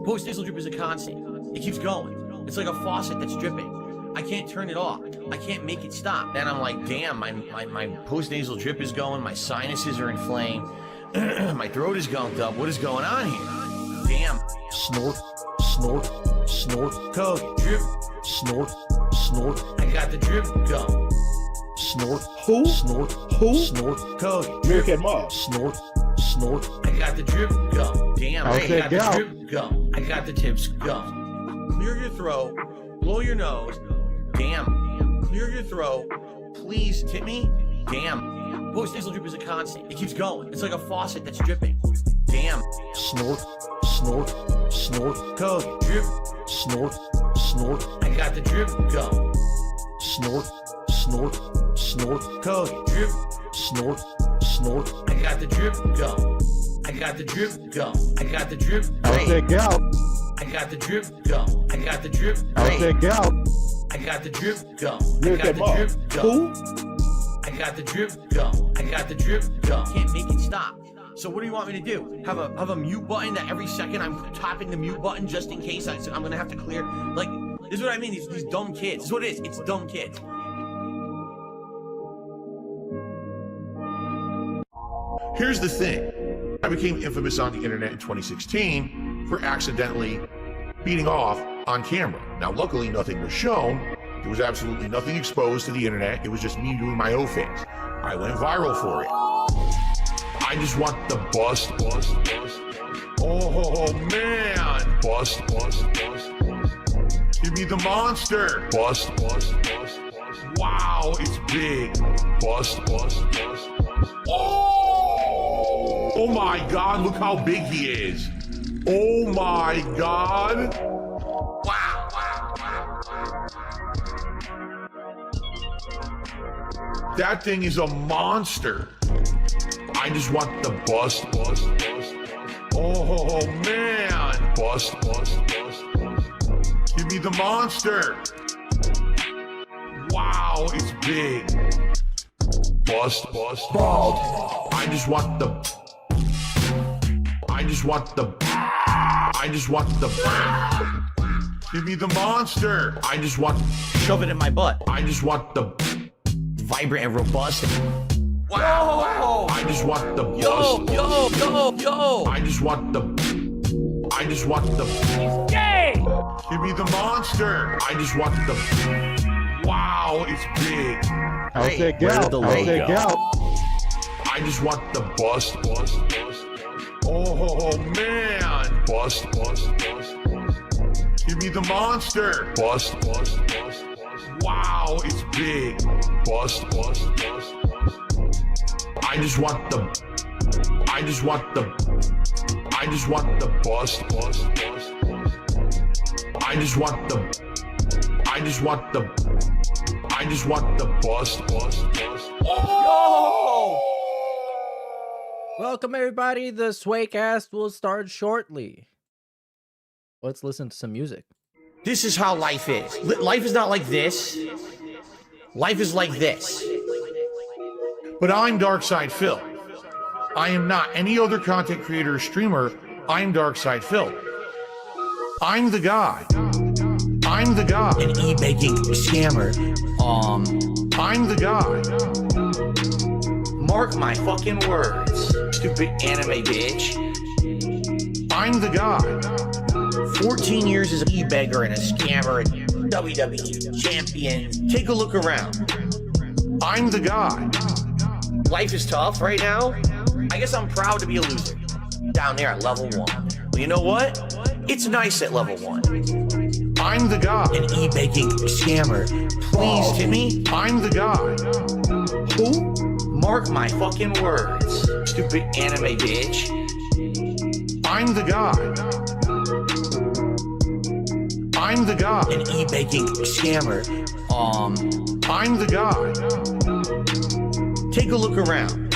Post-nasal drip is a constant. It keeps going. It's like a faucet that's dripping. I can't turn it off. I can't make it stop. Then I'm like, damn, my post-nasal drip is going. My sinuses are inflamed. My throat is gunked up. What is going on here? Damn. Snort, snort, snort. Code. Drip. Snort, snort. I got the drip going. Snort. Who? Snort. Who? Snort. Code. Meerkat Mob. Snort. Snort. I got the drip go. Damn, I got the drip go. I got the tips go. Clear your throat. Blow your nose. Damn. Clear your throat. Please tip me. Damn. Post-nasal drip is a constant. It keeps going. It's like a faucet that's dripping. Damn. Snort. Snort. Snort. Code. Drip. Snort. Snort. I got the drip go. Snort. Snort. Snort. Code. Drip. Snort. Snort. I got the drip go. I got the drip go. I got the drip go. How's that gout? I got the drip go. I got the drip go. How's that gout? I got the drip go. I Meerkat got the drip Mob. go. Who? I got the drip go. I got the drip go. Can't make it stop. So what do you want me to do? Have a mute button that every second I'm tapping the mute button just in case I'm gonna have to clear? Like, this is what I mean. These dumb kids. This is what it is. It's dumb kids. Here's the thing. I became infamous on the internet in 2016 for accidentally beating off on camera. Now, luckily, nothing was shown. There was absolutely nothing exposed to the internet. It was just me doing my own things. I went viral for it. I just want the bust. Oh, man. Bust. Give me the monster. Bust. Wow, it's big. Bust. Oh my God, look how big he is. Oh my God. Wow. That thing is a monster. I just want the bust. Oh man. Bust. Give me the monster. Wow, it's big. Bust. Bald. I just want the give me the monster. I just want Shove it in my butt. I just want the Vibrant and robust. wow. I just want the bust. Yo. I just want the Yay! give me the monster. I just want the wow, it's big. How's Hey, that where gout? did the How's leg that go? gout? I just want the bust. Oh man. Bust. Give me the monster. Bust. Wow, it's big. Bust. I just want the bust. I just want the bust. Oh! Welcome everybody, the Swaycast will start shortly. Let's listen to some music. This is how life is. Life is not like this. Life is like this. But I'm Darkside Phil. I am not any other content creator or streamer. I'm Darkside Phil. I'm the guy. I'm the guy. An e-baking scammer. I'm the guy. Mark my fucking words. Stupid anime bitch. I'm the guy. 14 years as an e-beggar and a scammer and WWE champion. Take a look around. I'm the guy. Life is tough right now. I guess I'm proud to be a loser. Down there at level 1. Well, you know what? It's nice at level 1. I'm the guy. An e-baking scammer. Please, Timmy. I'm the guy. Who? Mark my fucking words. Stupid anime bitch. I'm the guy. I'm the guy. An e-baking scammer. I'm the guy. Take a look around.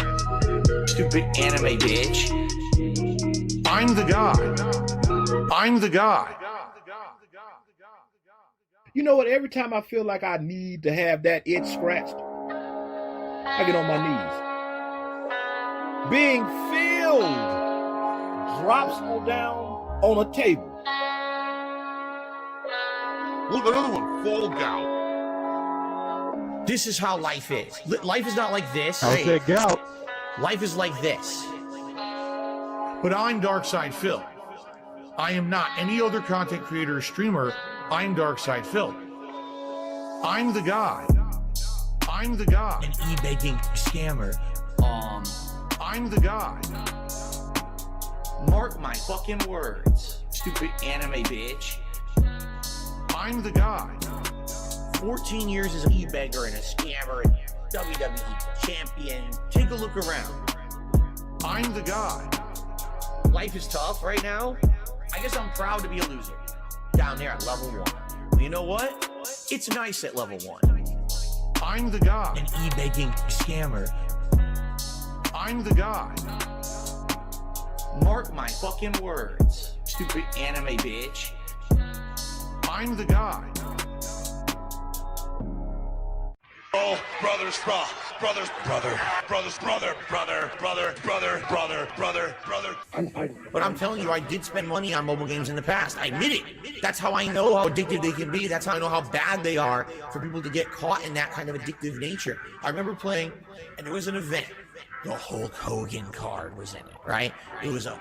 Stupid anime bitch. I'm the guy. I'm the guy. You know what? Every time I feel like I need to have that itch scratched, I get on my knees. Being filled drops on down on a table. Look, another one, fall gout. This is how life is. Life is not like this. I said gout. Life is like this. But I'm Darkside Phil. I am not any other content creator or streamer. I'm Darkside Phil. I'm the guy. I'm the guy. An e-begging scammer. I'm the guy. Mark my fucking words. Stupid anime bitch. I'm the guy. 14 years as an e-beggar and a scammer and WWE champion. Take a look around. I'm the guy. Life is tough right now. I guess I'm proud to be a loser. Down there at level 1. Well, you know what? It's nice at level 1. I'm the guy. An e-begging scammer. I'm the guy. Mark my fucking words. Stupid anime bitch. I'm the guy. Oh, brothers, brother, But I'm telling you, I did spend money on mobile games in the past. I admit it. That's how I know how addictive they can be. That's how I know how bad they are for people to get caught in that kind of addictive nature. I remember playing, and there was an event. The Hulk Hogan card was in it, right? It was a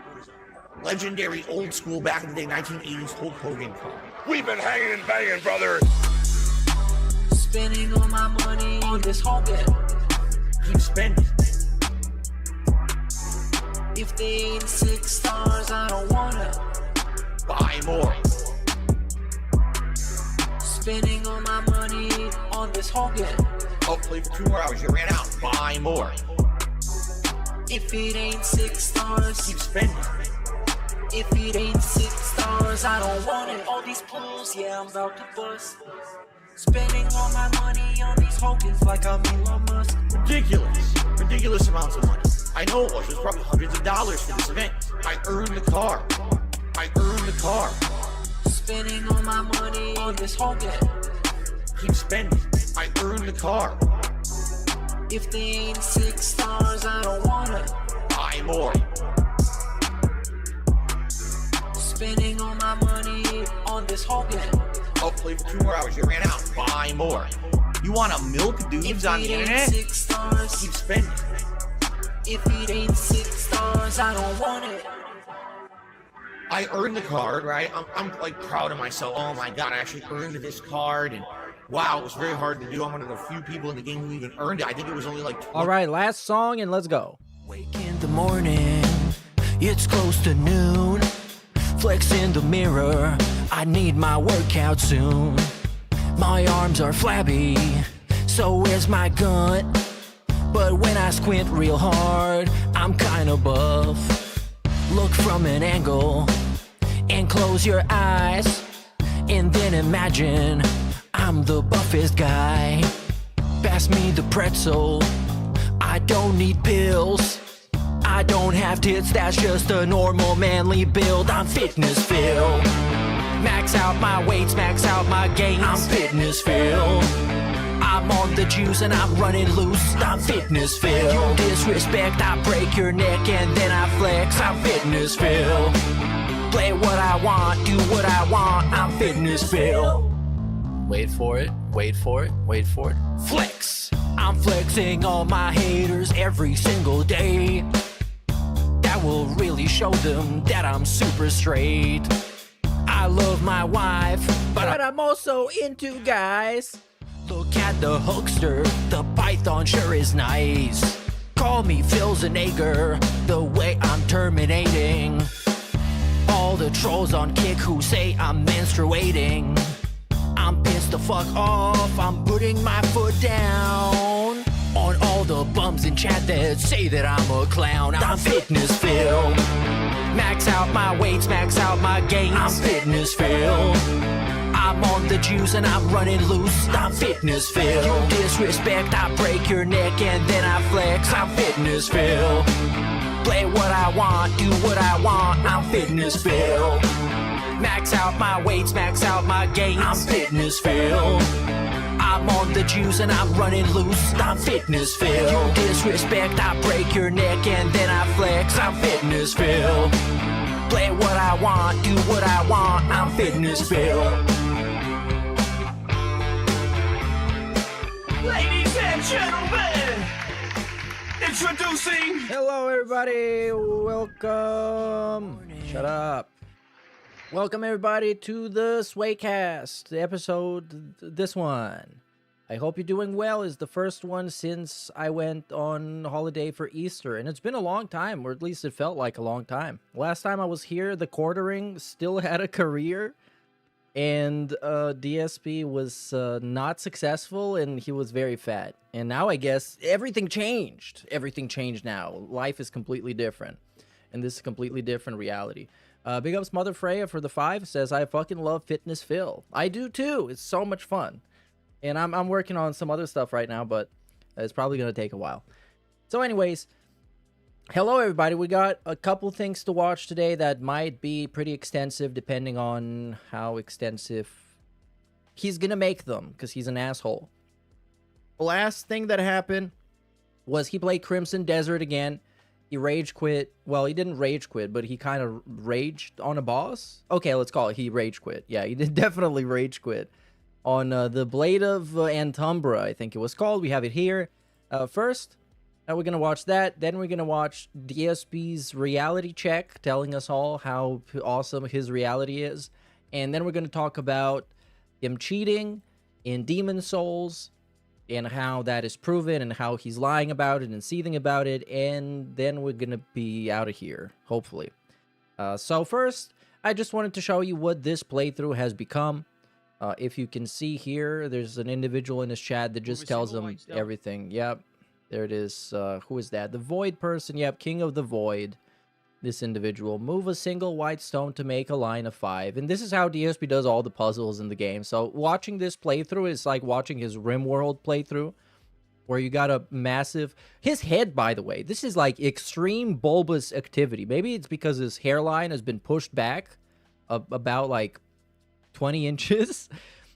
legendary old school back in the day 1980s Hulk Hogan card. we've been hanging and banging, brother. Spending all my money on this Hogan. Keep spending. If they ain't 6 stars, I don't wanna. Buy more. Spending all my money on this Hogan. Oh, play for 2 more hours. You ran out. Buy more. If it ain't 6 stars, Keep spending. if it ain't 6 stars, I don't want it. All these pools, yeah, I'm about to bust. Spending all my money on these Hogans like I'm Elon Musk. Ridiculous amounts of money. I know it was probably hundreds of dollars for this event. I earned the car. Spending all my money on this Hogan. Keep spending. I earned the car. If they ain't 6 stars, I don't wanna. Buy more. Spending all my money on this Hogan. Oh, play for 2 more hours. You ran out. Buy more. You want to milk dudes If on it the ain't internet? 6 stars, Keep spending. if it ain't 6 stars, I don't want it. I earned the card, right? I'm like proud of myself. Oh my god, I actually earned this card, and wow, it was very hard to do. I'm one of the few people in the game who even earned it. I think it was only like 20. All right, last song and let's go. Wake in the morning, it's close to noon. Flex in the mirror, I need my workout soon. My arms are flabby, so is my gut. But when I squint real hard, I'm kinda buff. Look from an angle and close your eyes, and then imagine I'm the buffest guy. Pass me the pretzel, I don't need pills. I don't have tits, that's just a normal manly build. I'm Fitness Phil. Max out my weights, max out my gains. I'm Fitness Phil. I'm on the juice and I'm running loose. I'm Fitness Phil. You disrespect, I break your neck and then I flex. I'm Fitness Phil. Play what I want, do what I want. I'm Fitness Phil. Wait for it, wait for it, wait for it. Flex. I'm flexing on my haters every single day. That will really show them that I'm super straight. I love my wife, But I'm also into guys. look at the hookster, the python sure is nice. Call me Philzenager, the way I'm terminating all the trolls on Kick who say I'm menstruating. I'm pissed the fuck off, I'm putting my foot down on all the bums in chat that say that I'm a clown. I'm Fitness Phil. Max out my weights, max out my gains. I'm Fitness Phil. I'm on the juice and I'm running loose. I'm Fitness Phil. You disrespect, I break your neck and then I flex. I'm Fitness Phil. Play what I want, do what I want. I'm Fitness Phil. Max out my weights, max out my gains. I'm Fitness Phil. I'm on the juice and I'm running loose. I'm Fitness Phil. You disrespect, I break your neck and then I flex. I'm Fitness Phil. Play what I want, do Fitnessville. Ladies and gentlemen, introducing. Hello, everybody. Welcome. Shut up. Welcome, everybody, to the Swaycast episode. This one. I hope you're doing well. It's the first one since I went on holiday for Easter, and it's been a long time, or at least it felt like a long time. Last time I was here, the quartering still had a career, and DSP was not successful, and he was very fat. And now I guess everything changed. Everything changed now. Life is completely different, and this is a completely different reality. Big ups Mother Freya for the 5, says, I fucking love Fitness Phil. I do too. It's so much fun. And I'm working on some other stuff right now, but it's probably going to take a while. So anyways, hello everybody. We got a couple things to watch today that might be pretty extensive depending on how extensive he's going to make them, because he's an asshole. The last thing that happened was he played Crimson Desert again. He rage quit. Well, he didn't rage quit, but he kind of raged on a boss. Okay, let's call it he rage quit. Yeah, he did definitely rage quit. On the Blade of Antumbra, I think it was called. We have it here. First, we're going to watch that. Then we're going to watch DSP's reality check, telling us all how awesome his reality is. And then we're going to talk about him cheating in Demon Souls, and how that is proven, and how he's lying about it and seething about it. And then we're going to be out of here, hopefully. So first, I just wanted to show you what this playthrough has become. If you can see here, there's an individual in his chat that just tells him everything. Yep, there it is. Who is that? The Void person. Yep, King of the Void. This individual. Move a single white stone to make a line of 5. And this is how DSP does all the puzzles in the game. So watching this playthrough is like watching his RimWorld playthrough, where you got a massive... His head, by the way, this is like extreme bulbous activity. Maybe it's because his hairline has been pushed back about like 20 inches,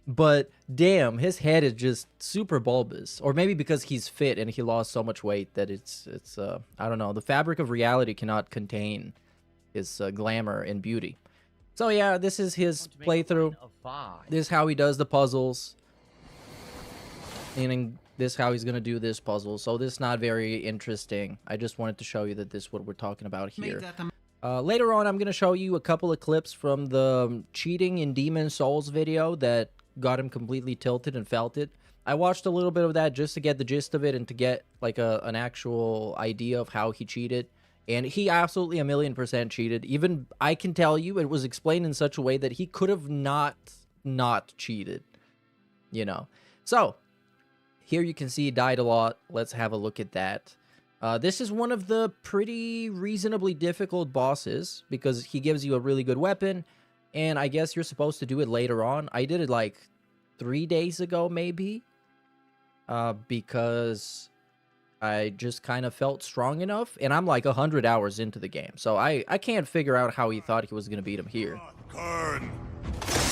but damn, his head is just super bulbous. Or maybe because he's fit and he lost so much weight that it's I don't know, the fabric of reality cannot contain his glamour and beauty. So yeah, this is his playthrough. This is how he does the puzzles, and this is how he's gonna do this puzzle. So this is not very interesting. I just wanted to show you that this is what we're talking about here. Later on, I'm going to show you a couple of clips from the cheating in Demon Souls video that got him completely tilted and felt it. I watched a little bit of that just to get the gist of it and to get like an actual idea of how he cheated. And he absolutely 1,000,000% cheated. Even I can tell you it was explained in such a way that he could have not cheated, you know. So here you can see he died a lot. Let's have a look at that. This is one of the pretty reasonably difficult bosses because he gives you a really good weapon, and I guess you're supposed to do it later on. I did it like 3 days ago, maybe, because I just kind of felt strong enough, and I'm like 100 hours into the game, so I can't figure out how he thought he was going to beat him here.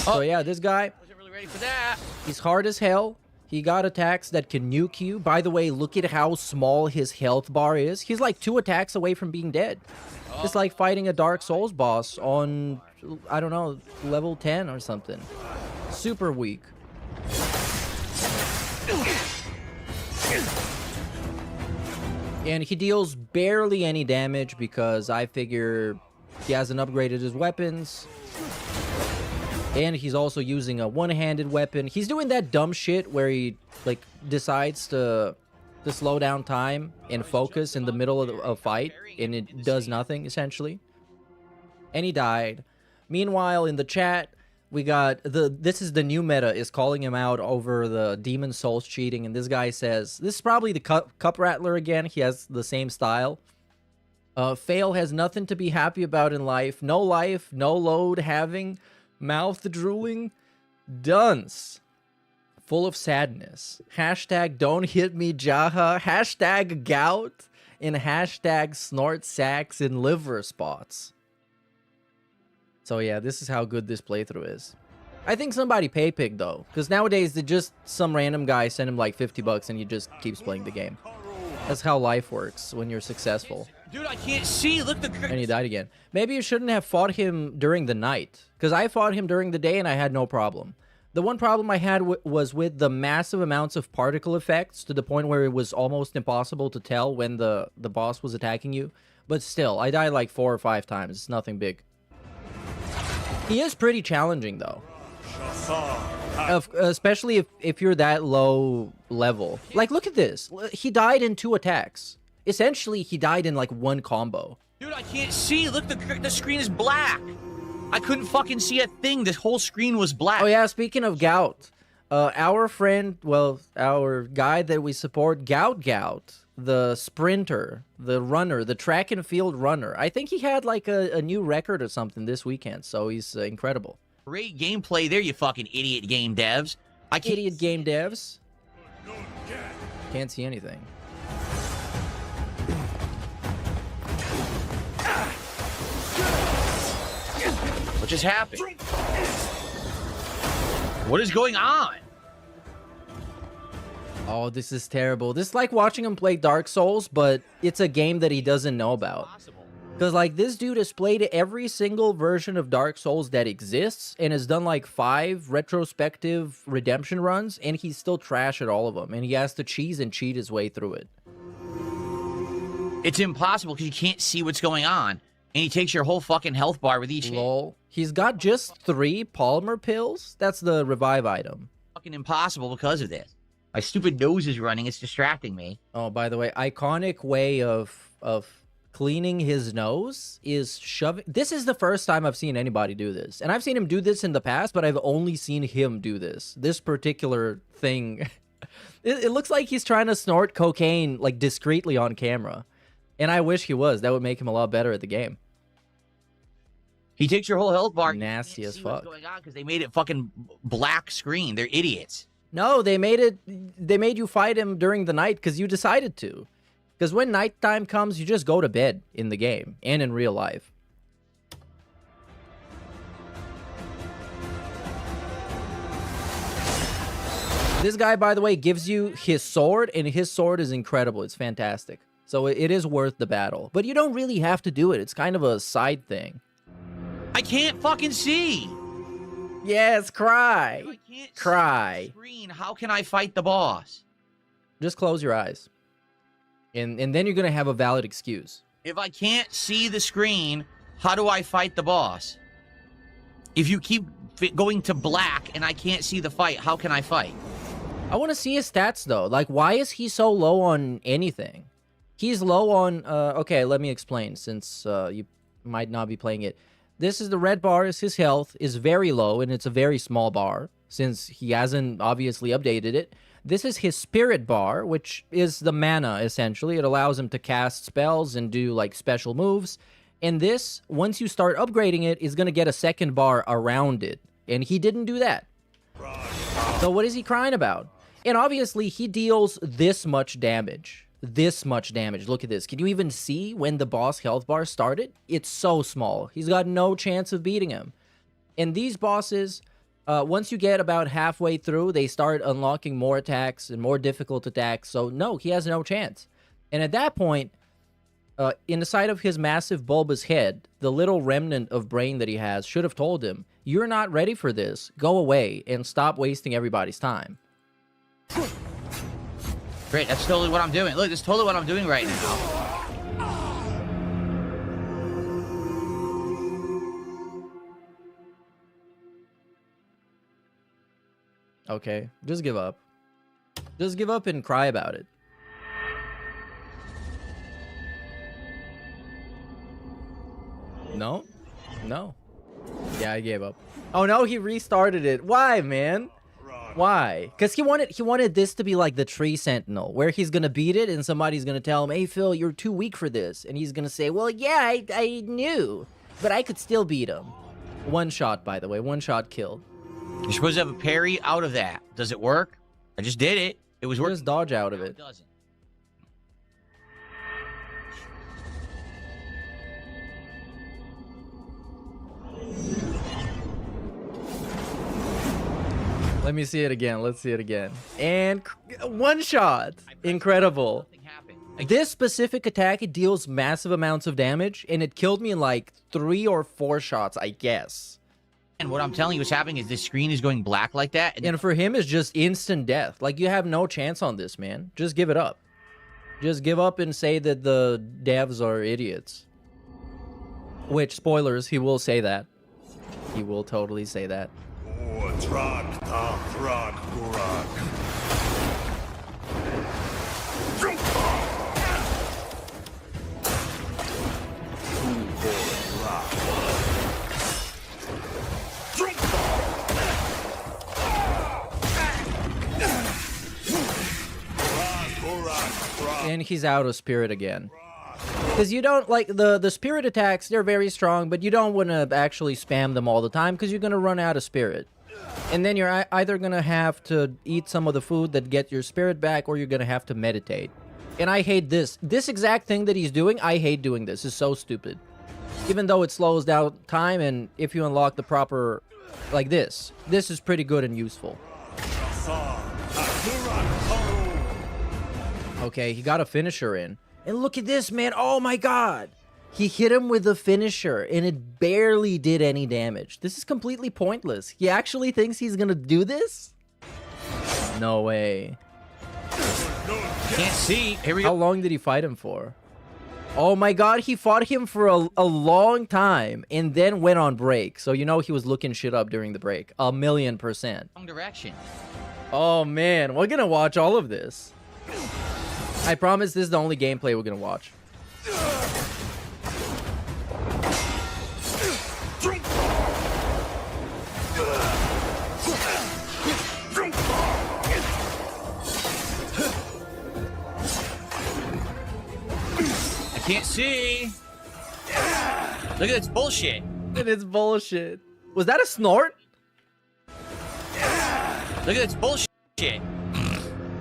So yeah, this guy, Wasn't really ready for that. he's hard as hell. He got attacks that can nuke you. By the way, look at how small his health bar is. He's like 2 attacks away from being dead. It's like fighting a Dark Souls boss on, I don't know, level 10 or something. Super weak. And he deals barely any damage because I figure he hasn't upgraded his weapons. And he's also using a one-handed weapon. He's doing that dumb shit where he like decides to slow down time and focus in the middle of a fight, and it does nothing essentially. And he died. Meanwhile, in the chat, we got this is the new meta is calling him out over the Demon Souls cheating, and this guy says this is probably the cup rattler again. He has the same style. Fail has nothing to be happy about in life. No life, no load having. Mouth drooling, dunce, full of sadness. Hashtag don't hit me Jaha, hashtag gout, and hashtag snort sacks and liver spots. So yeah, this is how good this playthrough is. I think somebody pay pig though, because nowadays they just some random guy send him like $50 and he just keeps playing the game. That's how life works when you're successful. Dude, I can't see. Look, And he died again. Maybe you shouldn't have fought him during the night. Because I fought him during the day and I had no problem. The one problem I had was with the massive amounts of particle effects to the point where it was almost impossible to tell when the boss was attacking you. But still, I died like 4 or 5 times. It's nothing big. He is pretty challenging though. Especially if you're that low level. Like, look at this. He died in 2 attacks. Essentially, he died in like 1 combo. Dude, I can't see. Look, the screen is black. I couldn't fucking see a thing. This whole screen was black. Oh yeah, speaking of Gout, our friend, well, our guy that we support, Gout, the sprinter, the runner, the track and field runner. I think he had like a new record or something this weekend, so he's incredible. Great gameplay there, you fucking idiot game devs. Idiot game devs. Can't see anything. What just happened? What is going on? Oh, this is terrible. This is like watching him play Dark Souls, but it's a game that he doesn't know about. Because, like, this dude has played every single version of Dark Souls that exists and has done, like, 5 retrospective redemption runs, and he's still trash at all of them. And he has to cheese and cheat his way through it. It's impossible because you can't see what's going on. And he takes your whole fucking health bar with each hit. Lol. He's got just 3 polymer pills? That's the revive item. Fucking impossible because of this. My stupid nose is running. It's distracting me. Oh, by the way, iconic way of cleaning his nose is shoving. This is the first time I've seen anybody do this. And I've seen him do this in the past, but I've only seen him do this. This particular thing. It looks like he's trying to snort cocaine, like, discreetly on camera. And I wish he was. That would make him a lot better at the game. He takes your whole health bar. Nasty as fuck. What's going on because they made it fucking black screen. They're idiots. No, they made you fight him during the night because you decided to. Because when nighttime comes, you just go to bed in the game and in real life. This guy, by the way, gives you his sword, and his sword is incredible. It's fantastic. So it is worth the battle. But you don't really have to do it. It's kind of a side thing. I can't fucking see. Yes, cry. I can't Cry. see the screen. How can I fight the boss? Just close your eyes. And then you're going to have a valid excuse. If I can't see the screen, how do I fight the boss? If you keep going to black and I can't see the fight, how can I fight? I want to see his stats, though. Like, why is he so low on anything? He's low on... okay, let me explain, since you might not be playing it. This is the red bar, is his health, is very low, and it's a very small bar, since he hasn't obviously updated it. This is his spirit bar, which is the mana, essentially. It allows him to cast spells and do, like, special moves. And this, once you start upgrading it, is going to get a second bar around it. And he didn't do that. So what is he crying about? And obviously, he deals this much damage. This much damage. Look at this. Can you even see when the boss health bar started? It's so small. He's got no chance of beating him. And these bosses, once you get about halfway through, they start unlocking more attacks and more difficult attacks. So no, he has no chance. And at that point, in the side of his massive bulbous head, the little remnant of brain that he has should have told him, you're not ready for this. Go away and stop wasting everybody's time. Great, that's totally what I'm doing. Look, that's totally what I'm doing right now. Okay, just give up. Just give up and cry about it. No? No. Yeah, I gave up. Oh no, he restarted it. Why, man? Why? Because he wanted this to be like the Tree Sentinel, where he's gonna beat it and somebody's gonna tell him, hey Phil, you're too weak for this. And he's gonna say, well, yeah, I knew, but I could still beat him. One shot, by the way. One shot killed. You're supposed to have a parry out of that. Does it work? I just did it. It was working. Just dodge out of it. It doesn't. Let me see it again. Let's see it again. And one shot. Incredible. Nothing happened. This specific attack, it deals massive amounts of damage, and it killed me in like 3 or 4 shots, I guess. And what I'm telling you is happening is this screen is going black like that. And for him, it's just instant death. Like, you have no chance on this, man. Just give it up. Just give up and say that the devs are idiots. Which, spoilers, he will say that. He will totally say that. And he's out of spirit again. Because you don't, like, the spirit attacks, they're very strong, but you don't want to actually spam them all the time because you're going to run out of spirit. And then you're either going to have to eat some of the food that get your spirit back, or you're going to have to meditate. And I hate this. This exact thing that he's doing, I hate doing this. It's so stupid. Even though it slows down time, and if you unlock the proper, like this is pretty good and useful. Okay, he got a finisher in. And look at this, man. Oh my god. He hit him with the finisher, and it barely did any damage. This is completely pointless. He actually thinks he's gonna do this? No way. Can't see. Here we How go. long did he fight him for? Oh my god, he fought him for a long time, and then went on break. So you know he was looking shit up during the break. 1,000,000%. Wrong direction. Oh man, we're gonna watch all of this. I promise this is the only gameplay we're gonna watch. I can't see. Look at this bullshit. And it's bullshit. Was that a snort? Look at this bullshit.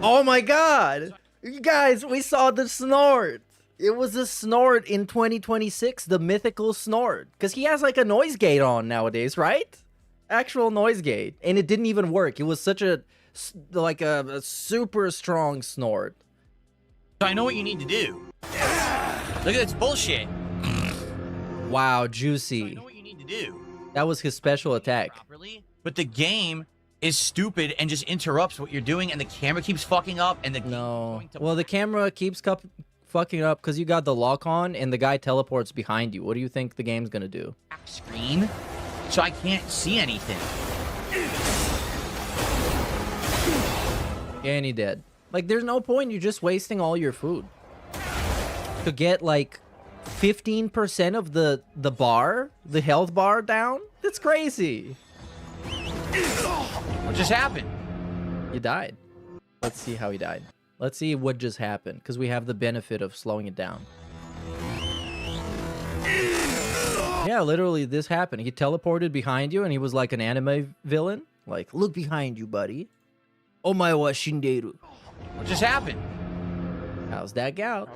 Oh my god! You guys, we saw the snort! It was a snort in 2026, the mythical snort. Because he has like a noise gate on nowadays, right? Actual noise gate. And it didn't even work. It was such a, like a super strong snort. So I know what you need to do. Look at this bullshit. Wow, So I juicy. know what you need to do. That was his special attack. Properly, but the game is stupid and just interrupts what you're doing, and the camera keeps fucking up, and the game is No. going to Well, the camera keeps fucking up because you got the lock on and the guy teleports behind you. What do you think the game's gonna do? black screen, so I can't see anything. And he dead. Like, there's no point. You're just wasting all your food. To get, like, 15% of the bar, the health bar down? That's crazy. What just happened? You died. Let's see how he died. Let's see what just happened, because we have the benefit of slowing it down. Yeah, literally, this happened. He teleported behind you, and he was like an anime villain. Like, look behind you, buddy. Omae wa shinderu. What just happened? How's that gout?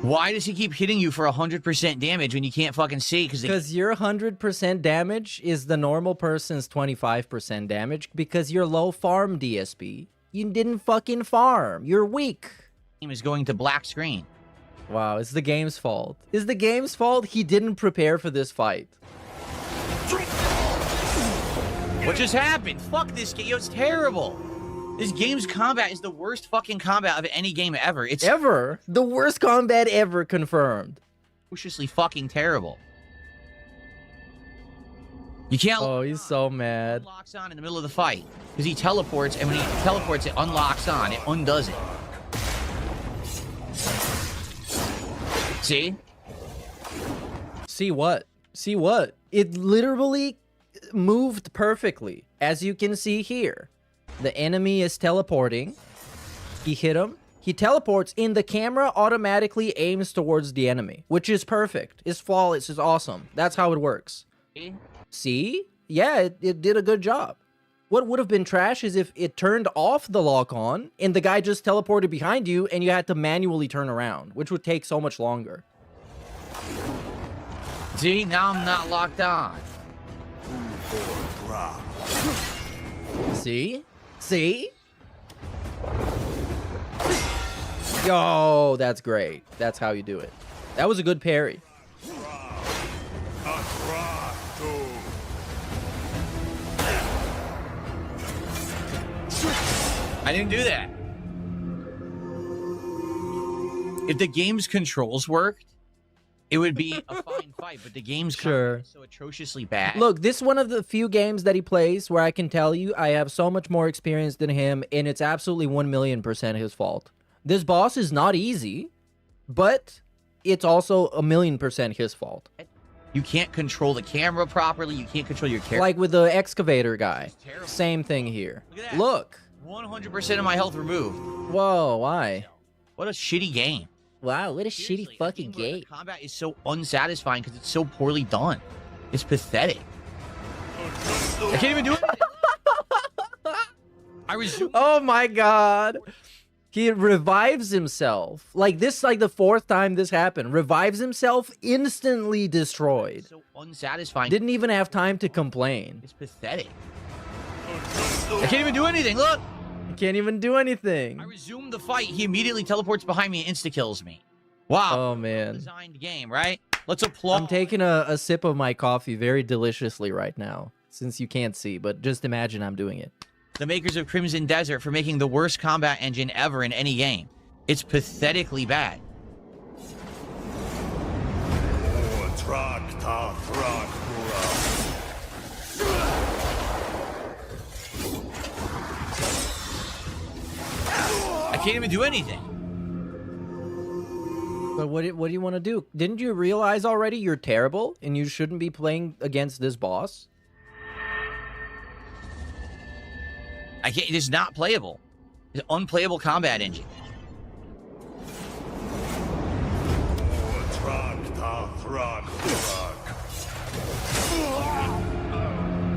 Why does he keep hitting you for 100% damage when you can't fucking see? Because your 100% damage is the normal person's 25% damage because you're low farm, DSP. You didn't fucking farm. You're weak. game is going to black screen. Wow, it's the game's fault. It's the game's fault he didn't prepare for this fight. What just happened? Fuck this game. Yo, it's terrible. This game's combat is the worst fucking combat of any game ever. It's Ever? The worst combat ever confirmed. atrociously fucking terrible. You can't. Oh, he's so It mad. locks on in the middle of the fight because he teleports, and when he teleports, it unlocks on. It undoes it. See? See what? See what? It literally moved perfectly. As you can see here. The enemy is teleporting. He hit him. He teleports, and the camera automatically aims towards the enemy, which is perfect. It's flawless. It's awesome. That's how it works. See? See? Yeah, it did a good job. What would have been trash is if it turned off the lock on, and the guy just teleported behind you, and you had to manually turn around, which would take so much longer. See? Now I'm not locked on. See? See? Yo, that's great. That's how you do it. That was a good parry. I didn't do that. If the game's controls worked, it would be a fine fight, but the game's combat is so atrociously bad. Look, this is one of the few games that he plays where I can tell you I have so much more experience than him, and it's absolutely 1,000,000% his fault. This boss is not easy, but it's also 1,000,000% his fault. You can't control the camera properly. You can't control your character. Like with the excavator guy. Same thing here. Look at that. Look. 100% of my health removed. Whoa, why? What a shitty game. Wow, what a Seriously, shitty fucking the game. combat is so unsatisfying because it's so poorly done. It's pathetic. I can't even do it. I resume. Oh my god. He revives himself. Like this, like the 4th time this happened. Revives himself, instantly destroyed. It's so unsatisfying. Didn't even have time to complain. It's pathetic. I can't even do anything. Look. Can't even do anything. I resume the fight. He immediately teleports behind me and insta-kills me. Wow. Oh, man. Designed game, right? Let's applaud. I'm taking a sip of my coffee very deliciously right now, since you can't see, but just imagine I'm doing it. The makers of Crimson Desert for making the worst combat engine ever in any game. It's pathetically bad. I can't even do anything. But what do you want to do? Didn't you realize already you're terrible and you shouldn't be playing against this boss? I can't. It is not playable. It's an unplayable combat engine.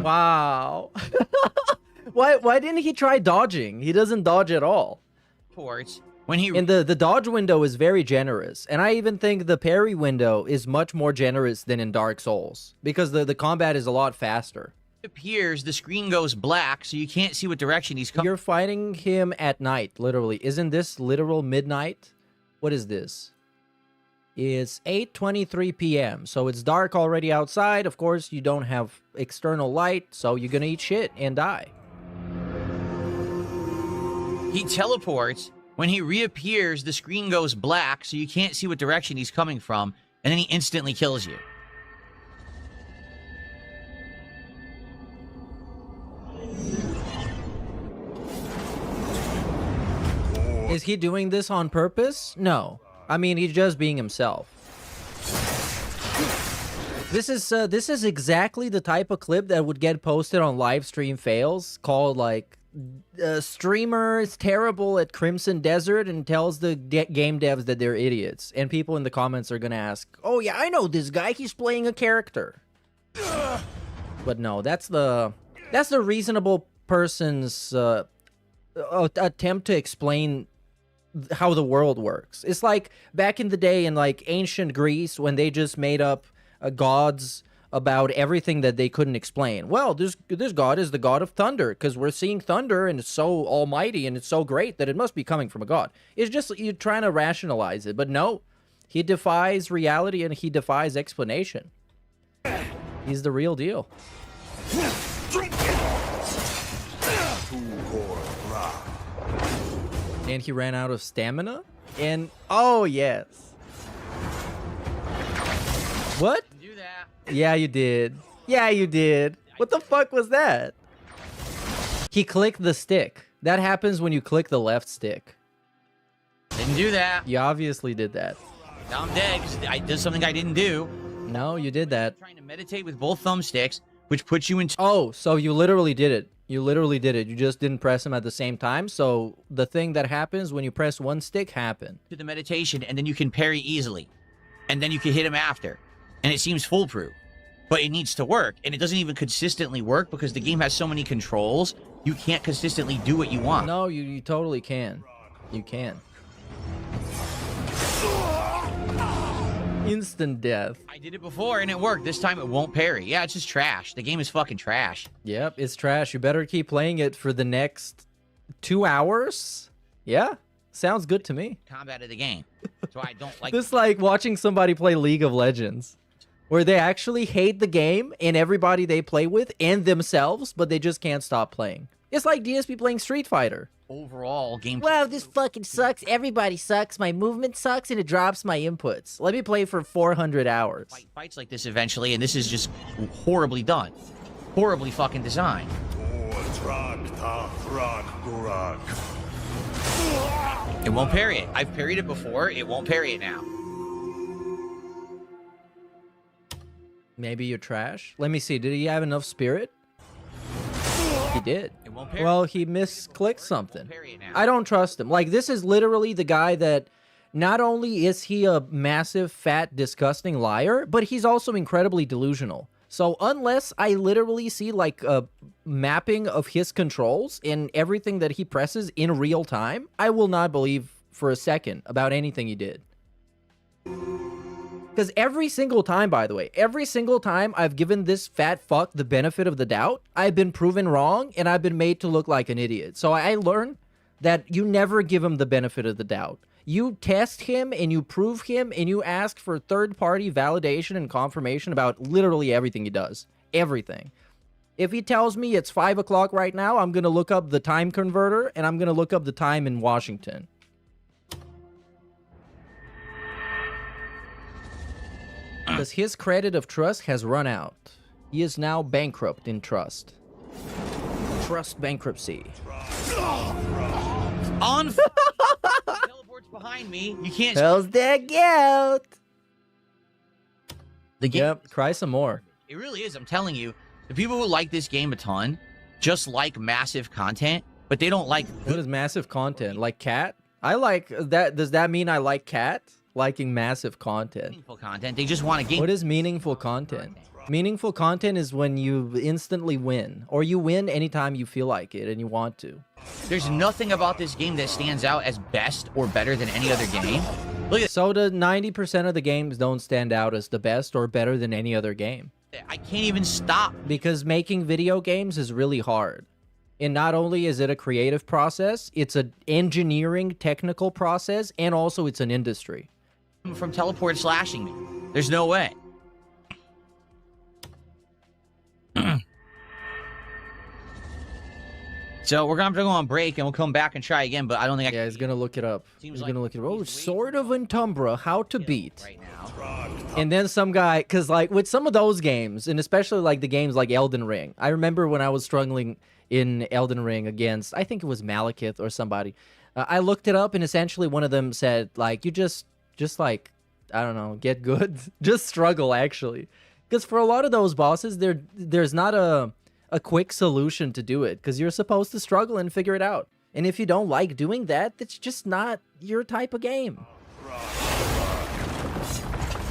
Wow. Why didn't he try dodging? He doesn't dodge at all. Ports when he And the dodge window is very generous. And I even think the parry window is much more generous than in Dark Souls because the combat is a lot faster. appears, the screen goes black, so you can't see what direction he's coming. You're fighting him at night, literally. Isn't this literal midnight? What is this? It's 8:23 p.m. So it's dark already outside. Of course, you don't have external light, so you're gonna eat shit and die. He teleports. When he reappears, the screen goes black, so you can't see what direction he's coming from, and then he instantly kills you. Is he doing this on purpose? No. I mean, he's just being himself. This is exactly the type of clip that would get posted on live stream fails, called like streamer is terrible at Crimson Desert and tells the game devs that they're idiots, and people in the comments are gonna ask, "Oh yeah, I know this guy. He's playing a character." But no, that's the reasonable person's attempt to explain how the world works. It's like back in the day in like ancient Greece when they just made up gods about everything that they couldn't explain. Well, this god is the god of thunder because we're seeing thunder and it's so almighty and it's so great that it must be coming from a god. It's just you're trying to rationalize it, but no, he defies reality and he defies explanation. He's the real deal. And he ran out of stamina? And, oh, yes. What? Do that. Yeah, you did. Yeah, you did. What the fuck was that? He clicked the stick. That happens when you click the left stick. Didn't do that. You obviously did that. Now I'm dead because I did something I didn't do. No, you did that. I'm trying to meditate with both thumbsticks, which puts you into... Oh, so you literally did it. You literally did it. You just didn't press them at the same time. So the thing that happens when you press one stick happened. to the meditation, and then you can parry easily. And then you can hit him after. And it seems foolproof. But it needs to work. And it doesn't even consistently work because the game has so many controls, you can't consistently do what you want. No, you totally can. You can. Instant death. I did it before and it worked. This time it won't parry. Yeah, it's just trash. The game is fucking trash. Yep, it's trash. You better keep playing it for the next 2 hours. Yeah, Sounds good to me. combat of the game. So I don't like This is like watching somebody play League of Legends, where they actually hate the game and everybody they play with and themselves, but they just can't stop playing. It's like DSP playing Street Fighter. overall gameplay. Wow, this fucking sucks. Everybody sucks. My movement sucks and it drops my inputs. Let me play for 400 hours. Fights like this eventually, and this is just horribly done. Horribly fucking designed. It won't parry it. I've parried it before. It won't parry it now. Maybe you're trash. Let me see. Did he have enough spirit? He did. It won't parry. Well, he misclicked something. Parry it now. I don't trust him. Like, this is literally the guy that not only is he a massive, fat, disgusting liar, but he's also incredibly delusional. So unless I literally see like a mapping of his controls and everything that he presses in real time, I will not believe for a second about anything he did. Because every single time, by the way, every single time I've given this fat fuck the benefit of the doubt, I've been proven wrong and I've been made to look like an idiot. So I learned that you never give him the benefit of the doubt. You test him and you prove him and you ask for third-party validation and confirmation about literally everything he does. Everything. If he tells me it's 5 o'clock right now, I'm going to look up the time converter and I'm going to look up the time in Washington. Because his credit of trust has run out. He is now bankrupt in trust. Trust bankruptcy. On teleports behind me. You can't. How's that out? The game. Yep, cry some more. It really is. I'm telling you, the people who like this game a ton just like massive content, but they don't like. What is massive content? Like cat? I like that. Does that mean I like cat? Liking massive content. Meaningful content. They just want a game. What is meaningful content? Meaningful content is when you instantly win, or you win anytime you feel like it and you want to. There's nothing about this game that stands out as best or better than any other game. Look at So the 90% of the games don't stand out as the best or better than any other game. that. I can't even stop. Because making video games is really hard. And not only is it a creative process, it's an engineering technical process, and also it's an industry. From teleport slashing me. There's no way. So we're gonna have to go on break and we'll come back and try again, but I don't think I Yeah, he's gonna look it up. Seems He's like gonna look it up. Oh, he's Sword of Entumbra, how to beat. right now. And then some guy, because like with some of those games, and especially like the games like Elden Ring, I remember when I was struggling in Elden Ring against, I think it was Malekith or somebody. I looked it up and essentially one of them said, like, you just like, I don't know, get good. Just struggle, actually. Because for a lot of those bosses, there's not a quick solution to do it, because you're supposed to struggle and figure it out. And if you don't like doing that, that's just not your type of game.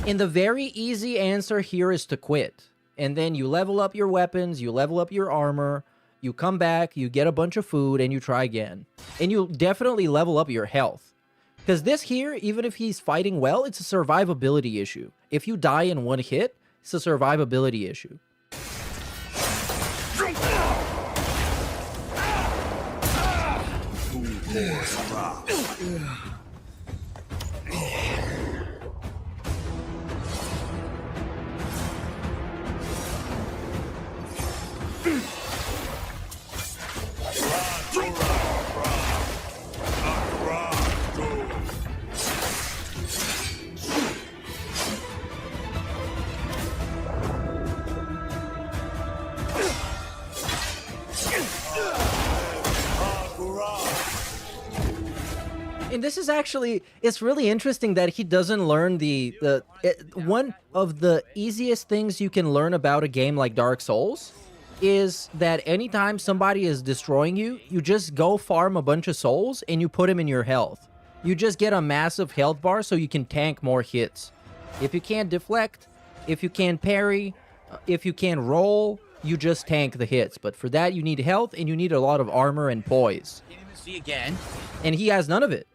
And the very easy answer here is to quit. And then you level up your weapons, you level up your armor, you come back, you get a bunch of food, and you try again. And you'll definitely level up your health. Because this here, even if he's fighting well, it's a survivability issue. If you die in one hit, it's a survivability issue. And this is actually, it's really interesting that he doesn't learn one of the easiest things you can learn about a game like Dark Souls is that anytime somebody is destroying you, you just go farm a bunch of souls and you put them in your health. You just get a massive health bar so you can tank more hits. If you can't deflect, if you can't parry, if you can't roll, you just tank the hits. But for that, you need health and you need a lot of armor and poise. Can't even see again. And he has none of it.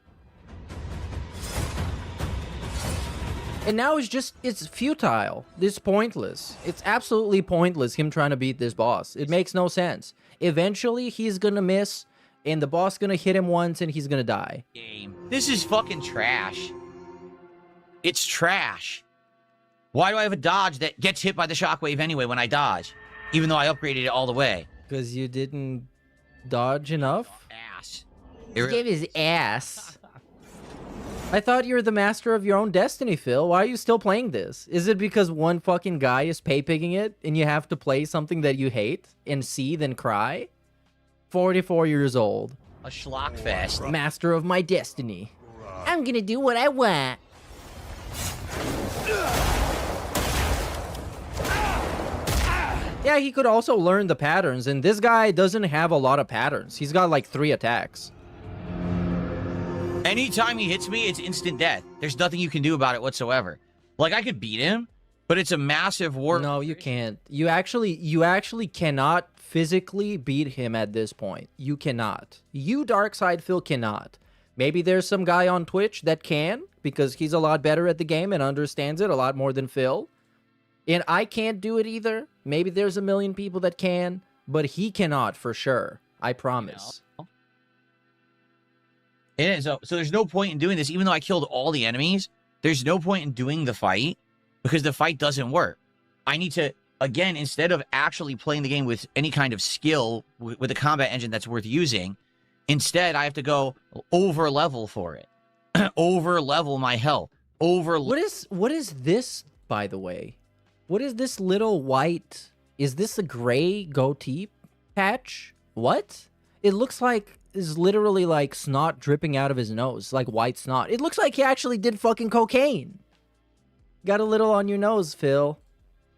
And now it's futile. It's pointless. It's absolutely pointless, him trying to beat this boss. It makes no sense. Eventually, he's gonna miss, and the boss gonna hit him once, and he's gonna die. Game. This is fucking trash. It's trash. Why do I have a dodge that gets hit by the shockwave anyway when I dodge? Even though I upgraded it all the way. Because you didn't dodge enough? Ass. He gave his ass. I thought you were the master of your own destiny, Phil. Why are you still playing this? Is it because one fucking guy is pay-pigging it and you have to play something that you hate and see then cry? 44 years old. A schlock fest. Master of my destiny. I'm gonna do what I want. Yeah, he could also learn the patterns, and this guy doesn't have a lot of patterns. He's got like 3 attacks. Anytime he hits me, it's instant death. There's nothing you can do about it whatsoever. Like, I could beat him, but it's a massive war. No, you can't. You actually cannot physically beat him at this point. You cannot. You, Darkside Phil, cannot. Maybe there's some guy on Twitch that can, because he's a lot better at the game and understands it a lot more than Phil. And I can't do it either. Maybe there's a million people that can, but he cannot for sure. I promise. And so there's no point in doing this, even though I killed all the enemies. There's no point in doing the fight because the fight doesn't work. I need to, again, instead of actually playing the game with any kind of skill with a combat engine that's worth using, instead I have to go over level for it. Over level my health. What is this, by the way? What is this little white? Is this a gray goatee patch? What? It looks like is literally like snot dripping out of his nose, like white snot. It looks like he actually did fucking cocaine. Got a little on your nose, Phil.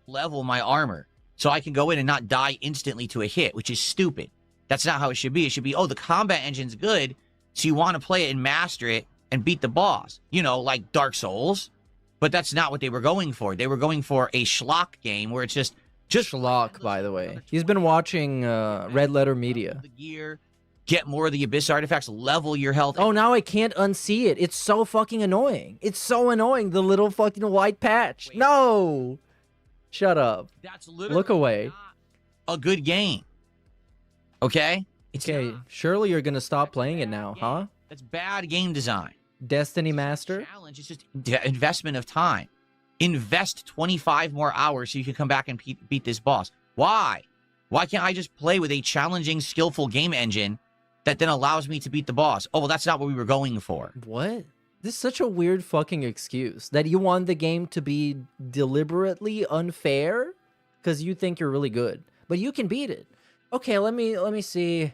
Level my armor so I can go in and not die instantly to a hit, which is stupid. That's not how it should be. It should be, oh, the combat engine's good, so you want to play it and master it and beat the boss. You know, like Dark Souls. But that's not what they were going for. They were going for a schlock game where it's just schlock, by the way. He's been watching Red Letter Media. The gear, get more of the Abyss artifacts, level your health. Oh, now I can't unsee it. It's so fucking annoying. It's so annoying, the little fucking white patch. No! Shut up. That's literally look away. A good game. Okay? Okay, surely you're gonna stop playing it now, huh? That's bad game design. Destiny Master? Challenge. It's just investment of time. Invest 25 more hours so you can come back and beat this boss. Why? Why can't I just play with a challenging, skillful game engine that then allows me to beat the boss? Oh, well, that's not what we were going for. What? This is such a weird fucking excuse. That you want the game to be deliberately unfair because you think you're really good. But you can beat it. Okay, let me see.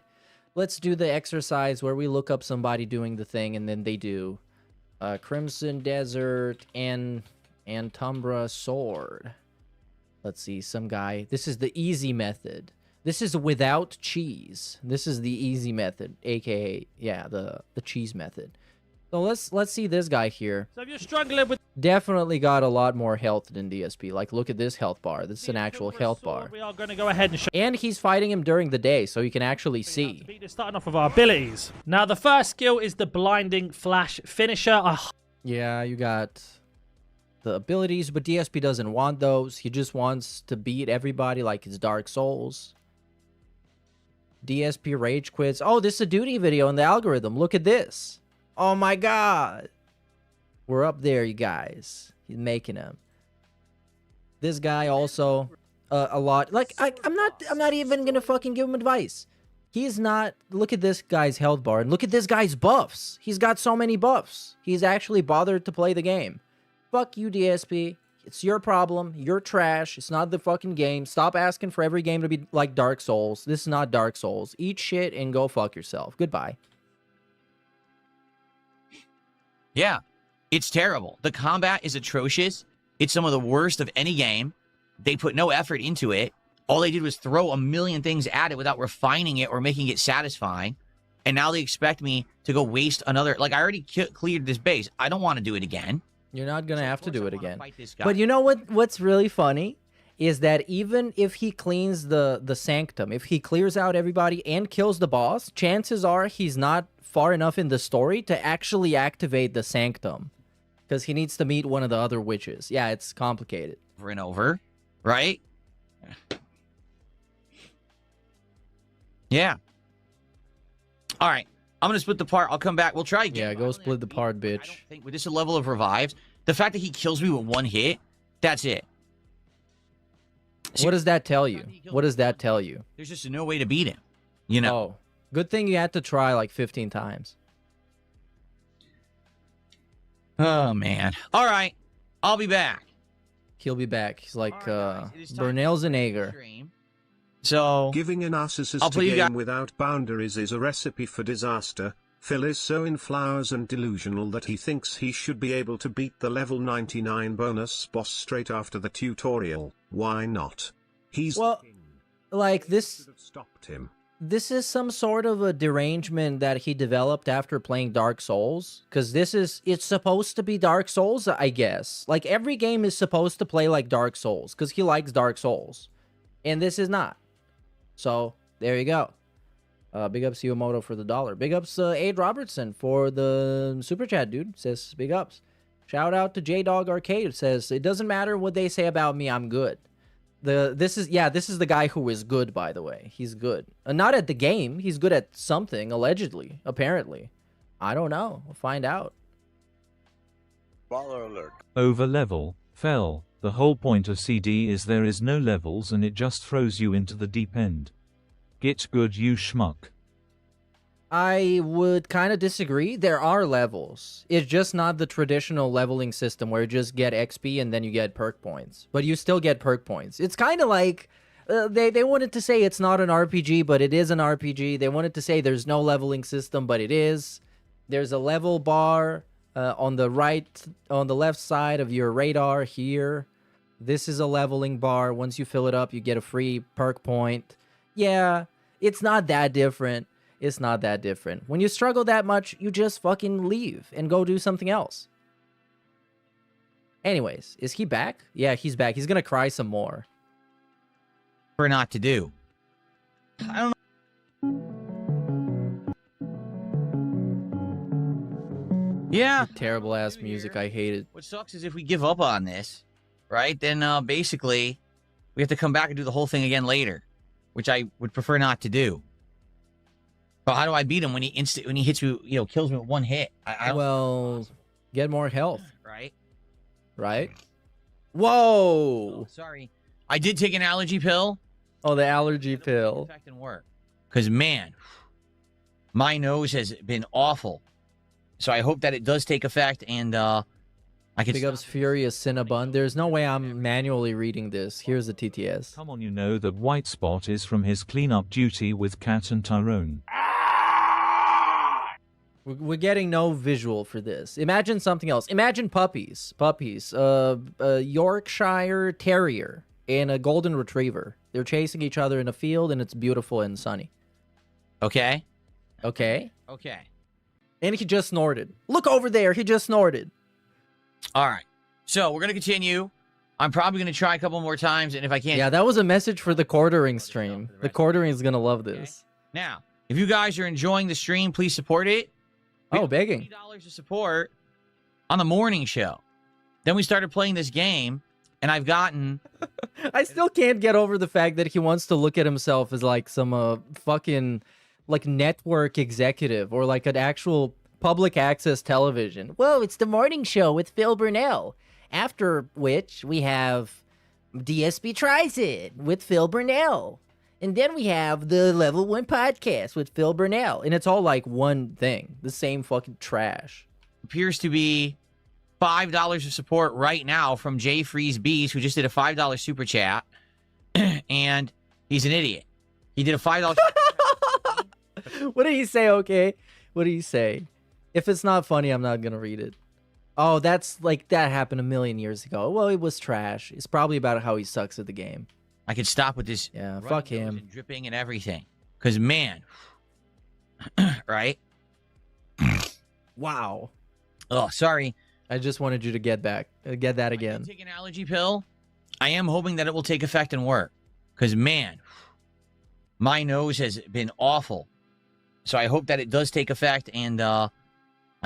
Let's do the exercise where we look up somebody doing the thing and then they do. Crimson Desert and Tumbra Sword. Let's see, some guy. This is the easy method. This is without cheese. This is the easy method, aka yeah, the cheese method. So let's see this guy here. So if you're struggling with, definitely got a lot more health than DSP. Like, look at this health bar. This is an actual health bar. We are going to go ahead and show. And he's fighting him during the day, so you can actually see. Starting off with our abilities. Now, the first skill is the blinding flash finisher. Yeah, you got the abilities, but DSP doesn't want those. He just wants to beat everybody like it's Dark Souls. DSP rage quits. Oh, this is a duty video in the algorithm. Look at this. Oh my god. We're up there, you guys. He's making him. This guy also a lot. Like I'm not even gonna fucking give him advice. He's not. Look at this guy's health bar and look at this guy's buffs. He's got so many buffs. He's actually bothered to play the game. Fuck you, DSP. It's your problem. You're trash. It's not the fucking game. Stop asking for every game to be like Dark Souls. This is not Dark Souls. Eat shit and go fuck yourself. Goodbye. Yeah, it's terrible. The combat is atrocious. It's some of the worst of any game. They put no effort into it. All they did was throw a million things at it without refining it or making it satisfying. And now they expect me to go waste another... Like, I already cleared this base. I don't want to do it again. You're not going to have to do it again. But you know what's really funny? Is that even if he cleans the Sanctum, if he clears out everybody and kills the boss, chances are he's not far enough in the story to actually activate the Sanctum. Because he needs to meet one of the other witches. Yeah, it's complicated. Over and over, right? Yeah. All right. I'm going to split the part. I'll come back. We'll try again. Yeah, go split the part, bitch. I don't think with this level of revives, the fact that he kills me with one hit, that's it. What does that tell you? What does that tell you? There's just no way to beat him. You know? Oh, good thing you had to try like 15 times. Oh, man. All right. I'll be back. He'll be back. He's like All right, guys, it is time Bernal for the Zanager. stream. So, Giving a I'll narcissist play a you guys- game without boundaries is a recipe for disaster. Phil is so in flowers and delusional that he thinks he should be able to beat the level 99 bonus boss straight after the tutorial. Why not? He's Well, like this should have stopped him. this is some sort of a derangement that he developed after playing Dark Souls, because it's supposed to be Dark Souls, I guess. Like every game is supposed to play like Dark Souls because he likes Dark Souls, and this is not. So there you go. Big ups Yomoto for the $1. Big ups Aid Robertson for the super chat, dude. Says big ups. Shout out to J Dog Arcade. Says it doesn't matter what they say about me, I'm good. This is the guy who is good, by the way. He's good. Not at the game. He's good at something, allegedly, apparently. I don't know. We'll find out. Baller alert. Over level, fell. The whole point of CD is there is no levels and it just throws you into the deep end. Get good, you schmuck. I would kind of disagree. There are levels. It's just not the traditional leveling system where you just get XP and then you get perk points. But you still get perk points. It's kind of like they wanted to say it's not an RPG, but it is an RPG. They wanted to say there's no leveling system, but it is. There's a level bar on the left side of your radar here. This is a leveling bar. Once you fill it up, you get a free perk point. Yeah, it's not that different. It's not that different. When you struggle that much, you just fucking leave and go do something else. Anyways, is he back? Yeah, he's back. He's gonna cry some more. for not to do. I don't know. Yeah. Terrible ass music. I hate it. What sucks is if we give up on this, right, then basically we have to come back and do the whole thing again later, which I would prefer not to do. But how do I beat him when he hits me, kills me with one hit? Well, get more health. Right? Right? Whoa! Oh, sorry. I did take an allergy pill. Oh, the allergy pill. Effect and work. Because, man, my nose has been awful. So I hope that it does take effect and I can... Big ups Furious Cinnabon. There's no way I'm manually reading this. Here's the TTS. Come on, you know that white spot is from his cleanup duty with Cat and Tyrone. We're getting no visual for this. Imagine something else. Imagine puppies. A Yorkshire Terrier and a Golden Retriever. They're chasing each other in a field, and it's beautiful and sunny. Okay. Okay? Okay. And he just snorted. Look over there. He just snorted. All right. So we're going to continue. I'm probably going to try a couple more times, and if I can't... Yeah, that was a message for the quartering stream. The quartering is going to love this. Okay. Now, if you guys are enjoying the stream, please support it. Oh, begging. $20 to support on the morning show. Then we started playing this game, and I've gotten... I still can't get over the fact that he wants to look at himself as like some fucking like network executive or like an actual public access television. Whoa, it's the morning show with Phil Burnell. After which we have DSP Tries It with Phil Burnell. And then we have the Level 1 podcast with Phil Burnell. And it's all like one thing. The same fucking trash. Appears to be $5 of support right now from Jay Freeze Beast, who just did a $5 super chat. And he's an idiot. He did a $5 What did he say, okay? What did he say? If it's not funny, I'm not going to read it. Oh, that's like, that happened a million years ago. Well, it was trash. It's probably about how he sucks at the game. I could stop with this. Yeah, fuck him. And dripping and everything. Because, man. Right? Wow. Oh, sorry. I just wanted you to get that I again. did take an allergy pill. I am hoping that it will take effect and work. Because, man, my nose has been awful. So I hope that it does take effect and I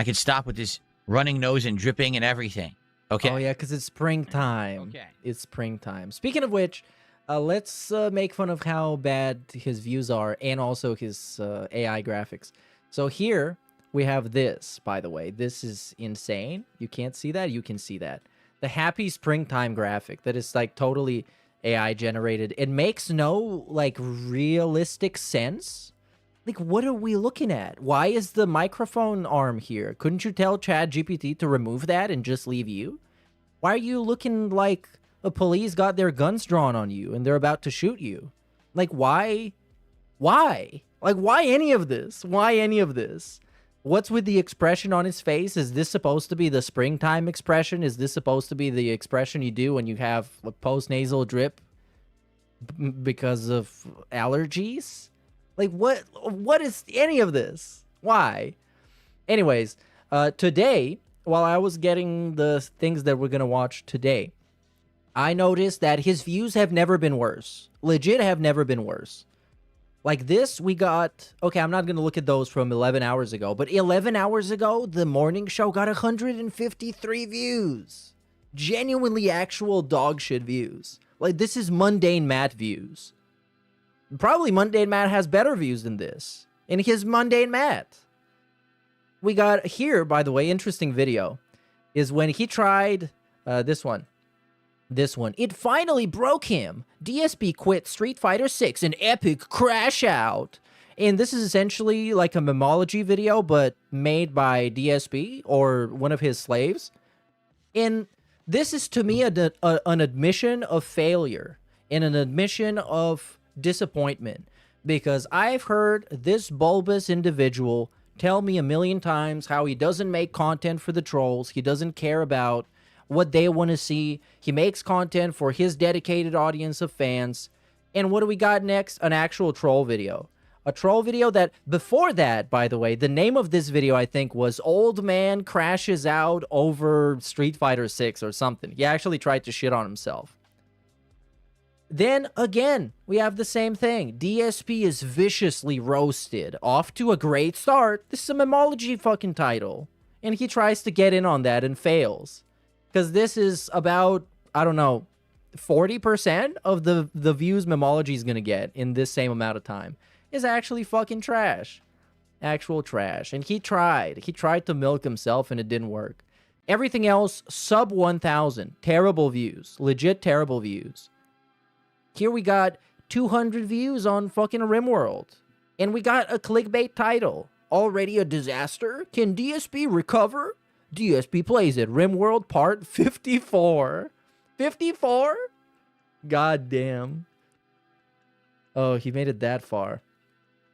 can stop with this running nose and dripping and everything. Okay? Oh, yeah, because it's springtime. Okay. It's springtime. Speaking of which, let's make fun of how bad his views are and also his AI graphics. So here we have this, by the way. This is insane. You can't see that? You can see that. The happy springtime graphic that is like totally AI generated. It makes no like realistic sense. Like, what are we looking at? Why is the microphone arm here? Couldn't you tell ChatGPT to remove that and just leave you? Why are you looking like the police got their guns drawn on you and they're about to shoot you? Like, why? Why? Like, why any of this? Why any of this? What's with the expression on his face? Is this supposed to be the springtime expression? Is this supposed to be the expression you do when you have a post-nasal drip because of allergies? Like, what is any of this? Why? Anyways, today, while I was getting the things that we're going to watch today, I noticed that his views have never been worse. Legit have never been worse. Like this, we got... Okay, I'm not going to look at those from 11 hours ago, but 11 hours ago, the morning show got 153 views. Genuinely actual dog shit views. Like, this is Mundane Matt views. Probably Mundane Matt has better views than this. And his Mundane Matt. We got here, by the way, interesting video, is when he tried this one. This one. It finally broke him. DSP quit Street Fighter 6, an epic crash out. And this is essentially like a memology video, but made by DSP or one of his slaves. And this is, to me, an admission of failure and an admission of disappointment, because I've heard this bulbous individual tell me a million times how he doesn't make content for the trolls. He doesn't care about what they want to see. He makes content for his dedicated audience of fans. And what do we got next? An actual troll video. A troll video that, before that, by the way, the name of this video, I think, was Old Man Crashes Out Over Street Fighter 6 or something. He actually tried to shit on himself. Then, again, we have the same thing. DSP is viciously roasted. Off to a great start. This is a memology fucking title. And he tries to get in on that and fails. Because this is about, I don't know, 40% of the views memology is going to get in this same amount of time. Is actually fucking trash. Actual trash. And he tried. He tried to milk himself and it didn't work. Everything else, sub 1,000. Terrible views. Legit terrible views. Here we got 200 views on fucking RimWorld. And we got a clickbait title. Already a disaster? Can DSP recover? DSP plays it. RimWorld part 54. 54? God damn. Oh, he made it that far.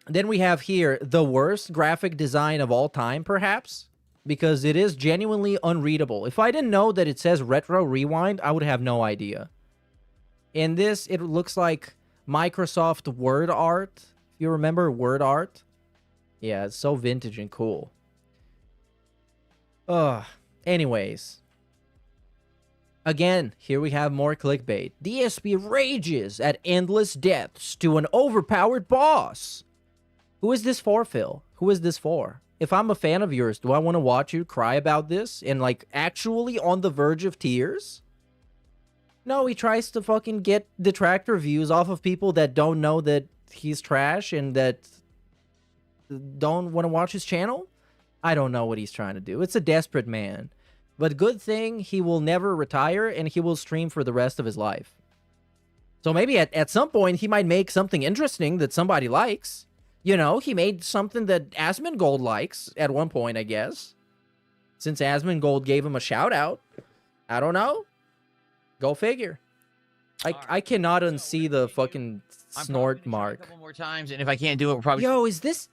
Then we have here the worst graphic design of all time, perhaps. Because it is genuinely unreadable. If I didn't know that it says Retro Rewind, I would have no idea. In this, it looks like Microsoft Word art. If you remember Word art. Yeah, it's so vintage and cool. Anyways. Again, here we have more clickbait. DSP rages at endless deaths to an overpowered boss. Who is this for, Phil? Who is this for? If I'm a fan of yours, do I want to watch you cry about this and, like, actually on the verge of tears? No, he tries to fucking get detractor views off of people that don't know that he's trash and that don't want to watch his channel. I don't know what he's trying to do. It's a desperate man. But good thing he will never retire and he will stream for the rest of his life. So maybe at some point he might make something interesting that somebody likes. You know, he made something that Asmongold likes at one point, I guess. Since Asmongold gave him a shout out. I don't know. Go figure. I cannot unsee the fucking snort mark. A couple more times, and if I can't do it, we'll probably... Yo, is this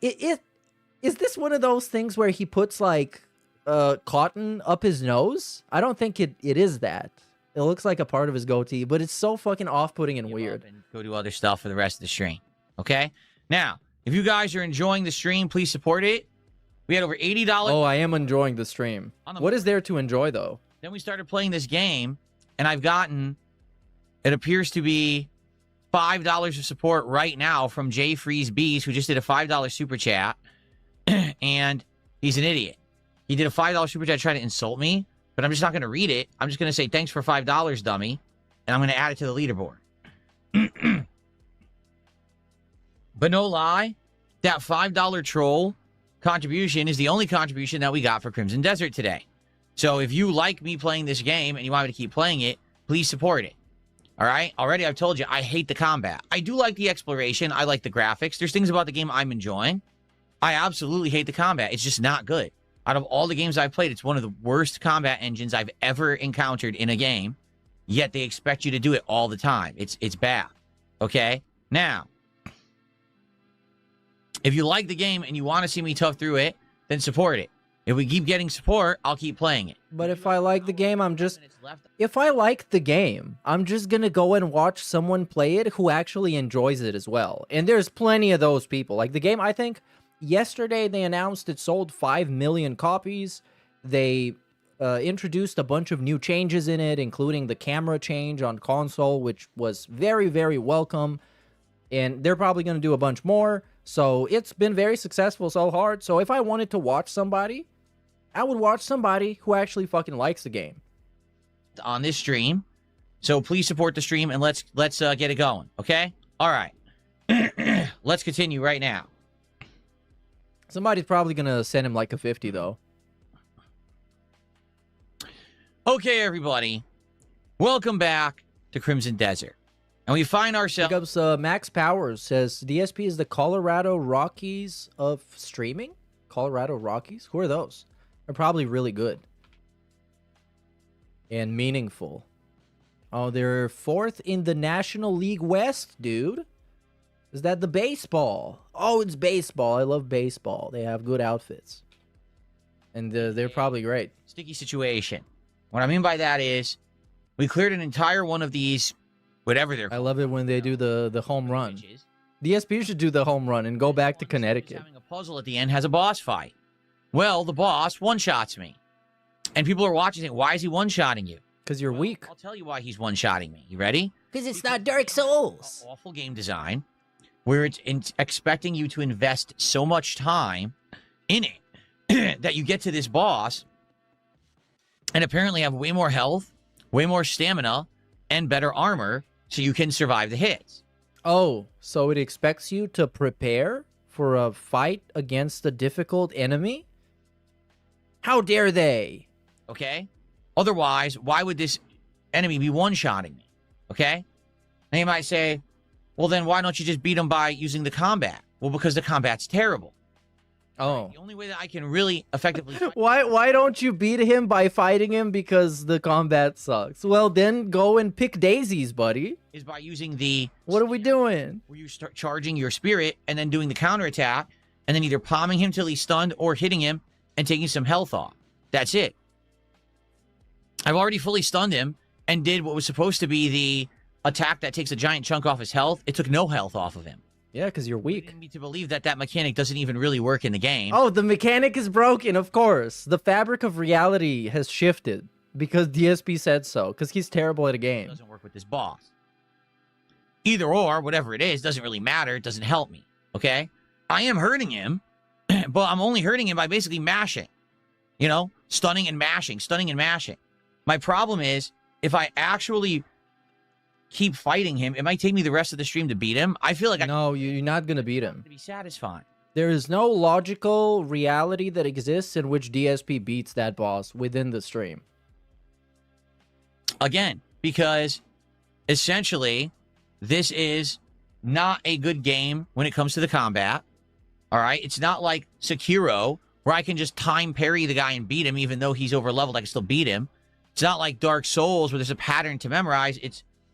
one of those things where he puts like cotton up his nose? I don't think it is that. It looks like a part of his goatee, but it's so fucking off-putting and weird. And go do other stuff for the rest of the stream. Okay? Now, if you guys are enjoying the stream, please support it. We had over $80. Oh, I am enjoying the stream. What is there to enjoy, though? Then we started playing this game, and I've gotten, it appears to be $5 of support right now from J Freeze Bees, who just did a $5 super chat. And he's an idiot. He did a $5 super chat trying to insult me, but I'm just not going to read it. I'm just going to say thanks for $5, dummy. And I'm going to add it to the leaderboard. But no lie, that $5 troll contribution is the only contribution that we got for Crimson Desert today. So if you like me playing this game and you want me to keep playing it, please support it. All right? Already I've told you, I hate the combat. I do like the exploration. I like the graphics. There's things about the game I'm enjoying. I absolutely hate the combat. It's just not good. Out of all the games I've played, it's one of the worst combat engines I've ever encountered in a game. Yet they expect you to do it all the time. It's bad. Okay? Now, if you like the game and you want to see me tough through it, then support it. If we keep getting support, I'll keep playing it. But if I like the game, if I like the game, I'm just going to go and watch someone play it who actually enjoys it as well. And there's plenty of those people. Like the game, I think yesterday they announced it sold 5 million copies. They introduced a bunch of new changes in it, including the camera change on console, which was very, very welcome. And they're probably going to do a bunch more. So it's been very successful so hard. So if I wanted to watch somebody, I would watch somebody who actually fucking likes the game. On this stream. So please support the stream and let's get it going. Okay? All right. Let's continue right now. Somebody's probably going to send him like a 50 though. Okay, everybody. Welcome back to Crimson Desert. And we find ourselves... Max Powers says, DSP is the Colorado Rockies of streaming? Colorado Rockies? Who are those? They're probably really good. And meaningful. Oh, they're 4th in the National League West, dude. Is that the baseball? Oh, it's baseball. I love baseball. They have good outfits. And they're probably great. Sticky situation. What I mean by that is, we cleared an entire one of these, whatever they're called. I love it when they do the home run. DSP should do the home run and go back to Connecticut. Having a puzzle at the end has a boss fight. Well, the boss one-shots me. And people are watching saying, why is he one-shotting you? Because you're weak. I'll tell you why he's one-shotting me. You ready? Because it's not Dark Souls. Awful game design, where it's expecting you to invest so much time in it that you get to this boss and apparently have way more health, way more stamina, and better armor so you can survive the hits. Oh, so it expects you to prepare for a fight against a difficult enemy? How dare they? Okay? Otherwise, why would this enemy be one-shotting me? Okay? Now you might say, well, then why don't you just beat him by using the combat? Well, because the combat's terrible. Oh. Right? The only way that I can really effectively... Why don't you beat him by fighting him because the combat sucks? Well, then go and pick daisies, buddy. Is by using the... What are we doing? Where you start charging your spirit and then doing the counterattack and then either palming him till he's stunned or hitting him and taking some health off. That's it. I've already fully stunned him and did what was supposed to be the attack that takes a giant chunk off his health. It took no health off of him. Yeah, because you're weak. Leading me to believe that that mechanic doesn't even really work in the game. Oh, the mechanic is broken, of course. The fabric of reality has shifted because DSP said so, because he's terrible at a game. It doesn't work with this boss. Either or, whatever it is, doesn't really matter. It doesn't help me, okay? I am hurting him, but I'm only hurting him by basically mashing. You know, stunning and mashing, stunning and mashing. My problem is, if I actually keep fighting him, it might take me the rest of the stream to beat him. I feel like No, you're not going to beat him. To be satisfying. There is no logical reality that exists in which DSP beats that boss within the stream. Again, because essentially, this is not a good game when it comes to the combat. All right? It's not like Sekiro, where I can just time parry the guy and beat him, even though he's over leveled, I can still beat him. It's not like Dark Souls, where there's a pattern to memorize.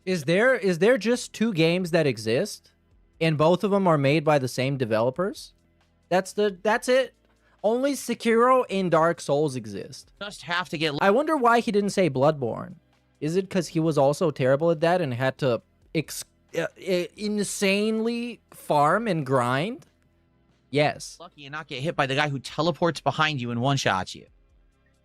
Is there just 2 games that exist, and both of them are made by the same developers? That's it. Only Sekiro and Dark Souls exist. Just have to get... I wonder why he didn't say Bloodborne. Is it because he was also terrible at that and had to insanely farm and grind? Yes. Lucky and not get hit by the guy who teleports behind you and one-shots you.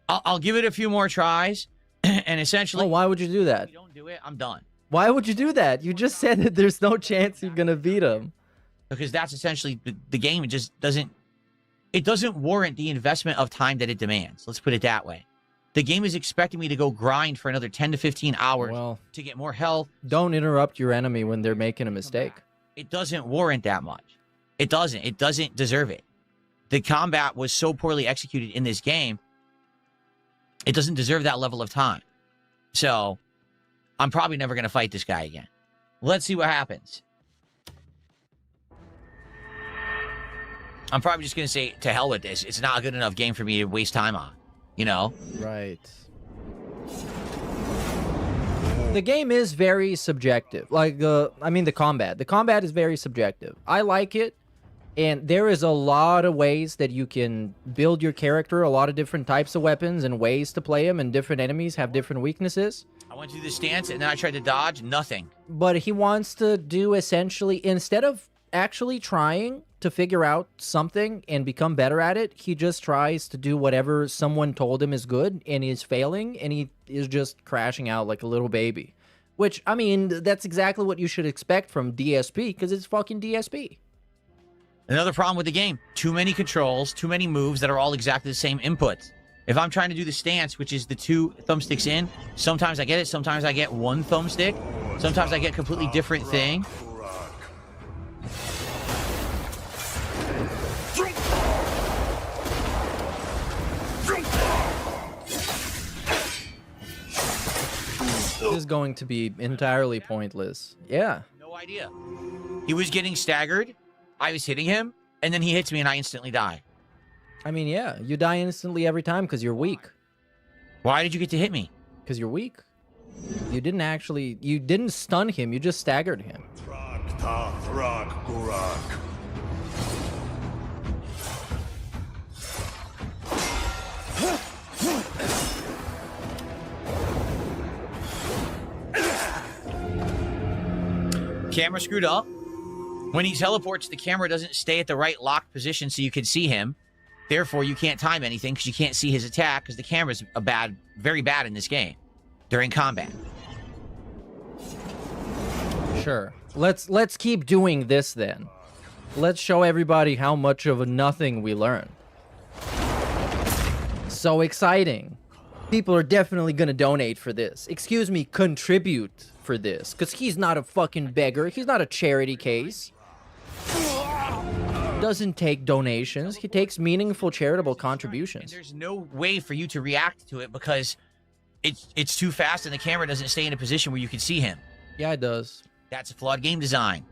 I'll give it a few more tries, and essentially... Oh, why would you do that? If you don't do it, I'm done. Why would you do that? You just said that there's no chance you're gonna beat him. Because that's essentially the game. It just doesn't... It doesn't warrant the investment of time that it demands. Let's put it that way. The game is expecting me to go grind for another 10 to 15 hours to get more health. Don't interrupt your enemy when they're making a mistake. It doesn't warrant that much. It doesn't. It doesn't deserve it. the combat was so poorly executed in this game, it doesn't deserve that level of time. So, I'm probably never going to fight this guy again. Let's see what happens. I'm probably just going to say, to hell with this. It's not a good enough game for me to waste time on. You know? Right. The game is very subjective. Like, I mean, the combat. The combat is very subjective. I like it. And there is a lot of ways that you can build your character, a lot of different types of weapons and ways to play them, and different enemies have different weaknesses. I went through the stance, and then I tried to dodge. Nothing. But he wants to do essentially, instead of actually trying to figure out something and become better at it, he just tries to do whatever someone told him is good, and he's failing, and he is just crashing out like a little baby. Which, I mean, that's exactly what you should expect from DSP, because it's fucking DSP. Another problem with the game, too many controls, too many moves that are all exactly the same inputs. If I'm trying to do the stance, which is the 2 thumbsticks in, sometimes I get it, sometimes I get 1 thumbstick, sometimes I get a completely different thing. This is going to be entirely pointless. Yeah. No idea. He was getting staggered. I was hitting him, and then he hits me, and I instantly die. I mean, yeah, you die instantly every time because you're weak. Why did you get to hit me? Because you're weak. You didn't stun him, you just staggered him. Camera screwed up. When he teleports, the camera doesn't stay at the right locked position so you can see him. Therefore, you can't time anything because you can't see his attack because the camera's very bad in this game during combat. Sure. Let's keep doing this then. Let's show everybody how much of a nothing we learn. So exciting. People are definitely gonna donate for this. Excuse me, contribute for this. Because he's not a fucking beggar. He's not a charity case. Doesn't take donations. He takes meaningful charitable contributions. And there's no way for you to react to it because it's too fast and the camera doesn't stay in a position where you can see him. Yeah, it does. That's a flawed game design.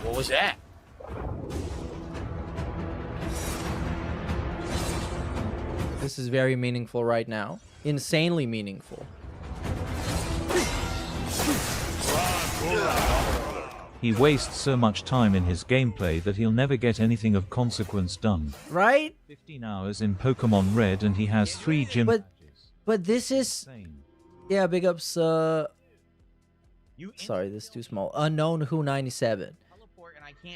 What was that? This is very meaningful right now. Insanely meaningful. He wastes so much time in his gameplay that he'll never get anything of consequence done. Right? 15 hours in Pokemon Red and he has 3 gym badges. But this is... Yeah, big ups, Sorry, this is too small. Unknown Who 97.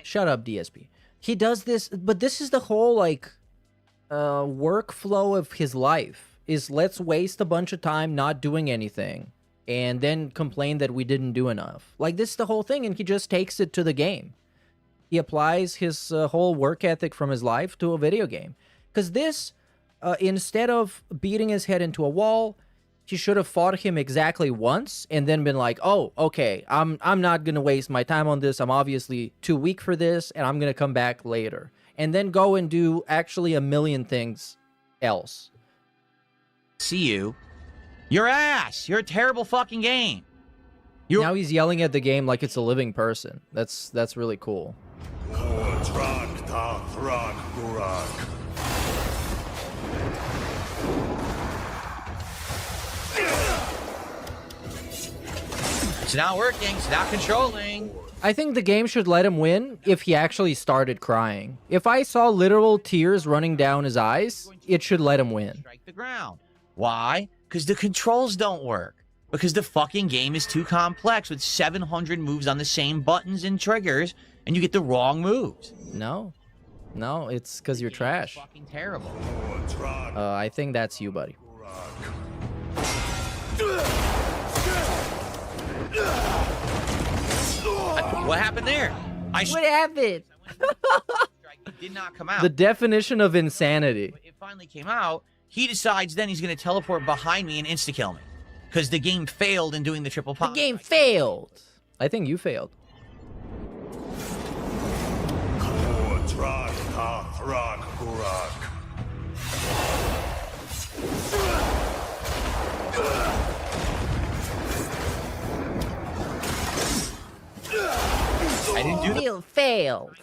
Shut up, DSP. He does this, but this is the whole, like, workflow of his life. Is let's waste a bunch of time not doing anything, and then complain that we didn't do enough. Like, this is the whole thing, and he just takes it to the game. He applies his whole work ethic from his life to a video game. Because this, instead of beating his head into a wall, he should have fought him exactly once and then been like, oh, okay, I'm not going to waste my time on this. I'm obviously too weak for this, and I'm going to come back later. And then go and do actually a million things else. See you. Your ass! You're a terrible fucking game. Now he's yelling at the game like it's a living person. That's really cool. It's not working. It's not controlling. I think the game should let him win if he actually started crying. If I saw literal tears running down his eyes, it should let him win. Strike the ground. Why? Because the controls don't work. Because the fucking game is too complex with 700 moves on the same buttons and triggers, and you get the wrong moves. No, it's because you're trash. Fucking terrible. I think that's you, buddy. What happened there? What happened? It did not come out. The definition of insanity. It finally came out. He decides then he's going to teleport behind me and insta-kill me. Because the game failed in doing the triple pop. The game failed. I think you failed. I didn't do You failed.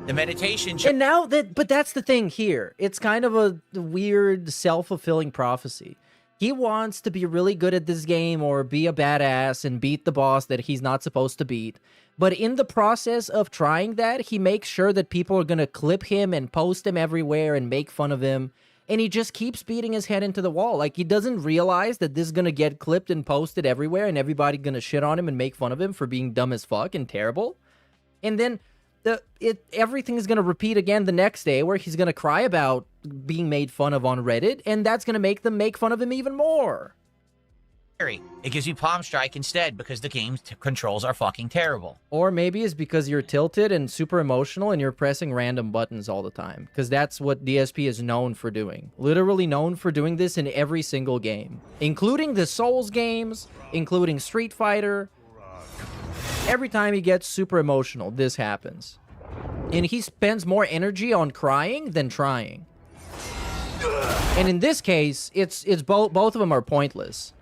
the meditation. And now that, but that's the thing here. It's kind of a weird self-fulfilling prophecy. He wants to be really good at this game or be a badass and beat the boss that he's not supposed to beat. But in the process of trying that, he makes sure that people are going to clip him and post him everywhere and make fun of him. And he just keeps beating his head into the wall. Like, he doesn't realize that this is going to get clipped and posted everywhere and everybody going to shit on him and make fun of him for being dumb as fuck and terrible. And then everything is going to repeat again the next day where he's going to cry about being made fun of on Reddit, and that's going to make them make fun of him even more. It gives you Palm Strike instead because the game's controls are fucking terrible. Or maybe it's because you're tilted and super emotional and you're pressing random buttons all the time, because that's what DSP is known for doing. Literally known for doing this in every single game, including the Souls games, including Street Fighter. Every time he gets super emotional, this happens. And he spends more energy on crying than trying. And in this case, it's both of them are pointless.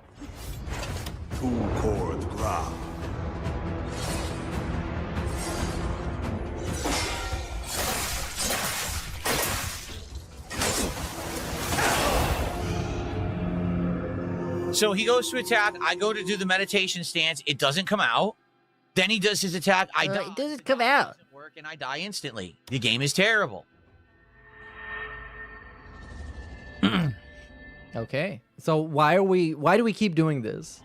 So he goes to attack, I go to do the meditation stance, it doesn't come out. Then he does his attack, I die. It doesn't come out. It doesn't work and I die instantly. The game is terrible. Okay. So why do we keep doing this?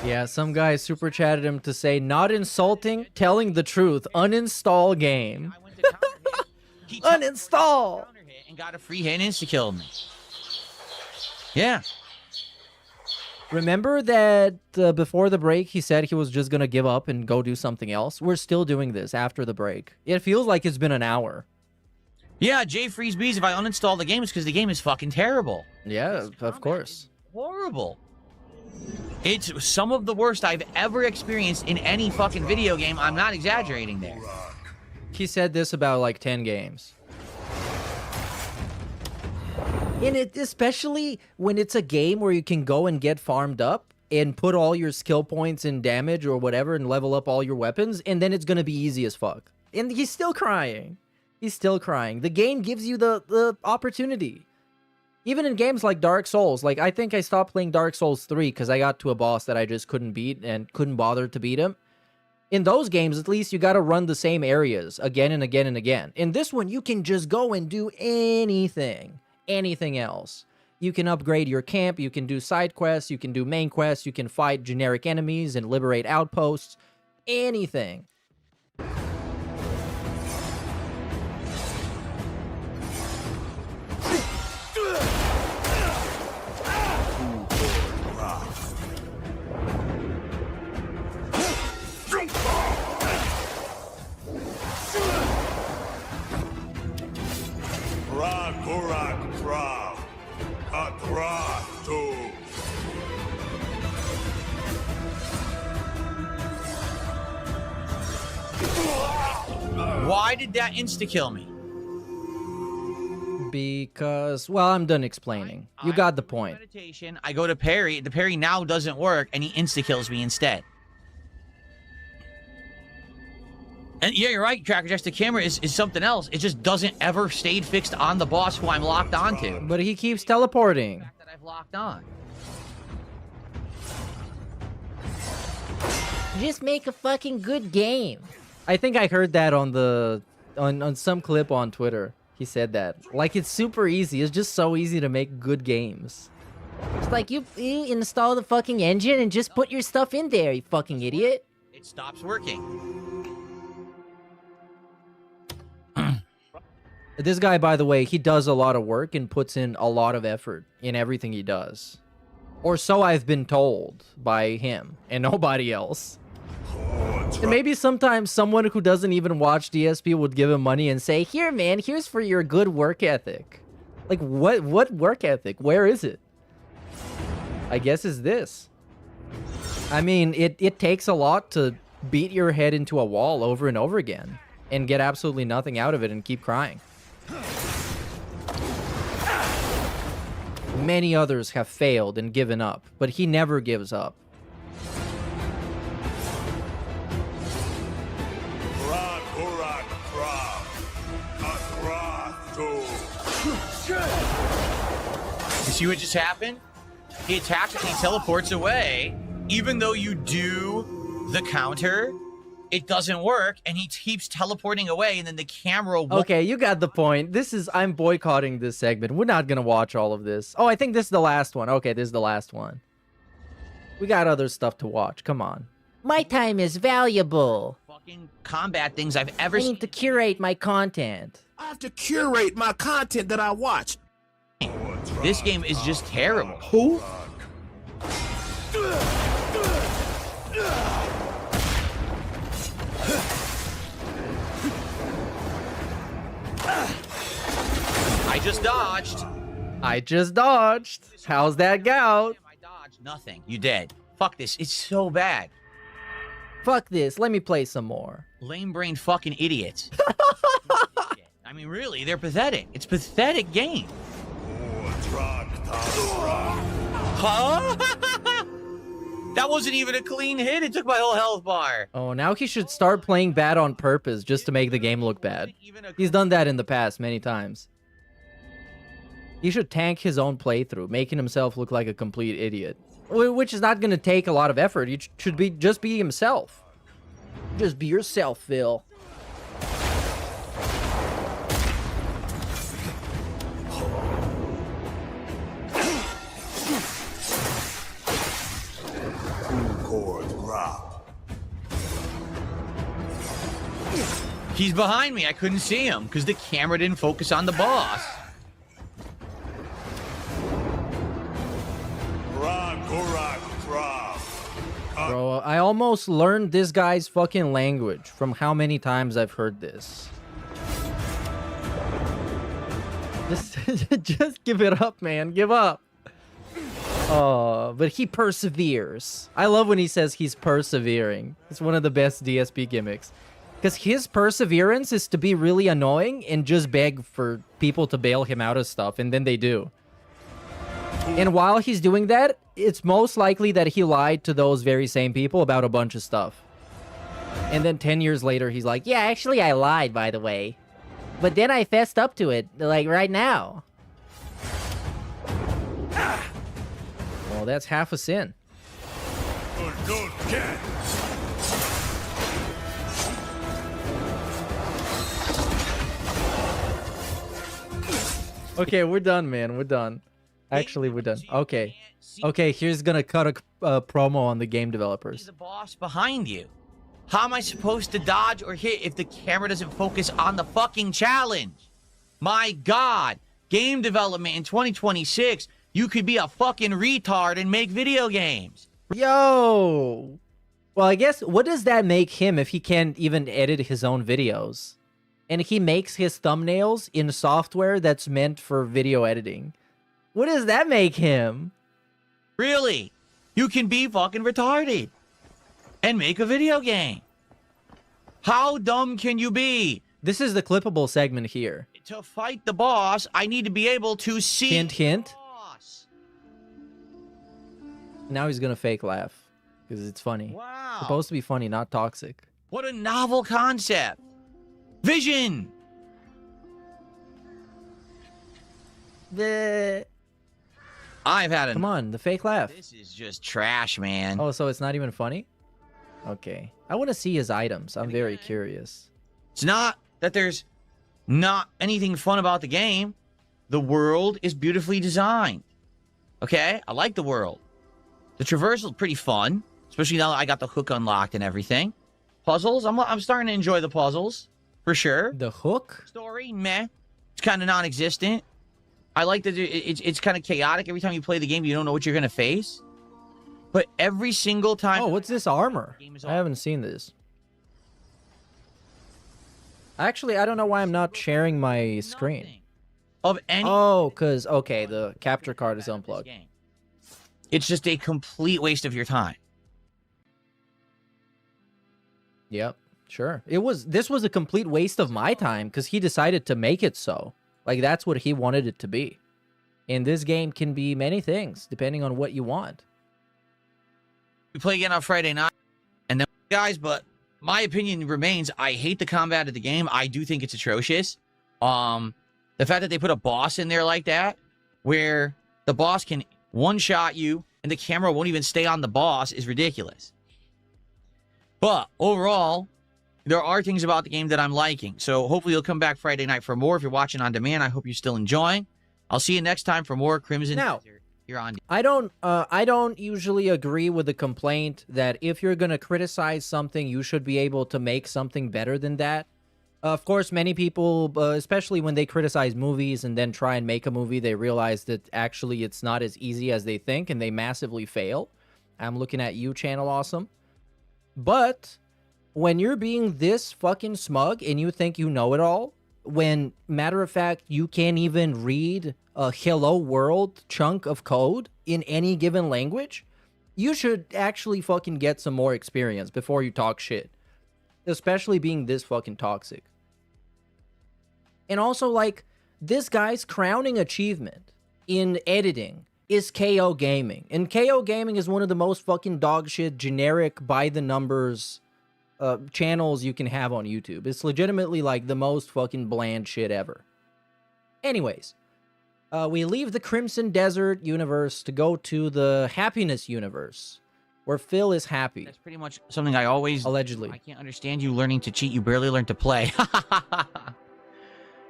Yeah, some guy super chatted him to say, not insulting, telling the truth, uninstall game. Uninstall! And got a free hit and insta-killed me. Yeah. Remember that before the break, he said he was just going to give up and go do something else? We're still doing this after the break. It feels like it's been an hour. Yeah, Jay Freeze Bees, if I uninstall the game, it's because the game is fucking terrible. Yeah, of course. Horrible. It's some of the worst I've ever experienced in any fucking video game. I'm not exaggerating there. He said this about like 10 games. And it, especially when it's a game where you can go and get farmed up and put all your skill points in damage or whatever and level up all your weapons, and then it's going to be easy as fuck. And he's still crying. He's still crying. The game gives you the opportunity. Even in games like Dark Souls, like I think I stopped playing Dark Souls 3 because I got to a boss that I just couldn't beat and couldn't bother to beat him. In those games, at least you got to run the same areas again and again and again. In this one, you can just go and do anything else. You can upgrade your camp, you can do side quests, you can do main quests, you can fight generic enemies and liberate outposts. Anything. Why did that insta-kill me? Because, well, I'm done explaining. You got the point. Meditation, I go to parry. The parry now doesn't work, and he insta-kills me instead. And yeah, you're right, Tracker Jacks. The camera is something else. It just doesn't ever stay fixed on the boss who I'm locked onto. But he keeps teleporting. The fact that I've locked on. Just make a fucking good game. I think I heard that on the on some clip on Twitter. He said that. Like, it's super easy. It's just so easy to make good games. It's like you install the fucking engine and just put your stuff in there, you fucking idiot. it stops working. This guy, by the way, he does a lot of work and puts in a lot of effort in everything he does. Or so I've been told by him and nobody else. And maybe sometimes someone who doesn't even watch DSP would give him money and say, here, man, here's for your good work ethic. Like, what work ethic? Where is it? I guess is this. I mean, it takes a lot to beat your head into a wall over and over again and get absolutely nothing out of it and keep crying. Many others have failed and given up, but he never gives up. You see what just happened? He attacks and he teleports away. Even though you do the counter, it doesn't work, and he keeps teleporting away, and then the camera won't... Okay, you got the point. I'm boycotting this segment. We're not gonna watch all of this. Oh, I think this is the last one. Okay, this is the last one. We got other stuff to watch. Come on. My time is valuable. Fucking combat things I've ever seen. I need to curate my content. I have to curate my content that I watch. This game is just terrible. Who? I just dodged. How's that gout? I dodged nothing. You dead. Fuck this. It's so bad. Fuck this. Let me play some more. Lame brain fucking idiots. I mean, really, they're pathetic. It's a pathetic game. Huh? That wasn't even a clean hit. It took my whole health bar. Oh, now he should start playing bad on purpose just to make the game look bad. He's done that in the past many times. He should tank his own playthrough, making himself look like a complete idiot. Which is not going to take a lot of effort. You should just be himself. Just be yourself, Phil. He's behind me. I couldn't see him because the camera didn't focus on the boss. Bro, I almost learned this guy's fucking language from how many times I've heard this. Just give it up, man. Give up. Oh, but he perseveres. I love when he says he's persevering. It's one of the best DSP gimmicks. Because his perseverance is to be really annoying and just beg for people to bail him out of stuff, and then they do. And while he's doing that, it's most likely that he lied to those very same people about a bunch of stuff. And then 10 years later, he's like, yeah, actually I lied, by the way. But then I fessed up to it, like, right now. Well, that's half a sin. Okay, we're done, man. We're done. Actually, we're done. Okay. Okay, here's gonna cut a promo on the game developers. There's a boss behind you. How am I supposed to dodge or hit if the camera doesn't focus on the fucking challenge? My God. Game development in 2026. You could be a fucking retard and make video games. Yo! Well, I guess, what does that make him if he can't even edit his own videos? And he makes his thumbnails in software that's meant for video editing. What does that make him? Really? You can be fucking retarded and make a video game. How dumb can you be? This is the clippable segment here. To fight the boss, I need to be able to see hint, hint. The boss. Now he's gonna fake laugh because it's funny. Wow. It's supposed to be funny, not toxic. What a novel concept. Vision. I've had Come on, the fake laugh. This is just trash, man. Oh, so it's not even funny? Okay. I want to see his items. I'm very curious. It's not that there's not anything fun about the game. The world is beautifully designed. Okay? I like the world. The traversal is pretty fun. especially now that I got the hook unlocked and everything. Puzzles, I'm starting to enjoy the puzzles, for sure. The hook? Story, meh. It's kind of non-existent. I like that it's kind of chaotic. Every time you play the game, you don't know what you're going to face. But every single time... Oh, what's this armor? I haven't seen this. Actually, I don't know why I'm not sharing my screen. Of any... Oh, because, okay, the capture card is unplugged. It's just a complete waste of your time. Yep, sure. This was a complete waste of my time because he decided to make it so. Like, that's what he wanted it to be. And this game can be many things, depending on what you want. We play again on Friday night. And then, guys, but my opinion remains, I hate the combat of the game. I do think it's atrocious. The fact that they put a boss in there like that, where the boss can one-shot you, and the camera won't even stay on the boss, is ridiculous. But overall, there are things about the game that I'm liking. So hopefully you'll come back Friday night for more. If you're watching on demand, I hope you're still enjoying. I'll see you next time for more Crimson Desert. You're on. I don't usually agree with the complaint that if you're going to criticize something, you should be able to make something better than that. Of course, many people, especially when they criticize movies and then try and make a movie, they realize that actually it's not as easy as they think, and they massively fail. I'm looking at you, Channel Awesome. But when you're being this fucking smug and you think you know it all, when, matter of fact, you can't even read a hello world chunk of code in any given language, you should actually fucking get some more experience before you talk shit. Especially being this fucking toxic. And also, like, this guy's crowning achievement in editing is KO Gaming. And KO Gaming is one of the most fucking dog shit, generic, by-the-numbers channels you can have on YouTube. It's legitimately, like, the most fucking bland shit ever. Anyways, we leave the Crimson Desert universe to go to the Happiness universe, where Phil is happy. That's pretty much something I always... Allegedly. I can't understand you learning to cheat. You barely learned to play.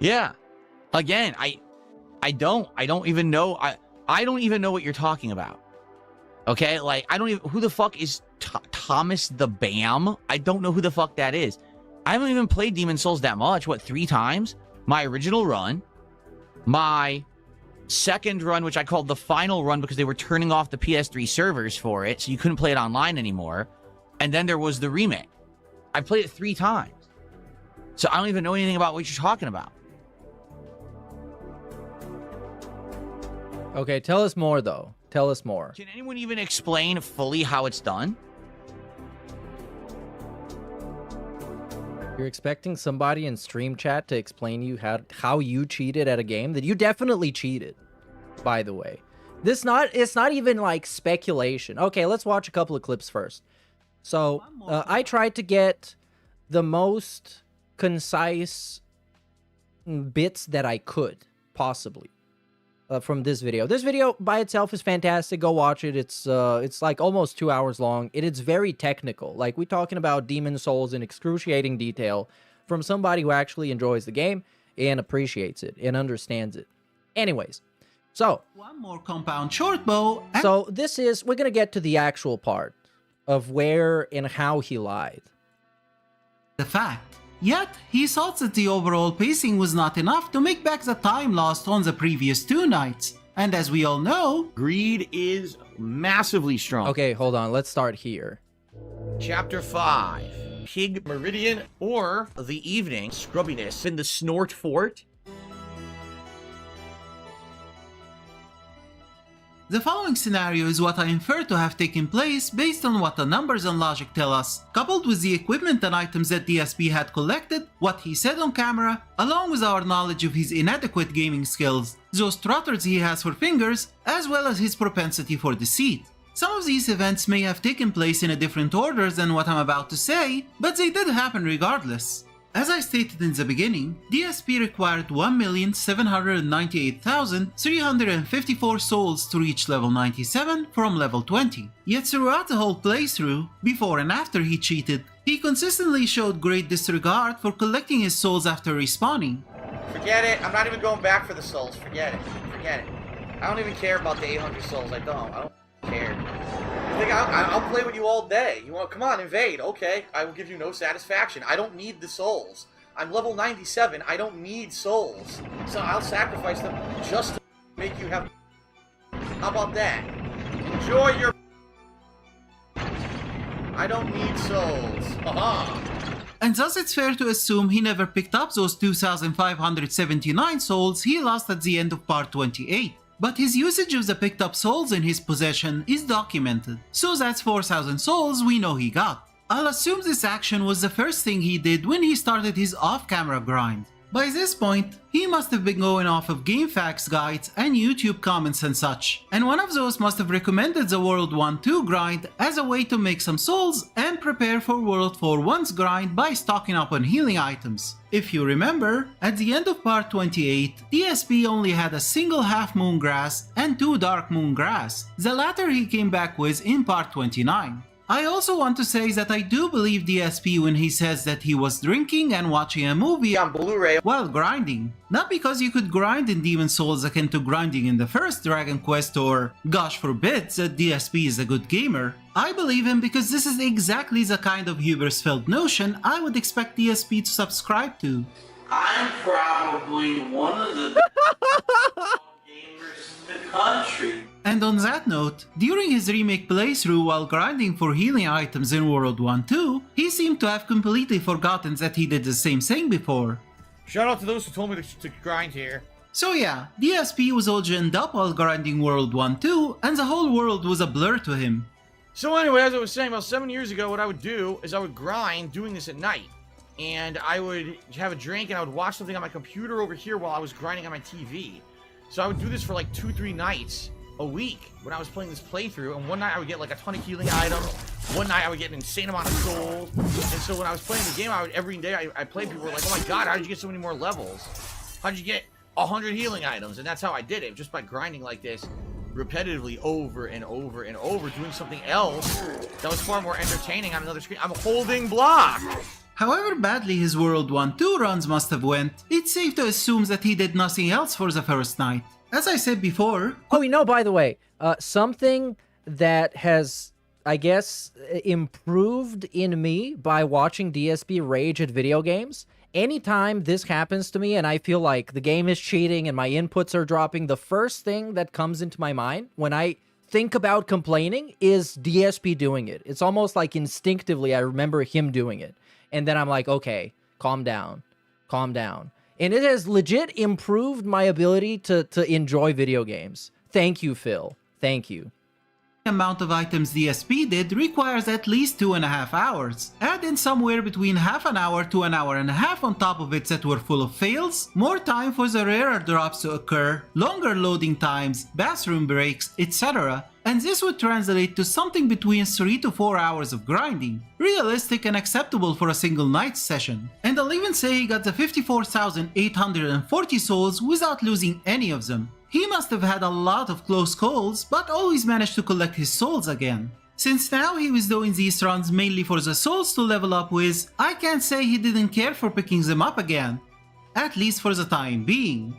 Yeah. Again, I don't even know... I don't even know what you're talking about. Okay? Like, I don't even... Who the fuck is Thomas the Bam? I don't know who the fuck that is. I haven't even played Demon's Souls that much. What, 3 times? My original run. My second run, which I called the final run because they were turning off the PS3 servers for it, so you couldn't play it online anymore. And then there was the remake. I played it 3 times. So I don't even know anything about what you're talking about. Okay, tell us more, though. Tell us more. Can anyone even explain fully how it's done? You're expecting somebody in stream chat to explain you how you cheated at a game that you definitely cheated, by the way. It's not even like speculation. Okay, let's watch a couple of clips first. So, I tried to get the most concise bits that I could, possibly. From this video. This video by itself is fantastic. Go watch it. It's like almost 2 hours long. It's very technical. Like, we're talking about Demon's Souls in excruciating detail from somebody who actually enjoys the game and appreciates it and understands it. Anyways, so one more compound short bow. So we're gonna get to the actual part of where and how he lied. The fact. Yet, he thought that the overall pacing was not enough to make back the time lost on the previous 2 nights. And as we all know, greed is massively strong. Okay, hold on. Let's start here. Chapter 5. Pig Meridian or the Evening Scrubbiness in the Snort Fort. the following scenario is what I infer to have taken place based on what the numbers and logic tell us, coupled with the equipment and items that DSP had collected, what he said on camera, along with our knowledge of his inadequate gaming skills, those trotters he has for fingers, as well as his propensity for deceit. Some of these events may have taken place in a different order than what I'm about to say, but they did happen regardless. As I stated in the beginning, DSP required 1,798,354 souls to reach level 97 from level 20. Yet throughout the whole playthrough, before and after he cheated, he consistently showed great disregard for collecting his souls after respawning. Forget it, I'm not even going back for the souls, forget it. I don't even care about the 800 souls, I don't care. think I'll play with you all day. You want? Come on, invade. Okay, I will give you no satisfaction. I don't need the souls. I'm level 97. I don't need souls. So I'll sacrifice them just to make you have... How about that? Enjoy your... I don't need souls. Haha. And thus it's fair to assume he never picked up those 2,579 souls he lost at the end of part 28. But his usage of the picked up souls in his possession is documented, so that's 4,000 souls we know he got. I'll assume this action was the first thing he did when he started his off-camera grind. By this point, he must have been going off of GameFAQs guides and YouTube comments and such, and one of those must have recommended the World 1-2 grind as a way to make some souls and prepare for World 4-1's grind by stocking up on healing items. If you remember, at the end of part 28, DSP only had a single half moon grass and 2 dark moon grass, the latter he came back with in part 29. I also want to say that I do believe DSP when he says that he was drinking and watching a movie On Blu-ray. while grinding. Not because you could grind in Demon Souls akin to grinding in the first Dragon Quest or, gosh forbid, that DSP is a good gamer. I believe him because this is exactly the kind of hubris-filled notion I would expect DSP to subscribe to. I'm probably one of the gamers in the country. And on that note, during his remake playthrough while grinding for healing items in World 1-2, he seemed to have completely forgotten that he did the same thing before. Shout out to those who told me to grind here. So yeah, DSP was all ginned up while grinding World 1-2, and the whole world was a blur to him. So anyway, as I was saying, about 7 years ago, what I would do is I would grind doing this at night. And I would have a drink and I would watch something on my computer over here while I was grinding on my TV. So I would do this for like 2-3 nights a week when I was playing this playthrough, and one night I would get like a ton of healing items, one night I would get an insane amount of souls, and so when I was playing the game, every day I played, people were like, oh my god, how did you get so many more levels? How did you get 100 healing items? And that's how I did it, just by grinding like this, repetitively over and over and over, doing something else that was far more entertaining on another screen. I'm holding block! However badly his World 1-2 runs must have went, it's safe to assume that he did nothing else for the first night. As I said before... Oh, you know, by the way, something that has, I guess, improved in me by watching DSP rage at video games. Anytime this happens to me and I feel like the game is cheating and my inputs are dropping, the first thing that comes into my mind when I think about complaining is DSP doing it. It's almost like instinctively I remember him doing it. And then I'm like, okay, calm down, calm down. And it has legit improved my ability to enjoy video games. Thank you, Phil. Thank you. The amount of items DSP did requires at least 2.5 hours. Add in somewhere between half an hour to an hour and a half on top of it that were full of fails, more time for the rarer drops to occur, longer loading times, bathroom breaks, etc. And this would translate to something between 3 to 4 hours of grinding. Realistic and acceptable for a single night session. And I'll even say he got the 54,840 souls without losing any of them. He must have had a lot of close calls, but always managed to collect his souls again. Since now he was doing these runs mainly for the souls to level up with, I can't say he didn't care for picking them up again. At least for the time being.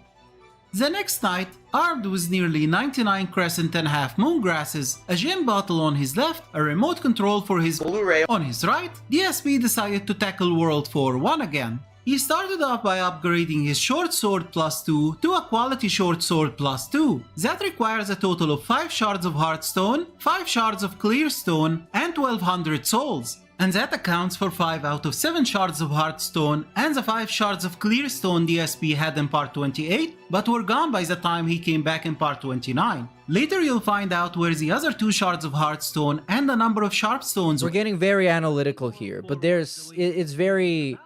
The next night, armed with nearly 99 crescent and half moon grasses, a gem bottle on his left, a remote control for his Blu-ray on his right, DSP decided to tackle World 4-1 again. He started off by upgrading his short sword +2 to a quality short sword +2. That requires a total of 5 shards of Heartstone, 5 shards of Clearstone, and 1200 souls. And that accounts for 5 out of 7 shards of Heartstone and the 5 shards of Clearstone DSP had in part 28, but were gone by the time he came back in part 29. Later you'll find out where the other 2 shards of Heartstone and the number of Sharpstones. We're getting very analytical here, but it's very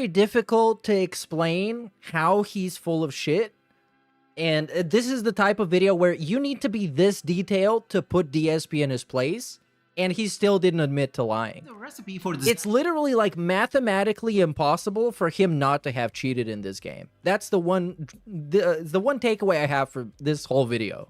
difficult to explain how he's full of shit. And this is the type of video where you need to be this detailed to put DSP in his place. And he still didn't admit to lying. The recipe for this. It's literally like mathematically impossible for him not to have cheated in this game. That's the one takeaway I have for this whole video.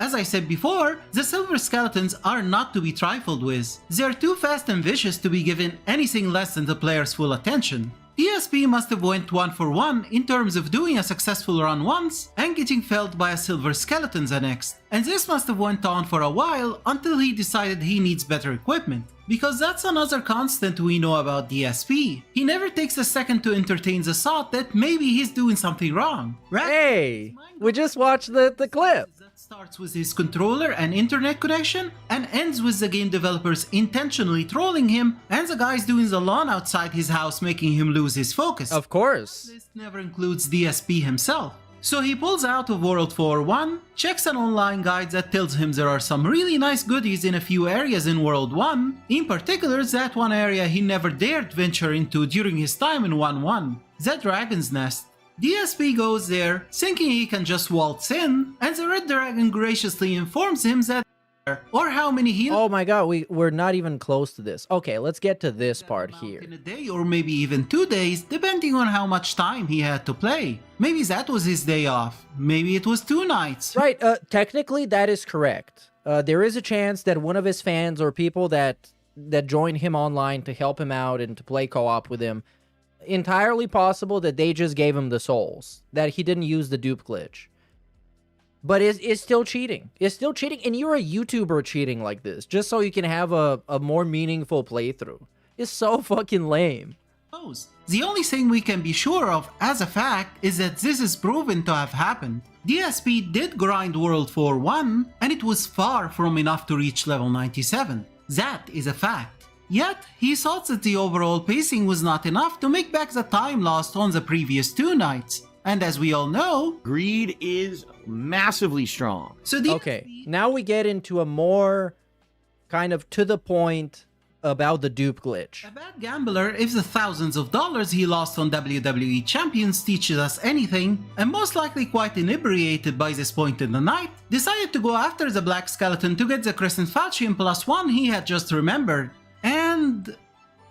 As I said before, the silver skeletons are not to be trifled with. They're too fast and vicious to be given anything less than the player's full attention. DSP must have went 1 for 1 in terms of doing a successful run once and getting felled by a silver skeleton the next. And this must have went on for a while until he decided he needs better equipment. Because that's another constant we know about DSP. He never takes a second to entertain the thought that maybe he's doing something wrong. Hey, we just watched the clip. That starts with his controller and internet connection and ends with the game developers intentionally trolling him and the guys doing the lawn outside his house making him lose his focus. Of course. This never includes DSP himself. So he pulls out of World War 1, checks an online guide that tells him there are some really nice goodies in a few areas in World 1, in particular that one area he never dared venture into during his time in 1-1, the Dragon's Nest. DSP goes there, thinking he can just waltz in, and the Red Dragon graciously informs him that or how many he Oh my god, we're not even close to this. Okay, let's get to this part here. in a day or maybe even 2 days, depending on how much time he had to play. Maybe that was his day off. Maybe it was 2 nights. Right, technically that is correct. There is a chance that one of his fans or people that join him online to help him out and to play co-op with him, entirely possible that they just gave him the souls, that he didn't use the dupe glitch. But it's still cheating. It's still cheating, and you're a YouTuber cheating like this, just so you can have a more meaningful playthrough. It's so fucking lame. The only thing we can be sure of as a fact is that this is proven to have happened. DSP did grind World War 1, and it was far from enough to reach level 97. That is a fact. Yet, he thought that the overall pacing was not enough to make back the time lost on the previous 2 nights. And as we all know, greed is massively strong. So okay, now we get into a more kind of to the point about the dupe glitch. A bad gambler, if the thousands of dollars he lost on WWE champions teaches us anything, and most likely quite inebriated by this point in the night, decided to go after the black skeleton to get the Crescent Falchion +1 he had just remembered. And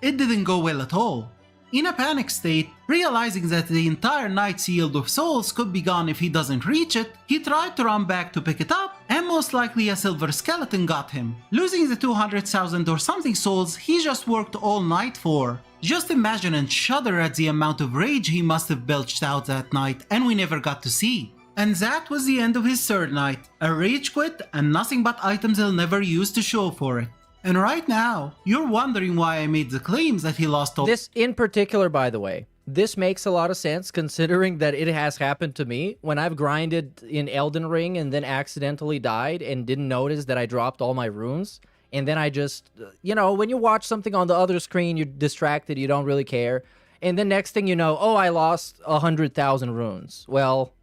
it didn't go well at all. In a panic state, realizing that the entire knight's yield of souls could be gone if he doesn't reach it, he tried to run back to pick it up, and most likely a silver skeleton got him, losing the 200,000 or something souls he just worked all night for. Just imagine and shudder at the amount of rage he must have belched out that night and we never got to see. And that was the end of his 3rd night, a rage quit and nothing but items he'll never use to show for it. And right now, you're wondering why I made the claims that he lost all— This in particular, by the way, this makes a lot of sense considering that it has happened to me when I've grinded in Elden Ring and then accidentally died and didn't notice that I dropped all my runes. And then I just, you know, when you watch something on the other screen, you're distracted, you don't really care. And then next thing you know, oh, I lost 100,000 runes. Well,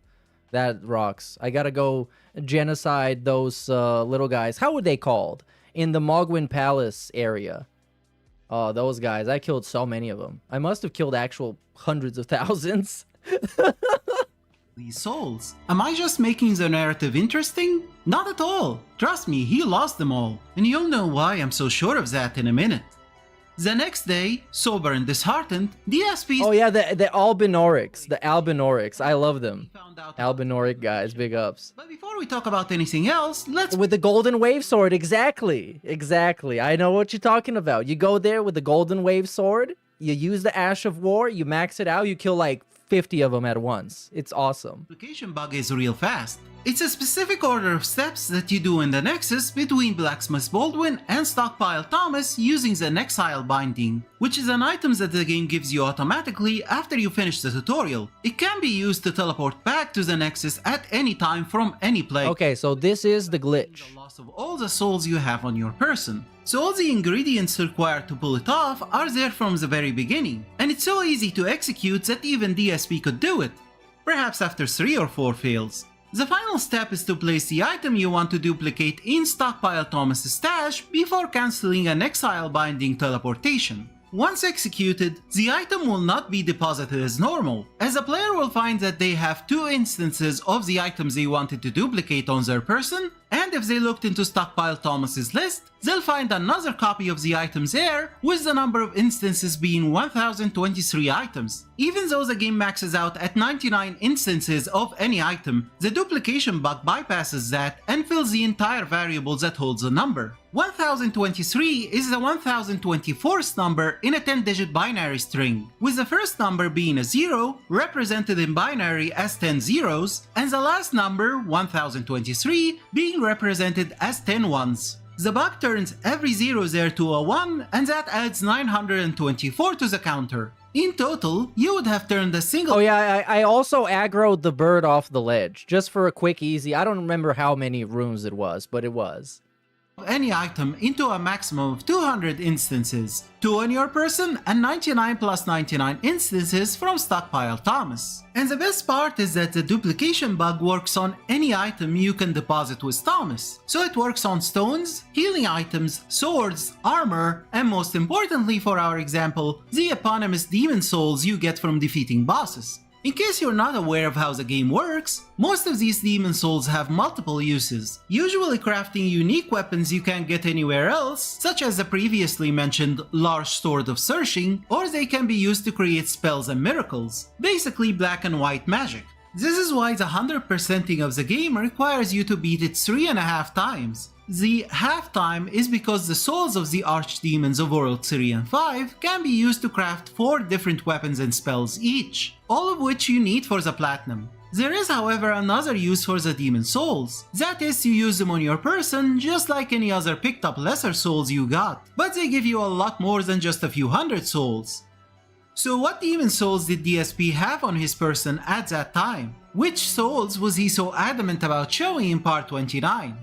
that rocks. I gotta go genocide those little guys. How were they called? In the Mogwin Palace area. Oh, those guys. I killed so many of them. I must have killed actual hundreds of thousands. these souls. Am I just making the narrative interesting? Not at all. Trust me, he lost them all. And you'll know why I'm so sure of that in a minute. The next day, sober and disheartened, DSP— Oh yeah, the Albinorics. The Albinorics. I love them. Albinoric guys, big ups. But before we talk about anything else, let's— With the golden wave sword, exactly. Exactly. I know what you're talking about. You go there with the golden wave sword, you use the Ash of War, you max it out, you kill like 50 of them at once. It's awesome. Duplication bug is real fast. It's a specific order of steps that you do in the Nexus between Blacksmith Baldwin and Stockpile Thomas using the Nexile Binding, which is an item that the game gives you automatically after you finish the tutorial. It can be used to teleport back to the Nexus at any time from any place. Okay, so this is the glitch. The loss of all the souls you have on your person. So all the ingredients required to pull it off are there from the very beginning, and it's so easy to execute that even DSP could do it, perhaps after 3 or 4 fails. The final step is to place the item you want to duplicate in Stockpile Thomas's stash before cancelling an Exile Binding teleportation. Once executed, the item will not be deposited as normal, as the player will find that they have 2 instances of the items they wanted to duplicate on their person, And if they looked into Stockpile Thomas's list, they'll find another copy of the items there, with the number of instances being 1023 items. Even though the game maxes out at 99 instances of any item, the duplication bug bypasses that and fills the entire variable that holds the number. 1023 is the 1024th number in a 10-digit binary string, with the first number being a 0, represented in binary as 10 zeros, and the last number, 1023, being represented as 10 ones. The bug turns every 0 there to a 1, and that adds 924 to the counter. In total, you would have turned a single— Oh yeah, I also aggroed the bird off the ledge, just for a quick easy. I don't remember how many rooms it was, but it was. Any item into a maximum of 200 instances, 2 on your person and 99 plus 99 instances from Stockpile Thomas. And the best part is that the duplication bug works on any item you can deposit with Thomas. So it works on stones, healing items, swords, armor, and most importantly for our example, the eponymous demon souls you get from defeating bosses. In case you're not aware of how the game works, most of these demon souls have multiple uses, usually crafting unique weapons you can't get anywhere else, such as the previously mentioned large sword of searching, or they can be used to create spells and miracles, basically black and white magic. This is why the 100%ing of the game requires you to beat it 3.5 times. The half time is because the souls of the archdemons of World 3 and 5 can be used to craft 4 different weapons and spells each, all of which you need for the platinum. There is however another use for the demon souls, that is to use them on your person just like any other picked up lesser souls you got, but they give you a lot more than just a few hundred souls. So what demon souls did DSP have on his person at that time? Which souls was he so adamant about showing in part 29?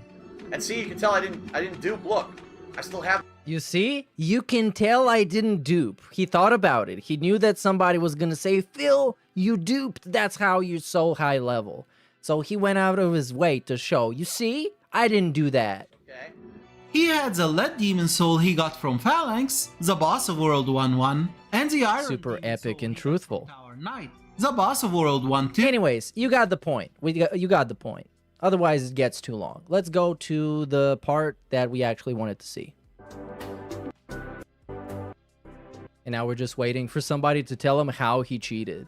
And see, you can tell I didn't dupe. Look, I still have. You see? You can tell I didn't dupe. He thought about it. He knew that somebody was gonna say, Phil, you duped. That's how you're so high level. So he went out of his way to show, you see? I didn't do that. Okay. He had the lead demon soul he got from Phalanx, the boss of World 1-1, and the iron Super epic and truthful. Tower Knight, the boss of World 1-2. Anyways, you got the point. You got the point. Otherwise, it gets too long. Let's go to the part that we actually wanted to see. And now we're just waiting for somebody to tell him how he cheated.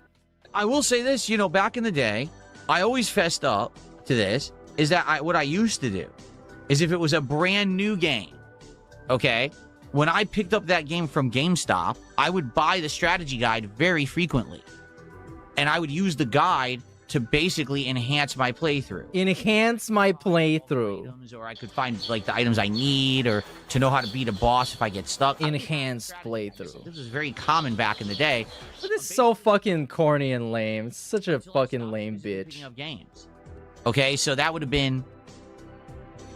I will say this, you know, back in the day, I always fessed up to this, is that what I used to do is if it was a brand new game, okay, when I picked up that game from GameStop, I would buy the strategy guide very frequently. And I would use the guide to basically enhance my playthrough. Enhance my playthrough. Items, or I could find like the items I need, or to know how to beat a boss if I get stuck. Enhanced playthrough. This was very common back in the day. But it's so fucking corny and lame. It's such a fucking lame bitch. Of games. Okay, so that would have been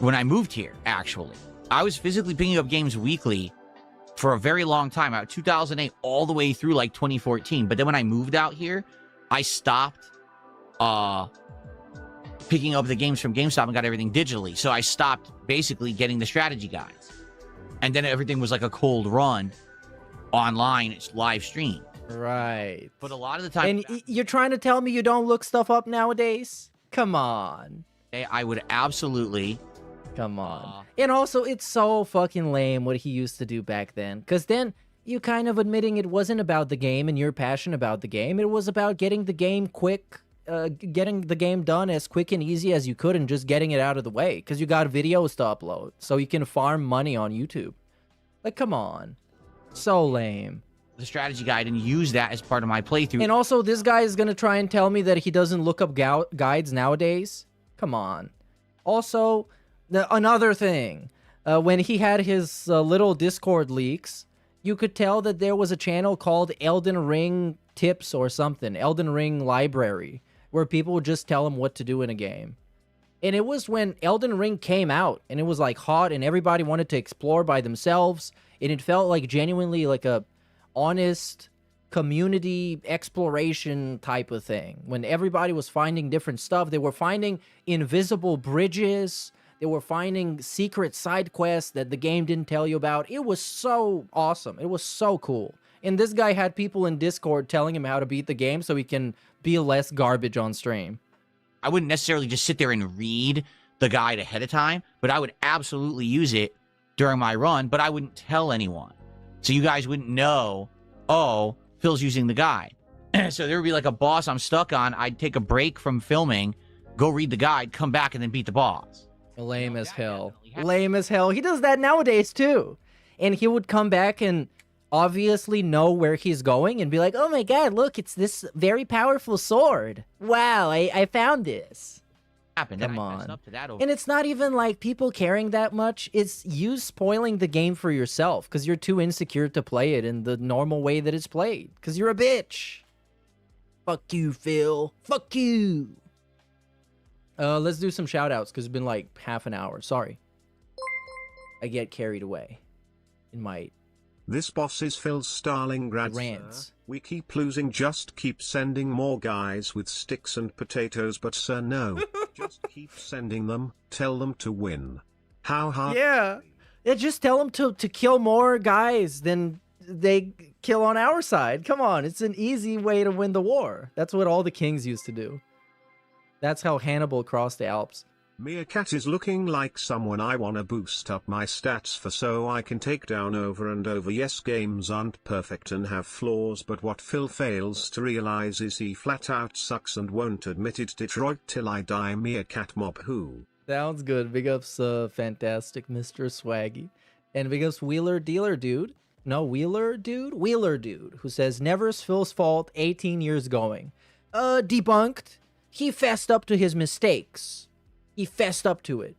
when I moved here, actually. I was physically picking up games weekly for a very long time, out 2008 all the way through like 2014. But then when I moved out here, I stopped picking up the games from GameStop and got everything digitally. So I stopped basically getting the strategy guides. And then everything was like a cold run online. It's live stream. Right. But a lot of the time... And you're trying to tell me you don't look stuff up nowadays? Come on. I would absolutely... Come on. And also, it's so fucking lame what he used to do back then. Because then you kind of admitting it wasn't about the game and you're passionate about the game. It was about getting the game quick. Getting the game done as quick and easy as you could and just getting it out of the way because you got videos to upload so you can farm money on YouTube. Like, come on. So lame. The strategy guide and use that as part of my playthrough. And also, this guy is going to try and tell me that he doesn't look up guides nowadays. Come on. Also, another thing. When he had his little Discord leaks, you could tell that there was a channel called Elden Ring Tips or something. Elden Ring Library. Where people would just tell him what to do in a game. And it was when Elden Ring came out, and it was like hot, and everybody wanted to explore by themselves, and it felt like genuinely like a honest community exploration type of thing. When everybody was finding different stuff, they were finding invisible bridges, they were finding secret side quests that the game didn't tell you about. It was so awesome. It was so cool. And this guy had people in Discord telling him how to beat the game so he can be less garbage on stream. I wouldn't necessarily just sit there and read the guide ahead of time, but I would absolutely use it during my run, but I wouldn't tell anyone. So you guys wouldn't know, oh, Phil's using the guide. So there would be like a boss I'm stuck on. I'd take a break from filming, go read the guide, come back, and then beat the boss. Lame as hell. Lame as hell. He does that nowadays too. And he would come back and obviously know where he's going and be like, oh my god, look, it's this very powerful sword. Wow, I found this. Come on. And it's not even like people caring that much. It's you spoiling the game for yourself because you're too insecure to play it in the normal way that it's played. Because you're a bitch. Fuck you, Phil. Fuck you. Let's do some shout outs because it's been like half an hour. Sorry. I get carried away in my This boss is Phil's Stalingrad. rants. Sir. We keep losing, just keep sending more guys with sticks and potatoes, but sir, no. Just keep sending them, tell them to win. How hard? Yeah. Just tell them to kill more guys than they kill on our side. Come on, it's an easy way to win the war. That's what all the kings used to do. That's how Hannibal crossed the Alps. Meerkat is looking like someone I wanna boost up my stats for so I can take down over and over. Yes, games aren't perfect and have flaws, but what Phil fails to realize is he flat out sucks and won't admit it. Detroit till I die. Meerkat mob who? Sounds good. Big ups, fantastic Mr. Swaggy. And big ups Wheeler Dealer Dude. No, Wheeler Dude, who says, never's Phil's fault, 18 years going. Debunked. He fessed up to his mistakes. He fessed up to it.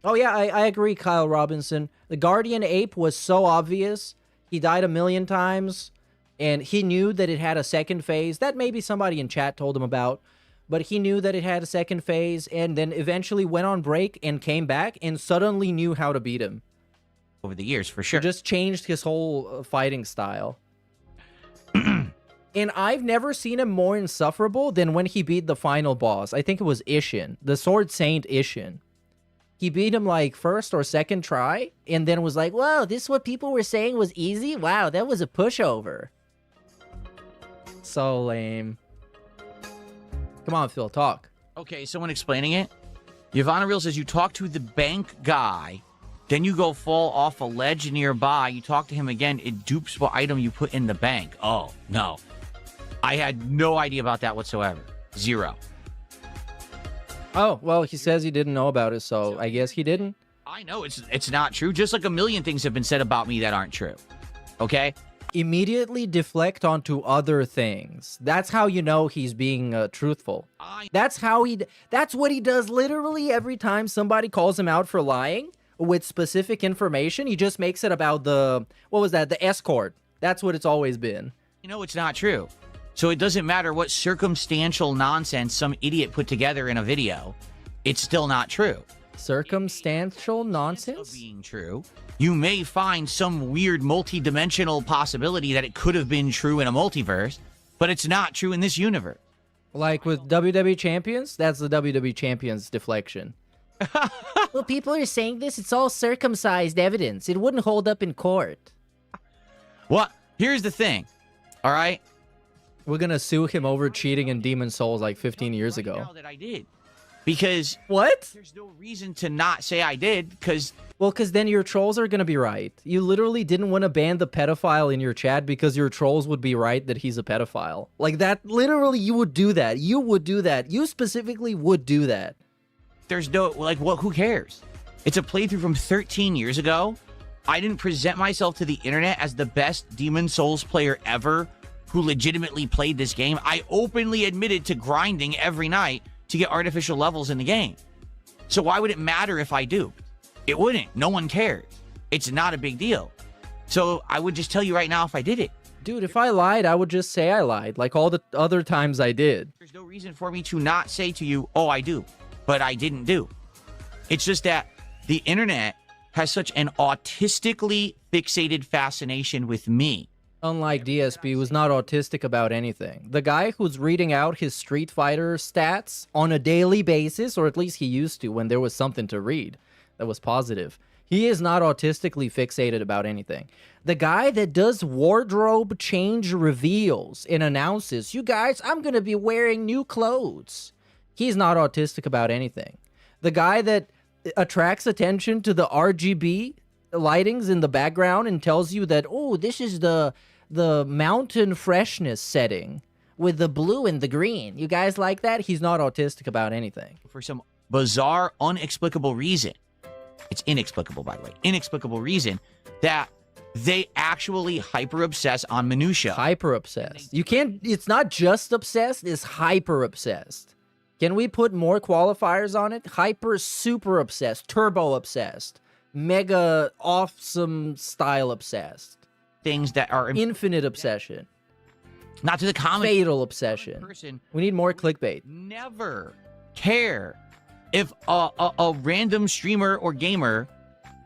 Oh yeah, I agree, Kyle Robinson. The Guardian Ape was so obvious. He died a million times, and he knew that it had a second phase. That maybe somebody in chat told him about, but he knew that it had a second phase, and then eventually went on break and came back and suddenly knew how to beat him. Over the years, for sure. He just changed his whole fighting style. And I've never seen him more insufferable than when he beat the final boss. I think it was Ishin, the Sword Saint Ishin. He beat him like first or second try, and then was like, wow, this is what people were saying was easy? Wow, that was a pushover. So lame. Come on, Phil, talk. Okay, someone explaining it. Yvonne Real says you talk to the bank guy, then you go fall off a ledge nearby, you talk to him again, it dupes what item you put in the bank. Oh, no. I had no idea about that whatsoever. Zero. Oh, well, he says he didn't know about it, so I guess he didn't. I know it's not true. Just like a million things have been said about me that aren't true. Okay? Immediately deflect onto other things. That's how you know he's being truthful. That's what he does literally every time somebody calls him out for lying with specific information. He just makes it about the escort. That's what it's always been. You know it's not true. So it doesn't matter what circumstantial nonsense some idiot put together in a video. It's still not true. Circumstantial nonsense? Being true, you may find some weird multi-dimensional possibility that it could have been true in a multiverse, but it's not true in this universe. Like with WWE Champions? That's the WWE Champions deflection. Well, people are saying this. It's all circumcised evidence. It wouldn't hold up in court. Well, here's the thing. All right? We're going to sue him over cheating in Demon Souls like 15 years ago. Now that I did. Because... What? There's no reason to not say I did, because... Well, because then your trolls are going to be right. You literally didn't want to ban the pedophile in your chat because your trolls would be right that he's a pedophile. Like that, literally, you would do that. You would do that. You specifically would do that. There's no... Like, what? Who cares? It's a playthrough from 13 years ago. I didn't present myself to the internet as the best Demon Souls player ever who legitimately played this game. I openly admitted to grinding every night to get artificial levels in the game. So why would it matter if I do? It wouldn't. No one cares. It's not a big deal. So I would just tell you right now if I did it. Dude, if I lied, I would just say I lied, like all the other times I did. There's no reason for me to not say to you, oh, I do, but I didn't do. It's just that the internet has such an autistically fixated fascination with me. Unlike DSP, who's not autistic about anything. The guy who's reading out his Street Fighter stats on a daily basis, or at least he used to when there was something to read that was positive. He is not autistically fixated about anything. The guy that does wardrobe change reveals and announces, you guys, I'm going to be wearing new clothes. He's not autistic about anything. The guy that attracts attention to the RGB lightings in the background and tells you that, oh, this is the mountain freshness setting with the blue and the green. You guys like that? He's not autistic about anything. For some bizarre, unexplicable reason. It's inexplicable, by the way. Inexplicable reason that they actually hyper-obsess on minutia. Hyper-obsessed. You can't... It's not just obsessed, it's hyper-obsessed. Can we put more qualifiers on it? Hyper, super obsessed, turbo obsessed, mega awesome style obsessed. Things that are... Infinite obsession. Not to the common... Fatal obsession. Person We need more clickbait. Never care if a random streamer or gamer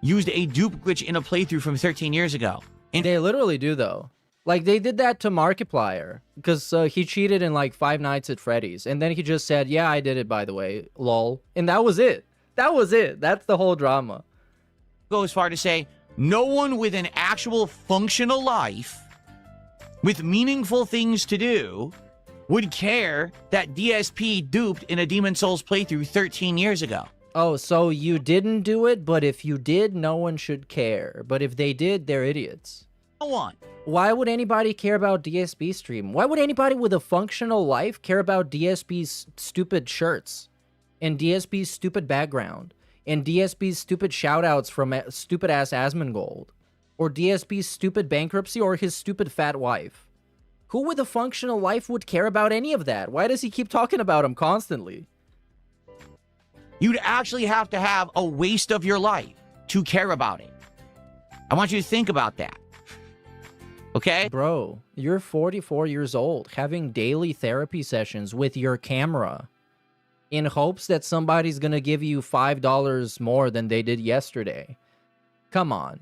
used a dupe glitch in a playthrough from 13 years ago. And they literally do, though. Like, they did that to Markiplier, because he cheated in, like, Five Nights at Freddy's, and then he just said, yeah, I did it, by the way, lol. And that was it. That was it. That's the whole drama. Go as far to say, no one with an actual functional life, with meaningful things to do, would care that DSP duped in a Demon Souls playthrough 13 years ago. Oh, so you didn't do it, but if you did, no one should care. But if they did, they're idiots. No one. Why would anybody care about DSP stream? Why would anybody with a functional life care about DSP's stupid shirts? And DSP's stupid background? And DSP's stupid shoutouts from stupid-ass Asmongold? Or DSP's stupid bankruptcy or his stupid fat wife? Who with a functional life would care about any of that? Why does he keep talking about him constantly? You'd actually have to have a waste of your life to care about it. I want you to think about that. Okay? Bro, you're 44 years old, having daily therapy sessions with your camera in hopes that somebody's gonna give you $5 more than they did yesterday. Come on.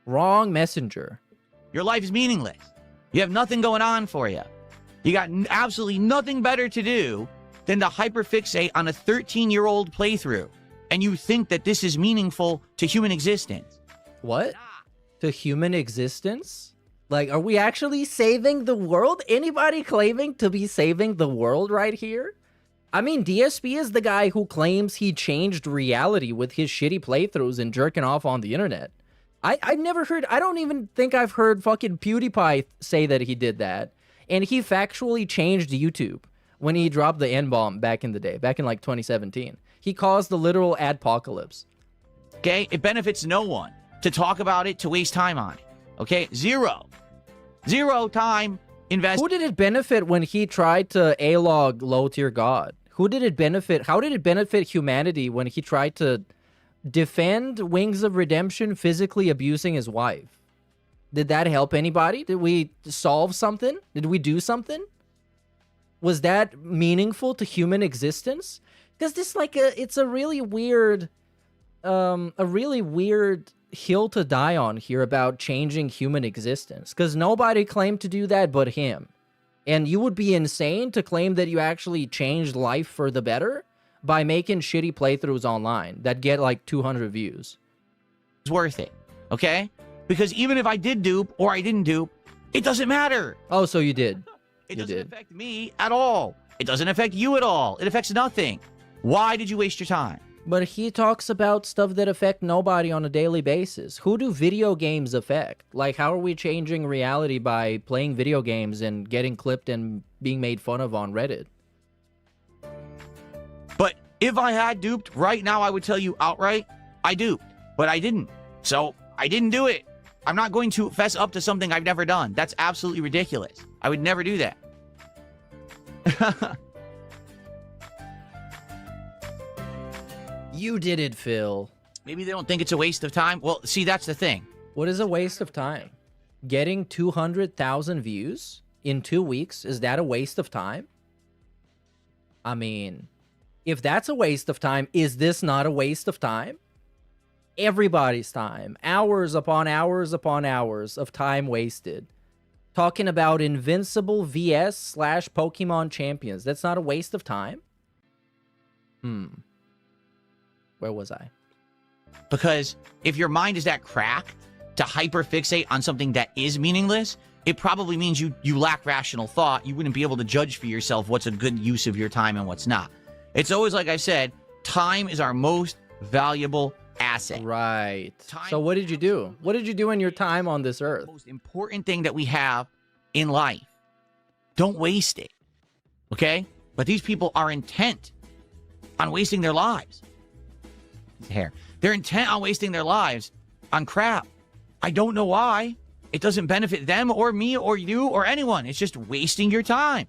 Wrong messenger. Your life is meaningless. You have nothing going on for you. You got absolutely nothing better to do than to hyperfixate on a 13-year-old playthrough. And you think that this is meaningful to human existence. What? To human existence? Like, are we actually saving the world? Anybody claiming to be saving the world right here? I mean, DSP is the guy who claims he changed reality with his shitty playthroughs and jerking off on the internet. I've never heard, I don't even think I've heard fucking PewDiePie say that he did that. And he factually changed YouTube when he dropped the N-bomb back in the day, back in like 2017. He caused the literal adpocalypse. Okay? It benefits no one to talk about it, to waste time on it. Okay? Zero time invest. Who did it benefit when he tried to A-log low-tier God? Who did it benefit? How did it benefit humanity when he tried to defend Wings of Redemption physically abusing his wife? Did that help anybody? Did we solve something? Did we do something? Was that meaningful to human existence? Because this, like, it's a really weird hill to die on here about changing human existence. Because nobody claimed to do that but him. And you would be insane to claim that you actually changed life for the better by making shitty playthroughs online that get like 200 views. It's worth it, okay? Because even if I did dupe or I didn't dupe, it doesn't matter. Oh, so you did. It doesn't affect me at all. It doesn't affect you at all. It affects nothing. Why did you waste your time? But he talks about stuff that affect nobody on a daily basis. Who do video games affect? Like, how are we changing reality by playing video games and getting clipped and being made fun of on Reddit? But if I had duped, right now I would tell you outright, I duped. But I didn't. So I didn't do it. I'm not going to fess up to something I've never done. That's absolutely ridiculous. I would never do that. You did it, Phil. Maybe they don't think it's a waste of time. Well, see, that's the thing. What is a waste of time? Getting 200,000 views in 2 weeks, is that a waste of time? I mean, if that's a waste of time, is this not a waste of time? Everybody's time. Hours upon hours upon hours of time wasted. Talking about Invincible VS / Pokemon Champions. That's not a waste of time? Where was I? Because if your mind is that cracked to hyperfixate on something that is meaningless, it probably means you lack rational thought. You wouldn't be able to judge for yourself what's a good use of your time and what's not. It's always, like I said, Time is our most valuable asset. Right. Time So what did you do? What did you do in your time on this earth? The most important thing that we have in life. Don't waste it. Okay? But these people are intent on wasting their lives. Hair. They're intent on wasting their lives on crap. I don't know why. It doesn't benefit them or me or you or anyone. It's just wasting your time.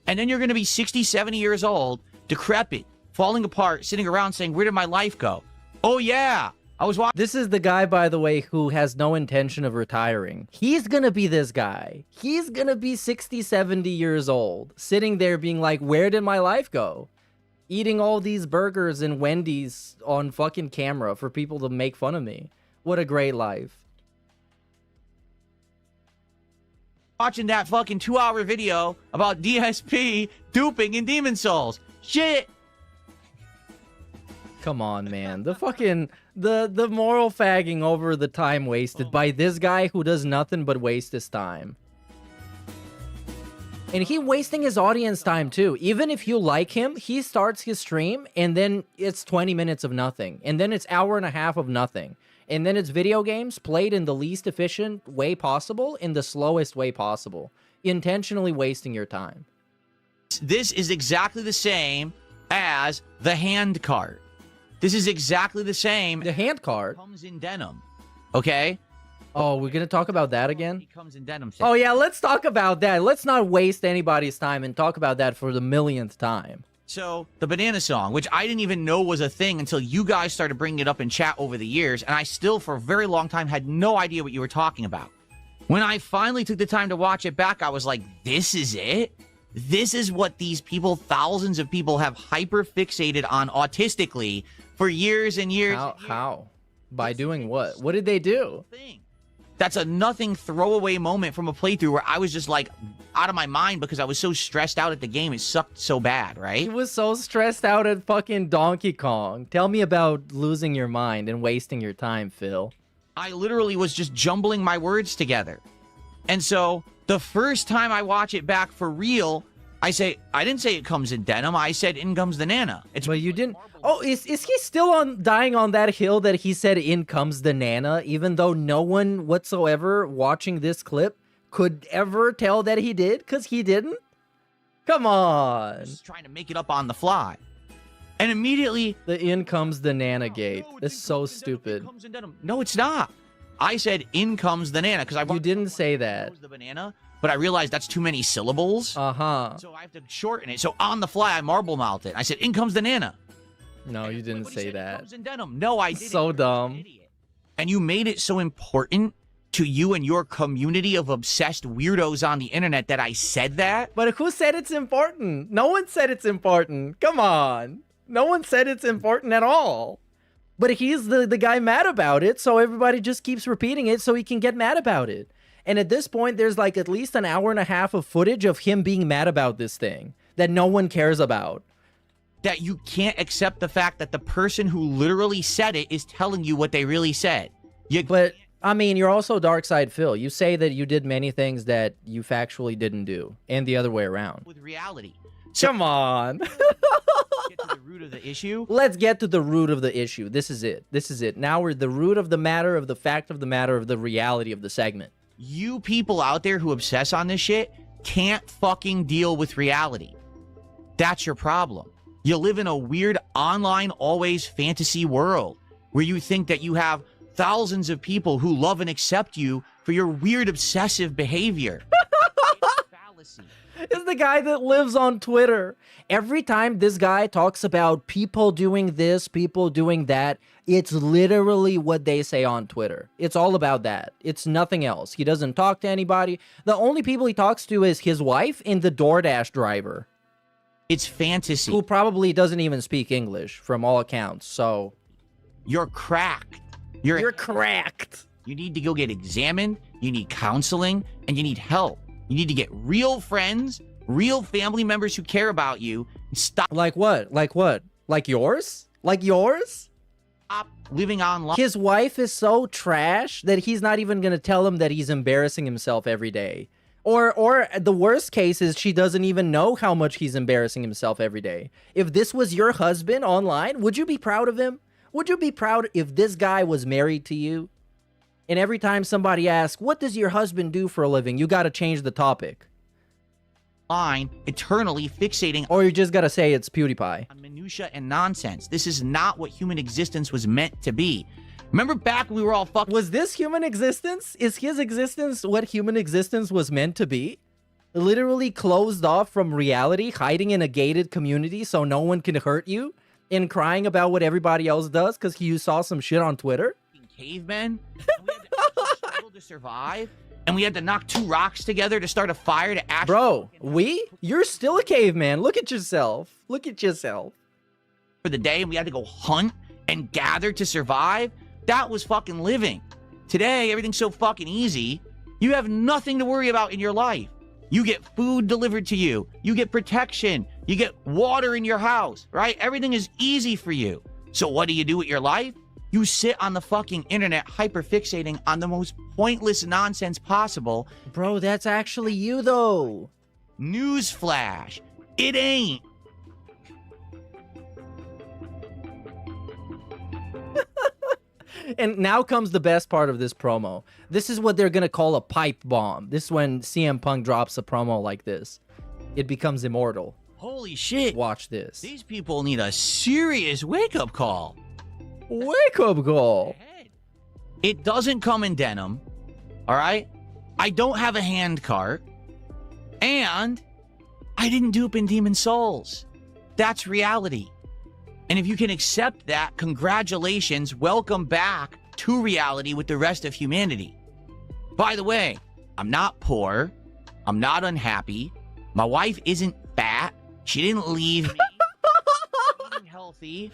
And then you're going to be 60, 70 years old, decrepit, falling apart, sitting around saying, where did my life go? Oh, yeah. I was watching. This is the guy, by the way, who has no intention of retiring. He's gonna be this guy. He's gonna be 60, 70 years old, sitting there being like, where did my life go? Eating all these burgers and Wendy's on fucking camera for people to make fun of me. What a great life. Watching that fucking 2-hour video about DSP duping in Demon Souls. Shit. Come on, man. The fucking, the moral fagging over the time wasted by this guy who does nothing but waste his time. And he wasting his audience time too. Even if you like him, he starts his stream and then it's 20 minutes of nothing. And then it's hour and a half of nothing. And then it's video games played in the least efficient way possible, in the slowest way possible. Intentionally wasting your time. This is exactly the same as the hand card. This is exactly the same. The hand card comes in denim. Okay? Oh, we're gonna talk about that again? It comes in denim. Oh yeah, let's talk about that. Let's not waste anybody's time and talk about that for the millionth time. So, the banana song, which I didn't even know was a thing until you guys started bringing it up in chat over the years, and I still, for a very long time, had no idea what you were talking about. When I finally took the time to watch it back, I was like, this is it? This is what these people, thousands of people, have hyper-fixated on autistically for years and years. How? By doing what? What did they do? That's a nothing throwaway moment from a playthrough where I was just like out of my mind because I was so stressed out at the game. It sucked so bad, right? He was so stressed out at fucking Donkey Kong. Tell me about losing your mind and wasting your time, Phil. I literally was just jumbling my words together. And so the first time I watch it back for real, I didn't say it comes in denim. I said in comes the nana. But you didn't. Oh, is he still dying on that hill that he said in comes the nana, even though no one whatsoever watching this clip could ever tell that he did? Because he didn't? Come on. Just trying to make it up on the fly. And immediately... The in comes the nana gate. It's so stupid. No, it's not. I said in comes the nana because You didn't say that. The banana, but I realized that's too many syllables. Uh-huh. So I have to shorten it. So on the fly, I marble mouthed it. I said, in comes the nana. No, you didn't say that. Comes in denim. No, I didn't. So dumb. And you made it so important to you and your community of obsessed weirdos on the internet that I said that. But who said it's important? No one said it's important. Come on. No one said it's important at all. But he's the guy mad about it, so everybody just keeps repeating it so he can get mad about it. And at this point, there's like at least an hour and a half of footage of him being mad about this thing that no one cares about. That you can't accept the fact that the person who literally said it is telling you what they really said. But, I mean, you're also Dark Side Phil. You say that you did many things that you factually didn't do, and the other way around. With reality. So, come on. Get to the root of the issue. Let's get to the root of the issue. This is it. This is it. Now we're the root of the matter, of the fact of the matter, of the reality of the segment. You people out there who obsess on this shit can't fucking deal with reality. That's your problem. You live in a weird online, always fantasy world where you think that you have thousands of people who love and accept you for your weird obsessive behavior. It's fallacy. It's the guy that lives on Twitter. Every time this guy talks about people doing this, people doing that, it's literally what they say on Twitter. It's all about that. It's nothing else. He doesn't talk to anybody. The only people he talks to is his wife and the DoorDash driver. It's fantasy. Who probably doesn't even speak English from all accounts, so... You're cracked. You're cracked. You need to go get examined, you need counseling, and you need help. You need to get real friends, real family members who care about you, and stop... Like what? Like what? Like yours? Like yours? Stop living online. His wife is so trash that he's not even gonna tell him that he's embarrassing himself every day. Or the worst case is she doesn't even know how much he's embarrassing himself every day. If this was your husband online, would you be proud of him? Would you be proud if this guy was married to you? And every time somebody asks, what does your husband do for a living? You got to change the topic. Line, eternally fixating Or you just got to say it's PewDiePie. on minutia and nonsense. This is not what human existence was meant to be. Remember back when we were all fucking... Was this human existence? Is his existence what human existence was meant to be? Literally closed off from reality, hiding in a gated community so no one can hurt you, and crying about what everybody else does because you saw some shit on Twitter? Cavemen, and we had to actually struggle to survive, and we had to knock 2 rocks together to start a fire to actually... Bro, you're still a caveman. Look at yourself. Look at yourself. For the day, and we had to go hunt and gather to survive. That was fucking living. Today, everything's so fucking easy. You have nothing to worry about in your life. You get food delivered to you. You get protection. You get water in your house, right? Everything is easy for you. So what do you do with your life? You sit on the fucking internet hyperfixating on the most pointless nonsense possible. Bro, that's actually you, though. Newsflash. It ain't. And now comes the best part of this promo. This is what they're going to call a pipe bomb. This is when CM Punk drops a promo like this. It becomes immortal. Holy shit. Watch this. These people need a serious wake-up call. Wake up call. It doesn't come in denim. All right? I don't have a hand cart. And I didn't dupe in Demon Souls. That's reality. And if you can accept that, congratulations. Welcome back to reality with the rest of humanity. By the way, I'm not poor. I'm not unhappy. My wife isn't fat. She didn't leave me. I'm eating healthy.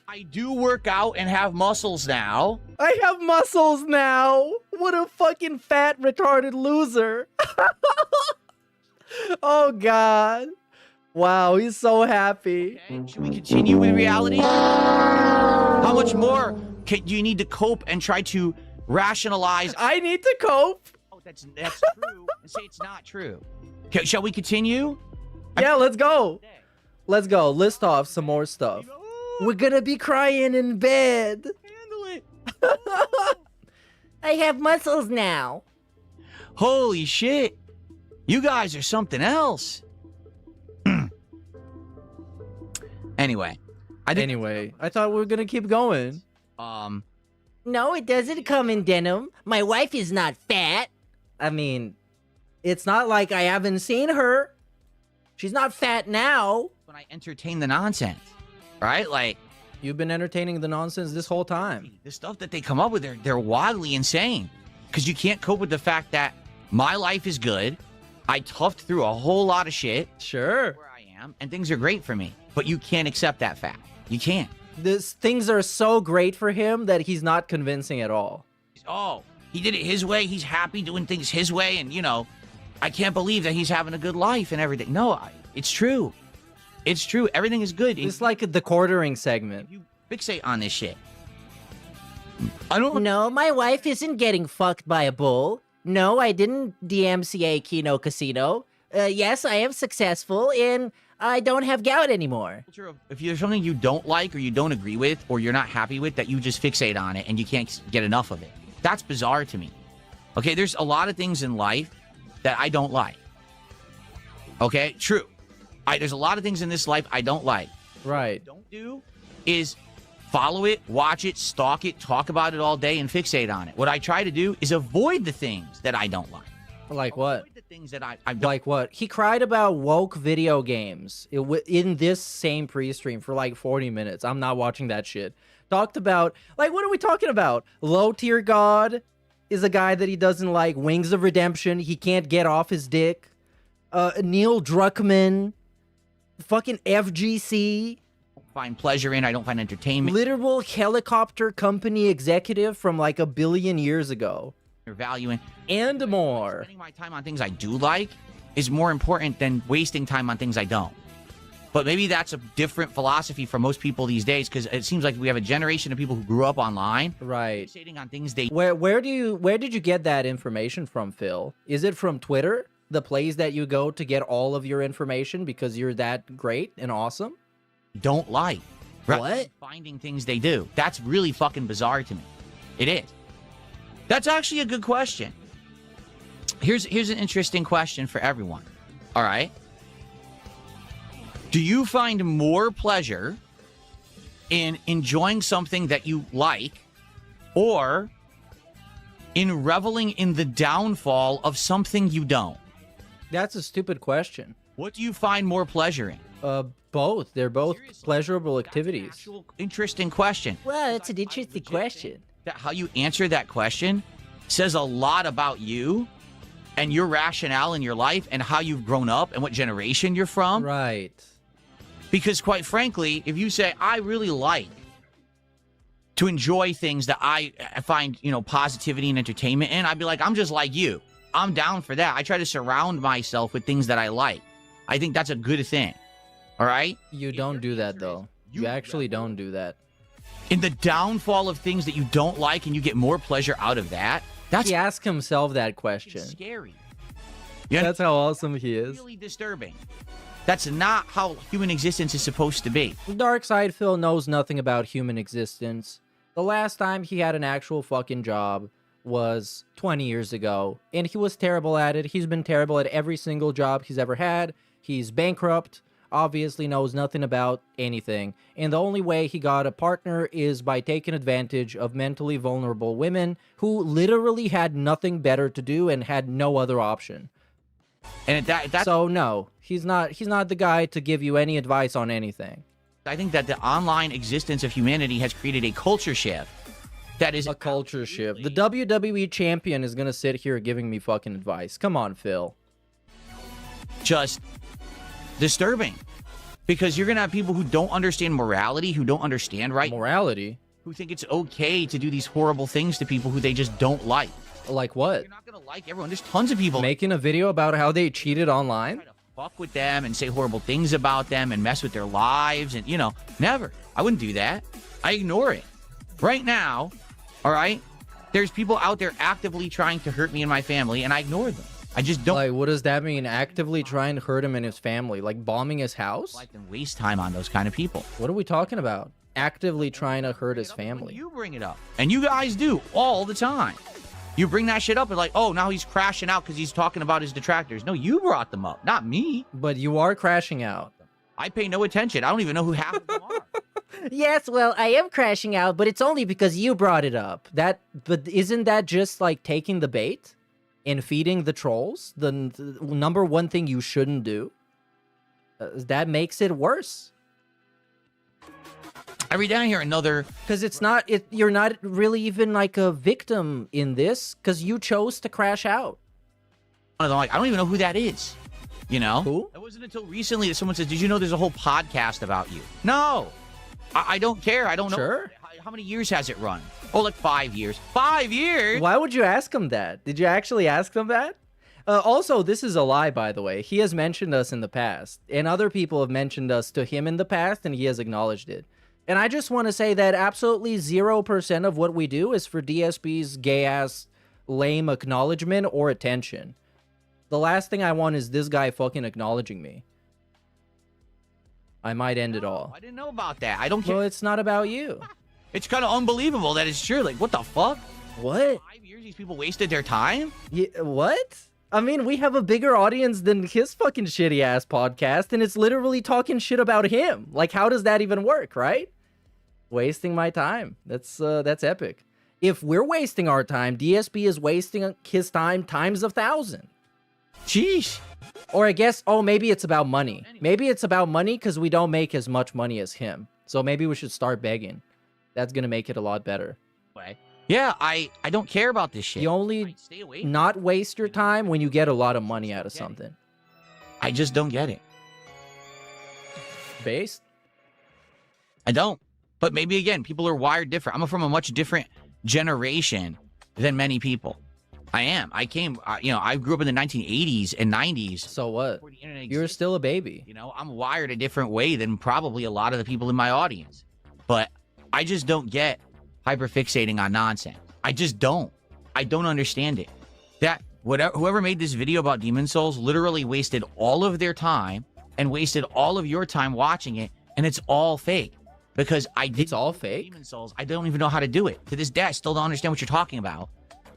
I do work out and have muscles now. I have muscles now. What a fucking fat, retarded loser. Oh, God. Wow, he's so happy. Okay, should we continue with reality? How much more do you need to cope and try to rationalize? I need to cope. Oh, that's true. And say it's not true. Okay, shall we continue? Yeah, let's go. Let's go. List off some more stuff. We're gonna be crying in bed. Handle it. I have muscles now. Holy shit. You guys are something else. Anyway, I thought we were gonna keep going. No, it doesn't come in denim. My wife is not fat. I mean, it's not like I haven't seen her. She's not fat now. When I entertain the nonsense, right? Like, you've been entertaining the nonsense this whole time. The stuff that they come up with, they're wildly insane. Because you can't cope with the fact that my life is good. I toughed through a whole lot of shit. Sure. Where I am, and things are great for me. But you can't accept that fact. You can't. Things are so great for him that he's not convincing at all. Oh, he did it his way. He's happy doing things his way. And, you know, I can't believe that he's having a good life and everything. No, it's true. It's true. Everything is good. It's like the quartering segment. You fixate on this shit. I don't... No, my wife isn't getting fucked by a bull. No, I didn't DMCA Kino Casino. Yes, I am successful, and I don't have gout anymore. If there's something you don't like or you don't agree with or you're not happy with, that you just fixate on it and you can't get enough of it. That's bizarre to me. Okay, there's a lot of things in life that I don't like. Okay, true. There's a lot of things in this life I don't like. Right. What I don't do is follow it, watch it, stalk it, talk about it all day, and fixate on it. What I try to do is avoid the things that I don't like. Like what? Avoid the things that I don't like. What? He cried about woke video games in this same pre-stream for like 40 minutes. I'm not watching that shit. Talked about, like, what are we talking about? Low tier god is a guy that he doesn't like. Wings of Redemption. He can't get off his dick. Neil Druckmann. Fucking FGC. Find pleasure in. I don't find entertainment. Literal helicopter company executive from like a billion years ago. Your value in. And more. Spending my time on things I do like is more important than wasting time on things I don't. But maybe that's a different philosophy for most people these days, because it seems like we have a generation of people who grew up online, right? Fixating on things they. Where did you get that information from, Phil? Is it from Twitter, the place that you go to get all of your information because you're that great and awesome? Don't like. Right? What? Finding things they do. That's really fucking bizarre to me. It is. That's actually a good question. Here's an interesting question for everyone. All right. Do you find more pleasure in enjoying something that you like, or in reveling in the downfall of something you don't? That's a stupid question. What do you find more pleasure in? Both. They're both pleasurable activities. Actual interesting question. Well, it's an interesting question. How you answer that question says a lot about you and your rationale in your life and how you've grown up and what generation you're from. Right. Because quite frankly, if you say, I really like to enjoy things that I find, positivity and entertainment in, I'd be like, I'm just like you. I'm down for that. I try to surround myself with things that I like. I think that's a good thing. All right? You don't do that, though. You actually don't do that. In the downfall of things that you don't like and you get more pleasure out of that, that's... He asked himself that question. Scary. Yeah. That's how awesome he is. Really disturbing. That's not how human existence is supposed to be. Dark Side Phil knows nothing about human existence. The last time he had an actual fucking job was 20 years ago, and he was terrible at it. He's been terrible at every single job he's ever had. He's bankrupt, obviously knows nothing about anything, and the only way he got a partner is by taking advantage of mentally vulnerable women who literally had nothing better to do and had no other option. And so no, he's not the guy to give you any advice on anything. I think that the online existence of humanity has created a culture shift. That is a culture shift. The WWE champion is gonna sit here giving me fucking advice. Come on, Phil. Just disturbing, because you're gonna have people who don't understand morality, who don't understand morality, who think it's okay to do these horrible things to people who they just don't like. Like what? You're not gonna like everyone. There's tons of people making a video about how they cheated online. Try to fuck with them and say horrible things about them and mess with their lives, and never. I wouldn't do that. I ignore it. Right now, all right, there's people out there actively trying to hurt me and my family, and I ignore them. I just don't. Like, what does that mean? Actively trying to hurt him and his family? Like bombing his house? I can waste time on those kind of people. What are we talking about? Actively trying to hurt his family. You bring it up. And you guys do all the time. You bring that shit up and like, oh, now he's crashing out because he's talking about his detractors. No, you brought them up, not me. But you are crashing out. I pay no attention. I don't even know who half of them are. Yes, well, I am crashing out, but it's only because you brought it up. But isn't that just like taking the bait and feeding the trolls? The number one thing you shouldn't do. That makes it worse. I read down here another... Because you're not really even like a victim in this, because you chose to crash out. I don't even know who that is. Who? It wasn't until recently that someone said, did you know there's a whole podcast about you? No. I don't care. I don't know. Sure. How many years has it run? Oh, like 5 years. 5 years? Why would you ask him that? Did you actually ask him that? Also, this is a lie, by the way. He has mentioned us in the past, and other people have mentioned us to him in the past, and he has acknowledged it. And I just want to say that absolutely 0% of what we do is for DSP's gay-ass lame acknowledgement or attention. The last thing I want is this guy fucking acknowledging me. I might end it all. I didn't know about that. I don't care. Well, it's not about you. It's kind of unbelievable that it's true. Like, what the fuck? What? 5 years these people wasted their time? Yeah, what? I mean, we have a bigger audience than his fucking shitty-ass podcast, and it's literally talking shit about him. Like, how does that even work, right? Wasting my time. That's epic. If we're wasting our time, DSP is wasting his time times 1,000. Jeez. Or I guess, maybe it's about money. Maybe it's about money because we don't make as much money as him. So maybe we should start begging. That's going to make it a lot better. Yeah, I don't care about this shit. You only not waste your time when you get a lot of money out of something. I just don't get it. Based? I don't. But maybe, again, people are wired different. I'm from a much different generation than many people. I am. I came, I grew up in the 1980s and 90s. So what? Before the internet You're existed. still a baby. You know, I'm wired a different way than probably a lot of the people in my audience. But I just don't get hyperfixating on nonsense. I just don't. I don't understand it. Whoever made this video about Demon Souls literally wasted all of their time and wasted all of your time watching it, and it's all fake. Because it's all fake? Demon Souls, I don't even know how to do it. To this day, I still don't understand what you're talking about.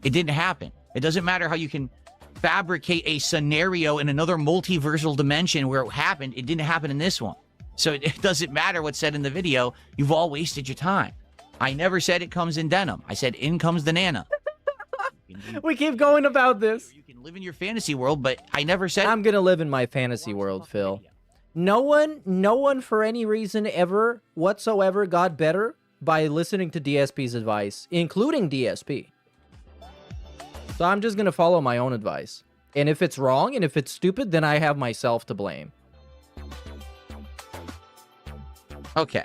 It didn't happen. It doesn't matter how you can fabricate a scenario in another multiversal dimension where it happened. It didn't happen in this one. So it doesn't matter what's said in the video. You've all wasted your time. I never said it comes in denim. I said in comes the Nana. We keep going about this. You can live in your fantasy world, but I never said... I'm gonna live in my fantasy world, Phil. No one for any reason ever whatsoever got better by listening to DSP's advice, including DSP. So I'm just gonna follow my own advice. And if it's wrong and if it's stupid, then I have myself to blame. Okay.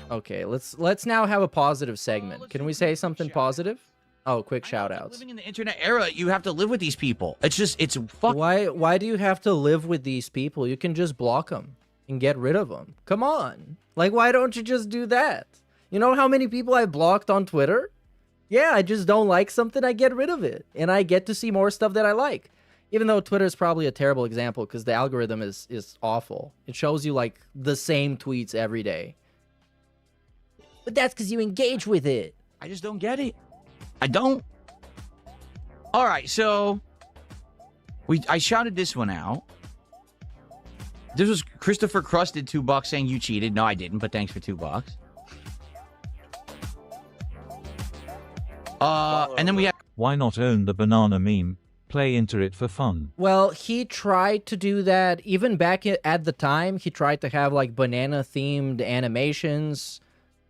Okay, let's now have a positive segment. Can we say something positive? Oh, quick shout outs. Living in the internet era, you have to live with these people. It's fuck. Why do you have to live with these people? You can just block them and get rid of them. Come on. Like, why don't you just do that? You know how many people I blocked on Twitter? Yeah, I just don't like something, I get rid of it. And I get to see more stuff that I like. Even though Twitter is probably a terrible example because the algorithm is awful. It shows you, like, the same tweets every day. But that's because you engage with it. I just don't get it. I don't. All right, so I shouted this one out. This was Christopher Crusted $2 saying you cheated. No, I didn't, but thanks for $2. And then we have... Why not own the banana meme? Play into it for fun. Well, he tried to do that. Even back at the time, he tried to have, like, banana-themed animations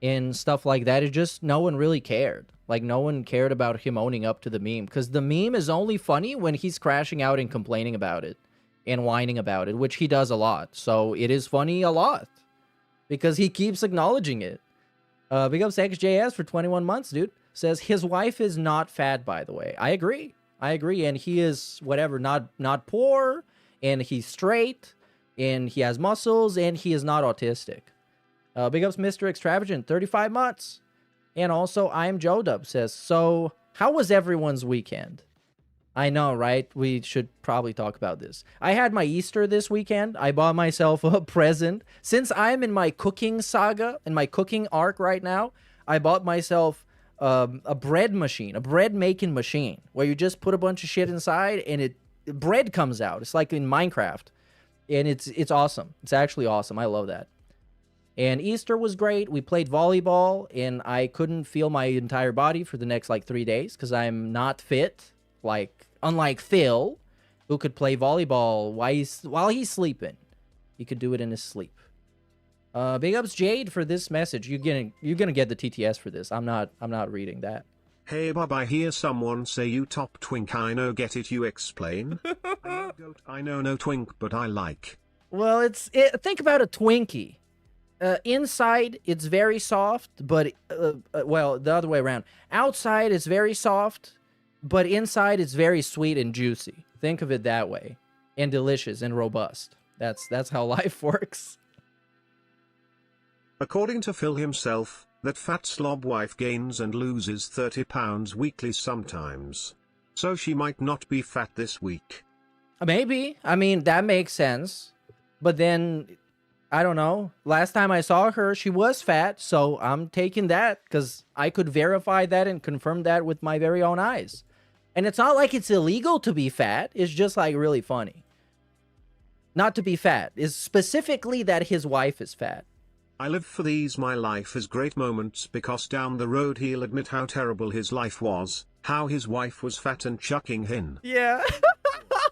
and stuff like that. It just, no one really cared. Like, no one cared about him owning up to the meme. Because the meme is only funny when he's crashing out and complaining about it. And whining about it, which he does a lot. So, it is funny a lot. Because he keeps acknowledging it. Big ups to XJS for 21 months, dude. Says, his wife is not fat, by the way. I agree. I agree. And he is, whatever, not poor. And he's straight. And he has muscles. And he is not autistic. Big ups, Mr. Extravagant, 35 months. And also, I'm Joe Dub says, so how was everyone's weekend? I know, right? We should probably talk about this. I had my Easter this weekend. I bought myself a present. Since I'm in my cooking saga, in my cooking arc right now, I bought myself a bread machine, a bread making machine, where you just put a bunch of shit inside and bread comes out. It's like in Minecraft. And it's awesome. It's actually awesome. I love that. And Easter was great. We played volleyball, and I couldn't feel my entire body for the next, 3 days, because I'm not fit, unlike Phil, who could play volleyball while he's sleeping. He could do it in his sleep. Big ups, Jade, for this message. You're gonna get the TTS for this. I'm not reading that. Hey Bob, I hear someone say you top twink. I know, get it, you explain. I know no twink, but I like. Well, think about a Twinkie. Inside, it's very soft, but, well, the other way around. Outside, it's very soft, but inside, it's very sweet and juicy. Think of it that way. And delicious and robust. That's how life works. According to Phil himself, that fat slob wife gains and loses 30 pounds weekly sometimes. So she might not be fat this week. Maybe. I mean, that makes sense. But then... I don't know. Last time I saw her, she was fat, so I'm taking that because I could verify that and confirm that with my very own eyes. And it's not like it's illegal to be fat. It's just, really funny. Not to be fat. It's specifically that his wife is fat. I live for these my life is great moments because down the road he'll admit how terrible his life was, how his wife was fat and chucking him. Yeah.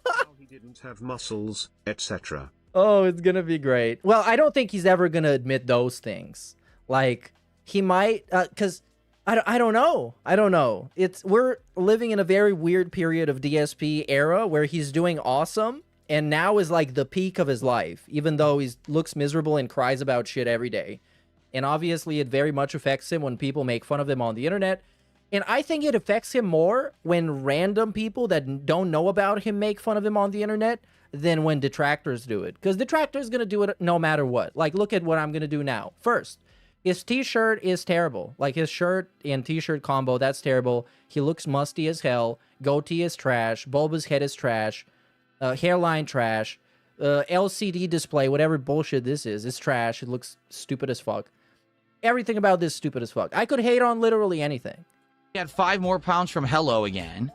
How he didn't have muscles, etc. Oh, it's gonna be great. Well, I don't think he's ever gonna admit those things. He might, because I don't know. I don't know. We're living in a very weird period of DSP era where he's doing awesome, and now is the peak of his life, even though he looks miserable and cries about shit every day. And obviously, it very much affects him when people make fun of him on the internet. And I think it affects him more when random people that don't know about him make fun of him on the internet than when detractors do it. Because detractors going to do it no matter what. Like, look at what I'm going to do now. First, his t-shirt is terrible. Like, his shirt and t-shirt combo, that's terrible. He looks musty as hell. Goatee is trash. Bulba's head is trash. Hairline trash. LCD display, whatever bullshit this is trash. It looks stupid as fuck. Everything about this is stupid as fuck. I could hate on literally anything. He had 5 more pounds from Hello again.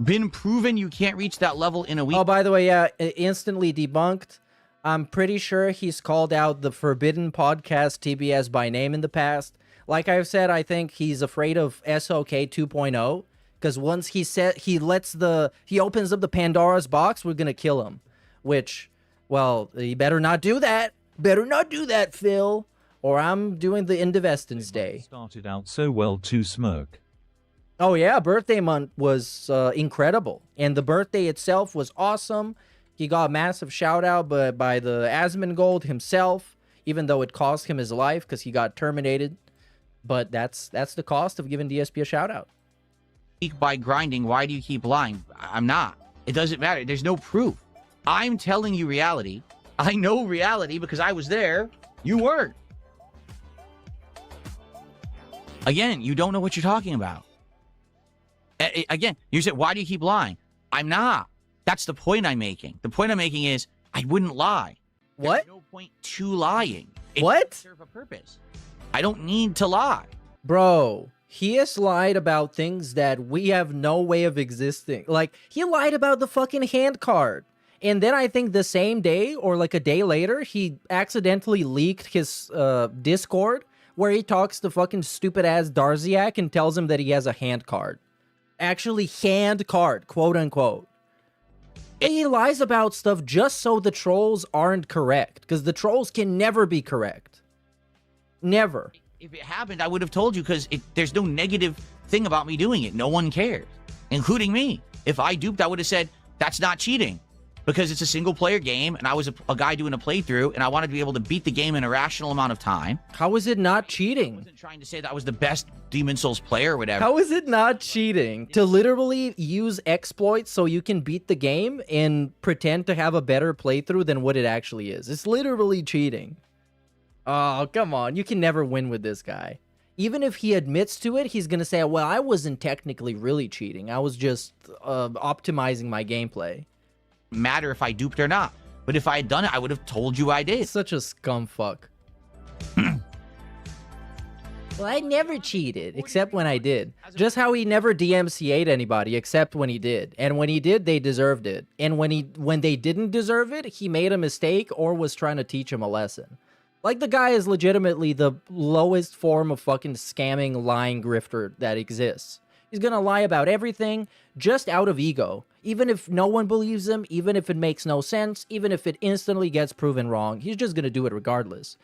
Been proven you can't reach that level in a week. Oh, by the way, yeah, instantly debunked. I'm pretty sure he's called out the Forbidden Podcast TBS by name in the past. Like I've said, I think he's afraid of SOK 2.0 because once he opens up the Pandora's box, we're gonna kill him. Which, well, you better not do that. Better not do that, Phil. Or I'm doing the Indivestance Day. Started out so well to smirk. Oh yeah, birthday month was incredible. And the birthday itself was awesome. He got a massive shout out by the Asmongold himself, even though it cost him his life because he got terminated. But that's the cost of giving DSP a shout out. By grinding, why do you keep lying? I'm not. It doesn't matter. There's no proof. I'm telling you reality. I know reality because I was there. You weren't. Again, you don't know what you're talking about. Again, you said, why do you keep lying? I'm not. That's the point I'm making. The point I'm making is I wouldn't lie. What? There's no point to lying. It What? doesn't serve a purpose. I don't need to lie. Bro, he has lied about things that we have no way of existing. Like, he lied about the fucking hand card. And then I think the same day or like a day later, he accidentally leaked his Discord where he talks to fucking stupid-ass Darziak and tells him that he has a hand card. Actually, hand card, quote unquote. He lies about stuff just so the trolls aren't correct, because the trolls can never be correct. Never. If it happened, I would have told you because there's no negative thing about me doing it. No one cares, including me. If I duped, I would have said, that's not cheating because it's a single-player game, and I was a guy doing a playthrough, and I wanted to be able to beat the game in a rational amount of time. How is it not cheating? I wasn't trying to say that I was the best Demon Souls player or whatever. How is it not cheating? To literally use exploits so you can beat the game and pretend to have a better playthrough than what it actually is. It's literally cheating. Oh, come on. You can never win with this guy. Even if he admits to it, he's going to say, well, I wasn't technically really cheating. I was just optimizing my gameplay. Matter if I duped or not. But if I had done it, I would have told you I did. Such a scumfuck. Well, I never cheated, except when I did. Just how he never DMCA'd anybody, except when he did. And when he did, they deserved it. And when they didn't deserve it, he made a mistake or was trying to teach him a lesson. Like, the guy is legitimately the lowest form of fucking scamming, lying grifter that exists. He's gonna lie about everything just out of ego. Even if no one believes him, even if it makes no sense, even if it instantly gets proven wrong, he's just gonna do it regardless.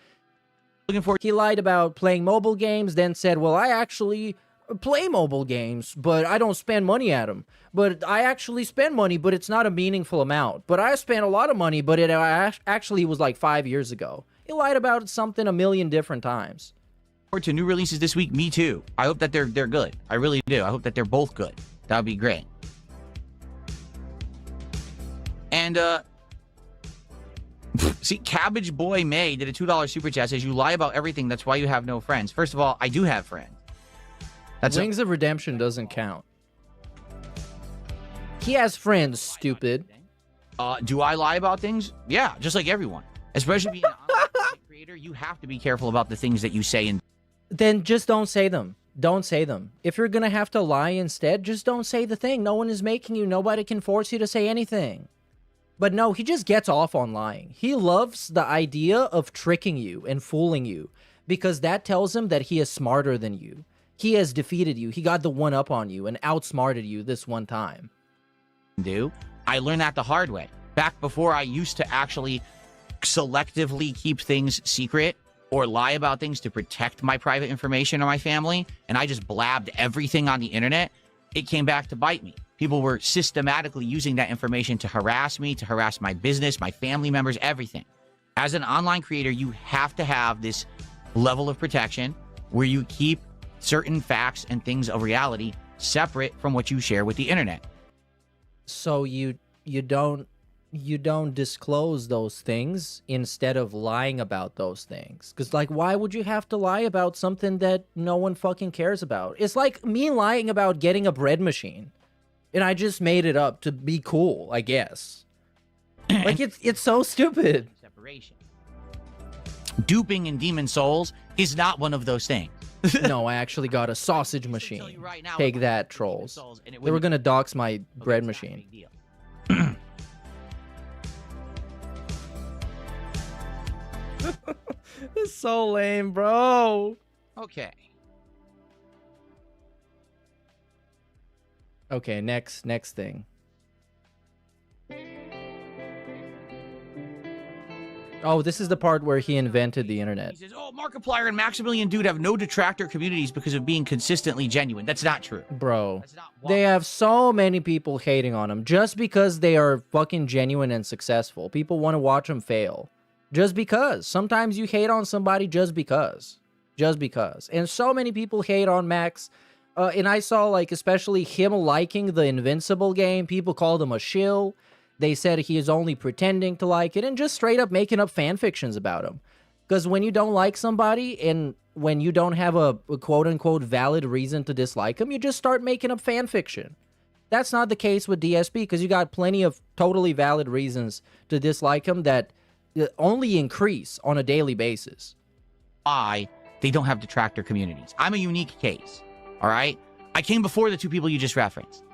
He lied about playing mobile games, then said, well, I actually play mobile games, but I don't spend money at them. But I actually spend money, but it's not a meaningful amount. But I spent a lot of money, but it actually was like 5 years ago. He lied about something a million different times. To new releases this week, me too. I hope that they're good. I really do. I hope that they're both good. That would be great. And see, Cabbage Boy May did a $2 super chat. Says you lie about everything. That's why you have no friends. First of all, I do have friends. That's Wings of Redemption doesn't count. He has friends, stupid. Do I lie about things? Yeah, just like everyone. Especially being an online creator, you have to be careful about the things that you say. And then just don't say them. Don't say them. If you're gonna have to lie instead, just don't say the thing. No one is making you. Nobody can force you to say anything. But no, he just gets off on lying. He loves the idea of tricking you and fooling you because that tells him that he is smarter than you. He has defeated you. He got the one up on you and outsmarted you this one time. I learned that the hard way. Back before I used to actually selectively keep things secret or lie about things to protect my private information or my family, and I just blabbed everything on the internet, it came back to bite me. People were systematically using that information to harass me, to harass my business, my family members, everything. As an online creator, you have to have this level of protection where you keep certain facts and things of reality separate from what you share with the internet. So you don't disclose those things instead of lying about those things. Because, like, why would you have to lie about something that no one fucking cares about? It's like me lying about getting a bread machine. And I just made it up to be cool, I guess. Like, it's so stupid. Separation. Duping in Demon Souls is not one of those things. No, I actually got a sausage machine. Right now, Take that, trolls. Souls, and it They were wouldn't- gonna dox my Okay, bread it's not a machine. big deal. It's so lame, bro. Okay. Okay, next thing. Oh, this is the part where he invented the internet. He says, oh, Markiplier and Maximilian Dude have no detractor communities because of being consistently genuine. That's not true. Bro, That's not they have so many people hating on him just because they are fucking genuine and successful. People want to watch them fail. Just because. Sometimes you hate on somebody just because. Just because. And so many people hate on Max. And I saw, like, especially him liking the Invincible game. People called him a shill. They said he is only pretending to like it and just straight up making up fan fictions about him. Because when you don't like somebody and when you don't have a quote-unquote valid reason to dislike him, you just start making up fan fiction. That's not the case with DSP because you got plenty of totally valid reasons to dislike him that only increase on a daily basis. Why they don't have detractor communities. I'm a unique case. All right? I came before the two people you just referenced.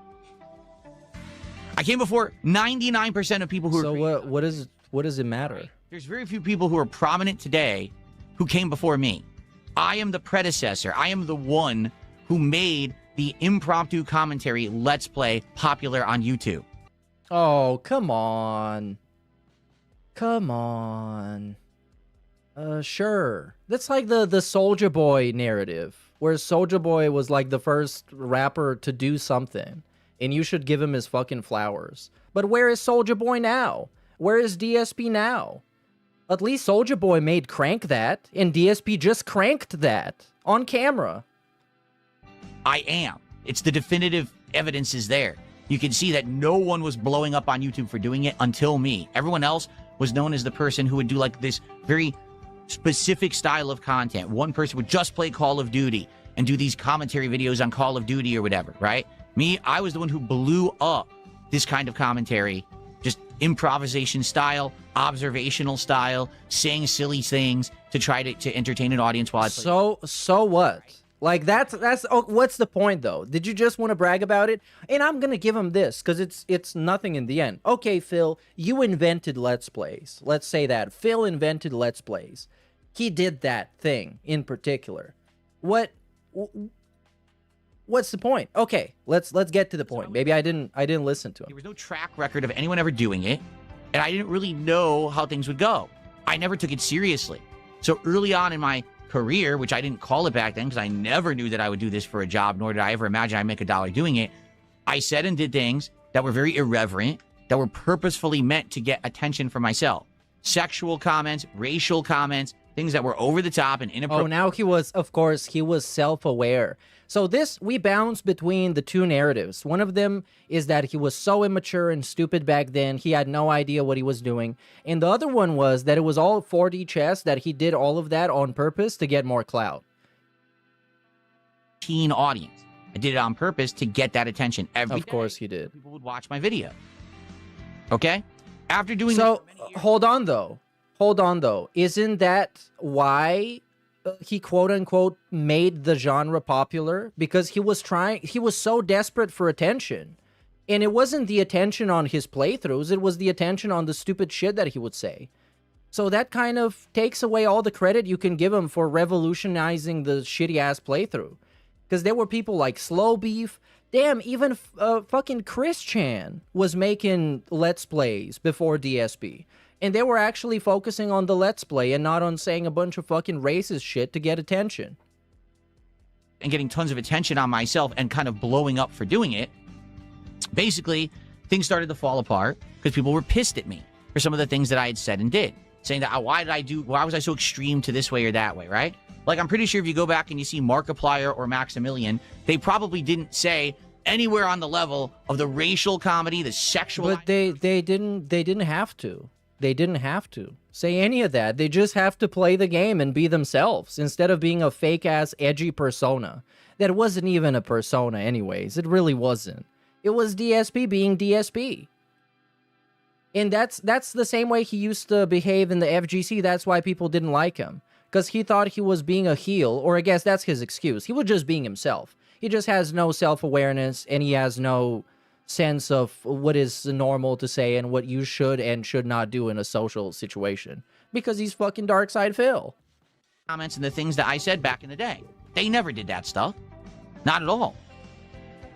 I came before 99% of people who So are... what does it matter? There's very few people who are prominent today who came before me. I am the predecessor. I am the one who made the impromptu commentary Let's Play popular on YouTube. Oh, come on. Come on. Sure. That's like the Soulja Boy narrative, where Soulja Boy was like the first rapper to do something, and you should give him his fucking flowers. But where is Soulja Boy now? Where is DSP now? At least Soulja Boy made Crank That, and DSP just cranked that on camera. I am. It's the definitive evidence is there. You can see that no one was blowing up on YouTube for doing it until me. Everyone else was known as the person who would do like this very specific style of content. One person would just play Call of Duty and do these commentary videos on Call of Duty or whatever, right? Me, I was the one who blew up this kind of commentary, just improvisation style, observational style, saying silly things to try to entertain an audience while I play. So what? Like that's what's the point though? Did you just want to brag about it? And I'm gonna give him this because it's nothing in the end. Okay, Phil, you invented Let's Plays. Let's say that Phil invented Let's Plays. He did that thing in particular. What's the point? Okay, let's get to the point. Maybe I didn't listen to him. There was no track record of anyone ever doing it, and I didn't really know how things would go. I never took it seriously. So early on in my career, which I didn't call it back then because I never knew that I would do this for a job, nor did I ever imagine I'd make $1 doing it, I said and did things that were very irreverent, that were purposefully meant to get attention for myself. Sexual comments, racial comments, things that were over the top and inappropriate. Oh, now he was self-aware. So we bounce between the two narratives. One of them is that he was so immature and stupid back then, he had no idea what he was doing. And the other one was that it was all 4D chess, that he did all of that on purpose to get more clout. Teen audience. I did it on purpose to get that attention. Of course he did. People would watch my video. Okay? After doing So, hold on though. Isn't that why he quote-unquote made the genre popular? Because he was so desperate for attention. And it wasn't the attention on his playthroughs, it was the attention on the stupid shit that he would say. So that kind of takes away all the credit you can give him for revolutionizing the shitty-ass playthrough. Because there were people like Slow Beef. Damn, even fucking Chris Chan was making Let's Plays before DSP. And they were actually focusing on the Let's Play and not on saying a bunch of fucking racist shit to get attention. And getting tons of attention on myself and kind of blowing up for doing it. Basically, things started to fall apart because people were pissed at me for some of the things that I had said and did. saying that why was I so extreme to this way or that way, right? Like, I'm pretty sure if you go back and you see Markiplier or Maximilian, they probably didn't say anywhere on the level of the racial comedy, the sexual. But they didn't have to. They didn't have to say any of that. They just have to play the game and be themselves instead of being a fake ass edgy persona. That wasn't even a persona anyways. It really wasn't. It was DSP being DSP. And that's the same way he used to behave in the FGC. That's why people didn't like him. Because he thought he was being a heel, or I guess that's his excuse. He was just being himself. He just has no self-awareness, and he has no sense of what is normal to say and what you should and should not do in a social situation. Because he's fucking Dark Side Phil. Comments and the things that I said back in the day. They never did that stuff. Not at all.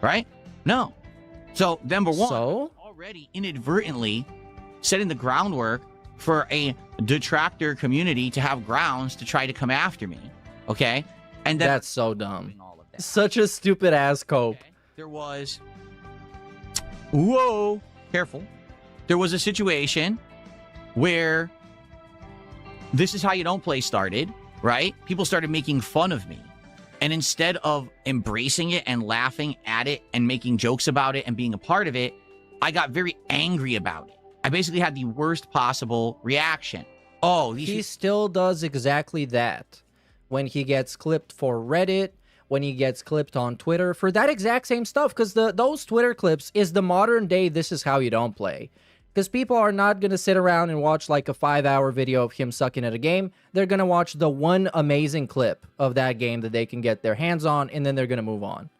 Right? No. So, number one, already inadvertently setting the groundwork for a detractor community to have grounds to try to come after me. Okay? And that's so dumb. Such a stupid ass cope. Okay. There was... Whoa! Careful. There was a situation where This Is How You Don't Play started, right? People started making fun of me. And instead of embracing it and laughing at it and making jokes about it and being a part of it, I got very angry about it. I basically had the worst possible reaction. Oh, he still does exactly that. When he gets clipped for Reddit, when he gets clipped on Twitter, for that exact same stuff. Because those Twitter clips is the modern day This Is How You Don't Play. Because people are not going to sit around and watch like a 5-hour video of him sucking at a game. They're going to watch the one amazing clip of that game that they can get their hands on, and then they're going to move on.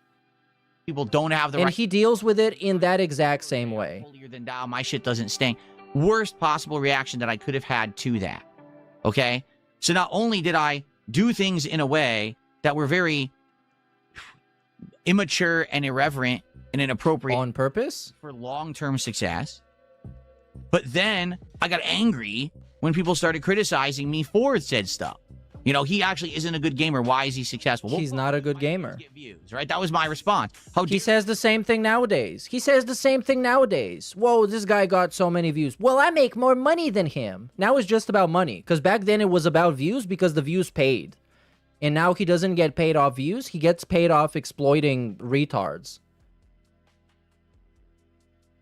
People don't have the right. right. And he deals with it in that exact same way. Holier than thou, my shit doesn't stink. Worst possible reaction that I could have had to that. Okay? So not only did I do things in a way that were very immature and irreverent and inappropriate. On purpose? For long-term success. But then I got angry when people started criticizing me for said stuff. You know, he actually isn't a good gamer. Why is he successful? He's not a good gamer. Get views, right? That was my response. He says the same thing nowadays. He says the same thing nowadays. Whoa, this guy got so many views. Well, I make more money than him. Now it's just about money. Because back then it was about views because the views paid. And now he doesn't get paid off views. He gets paid off exploiting retards.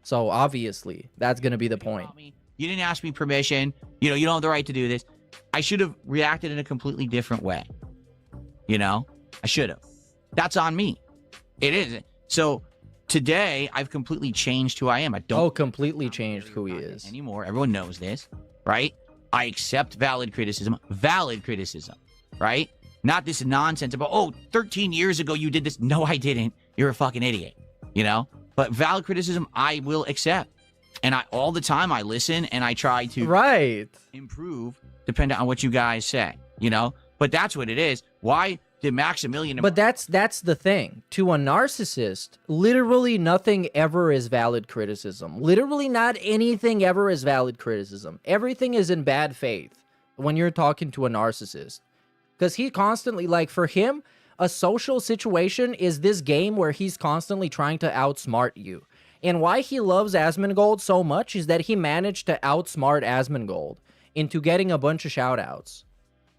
So obviously, that's going to be the point. You didn't ask me permission. You know, you don't have the right to do this. I should have reacted in a completely different way. You know, I should have. That's on me. It isn't. So today, I've completely changed who I am. I don't completely changed who he is anymore. Everyone knows this, right? I accept valid criticism, right? Not this nonsense about, oh, 13 years ago you did this. No, I didn't. You're a fucking idiot, you know? But valid criticism, I will accept. And all the time I listen and I try to improve depending on what you guys say, you know? But that's what it is. Why did Maximilian... But that's the thing. To a narcissist, literally nothing ever is valid criticism. Literally not anything ever is valid criticism. Everything is in bad faith when you're talking to a narcissist. Because he constantly, like, for him, a social situation is this game where he's constantly trying to outsmart you. And why he loves Asmongold so much is that he managed to outsmart Asmongold into getting a bunch of shoutouts.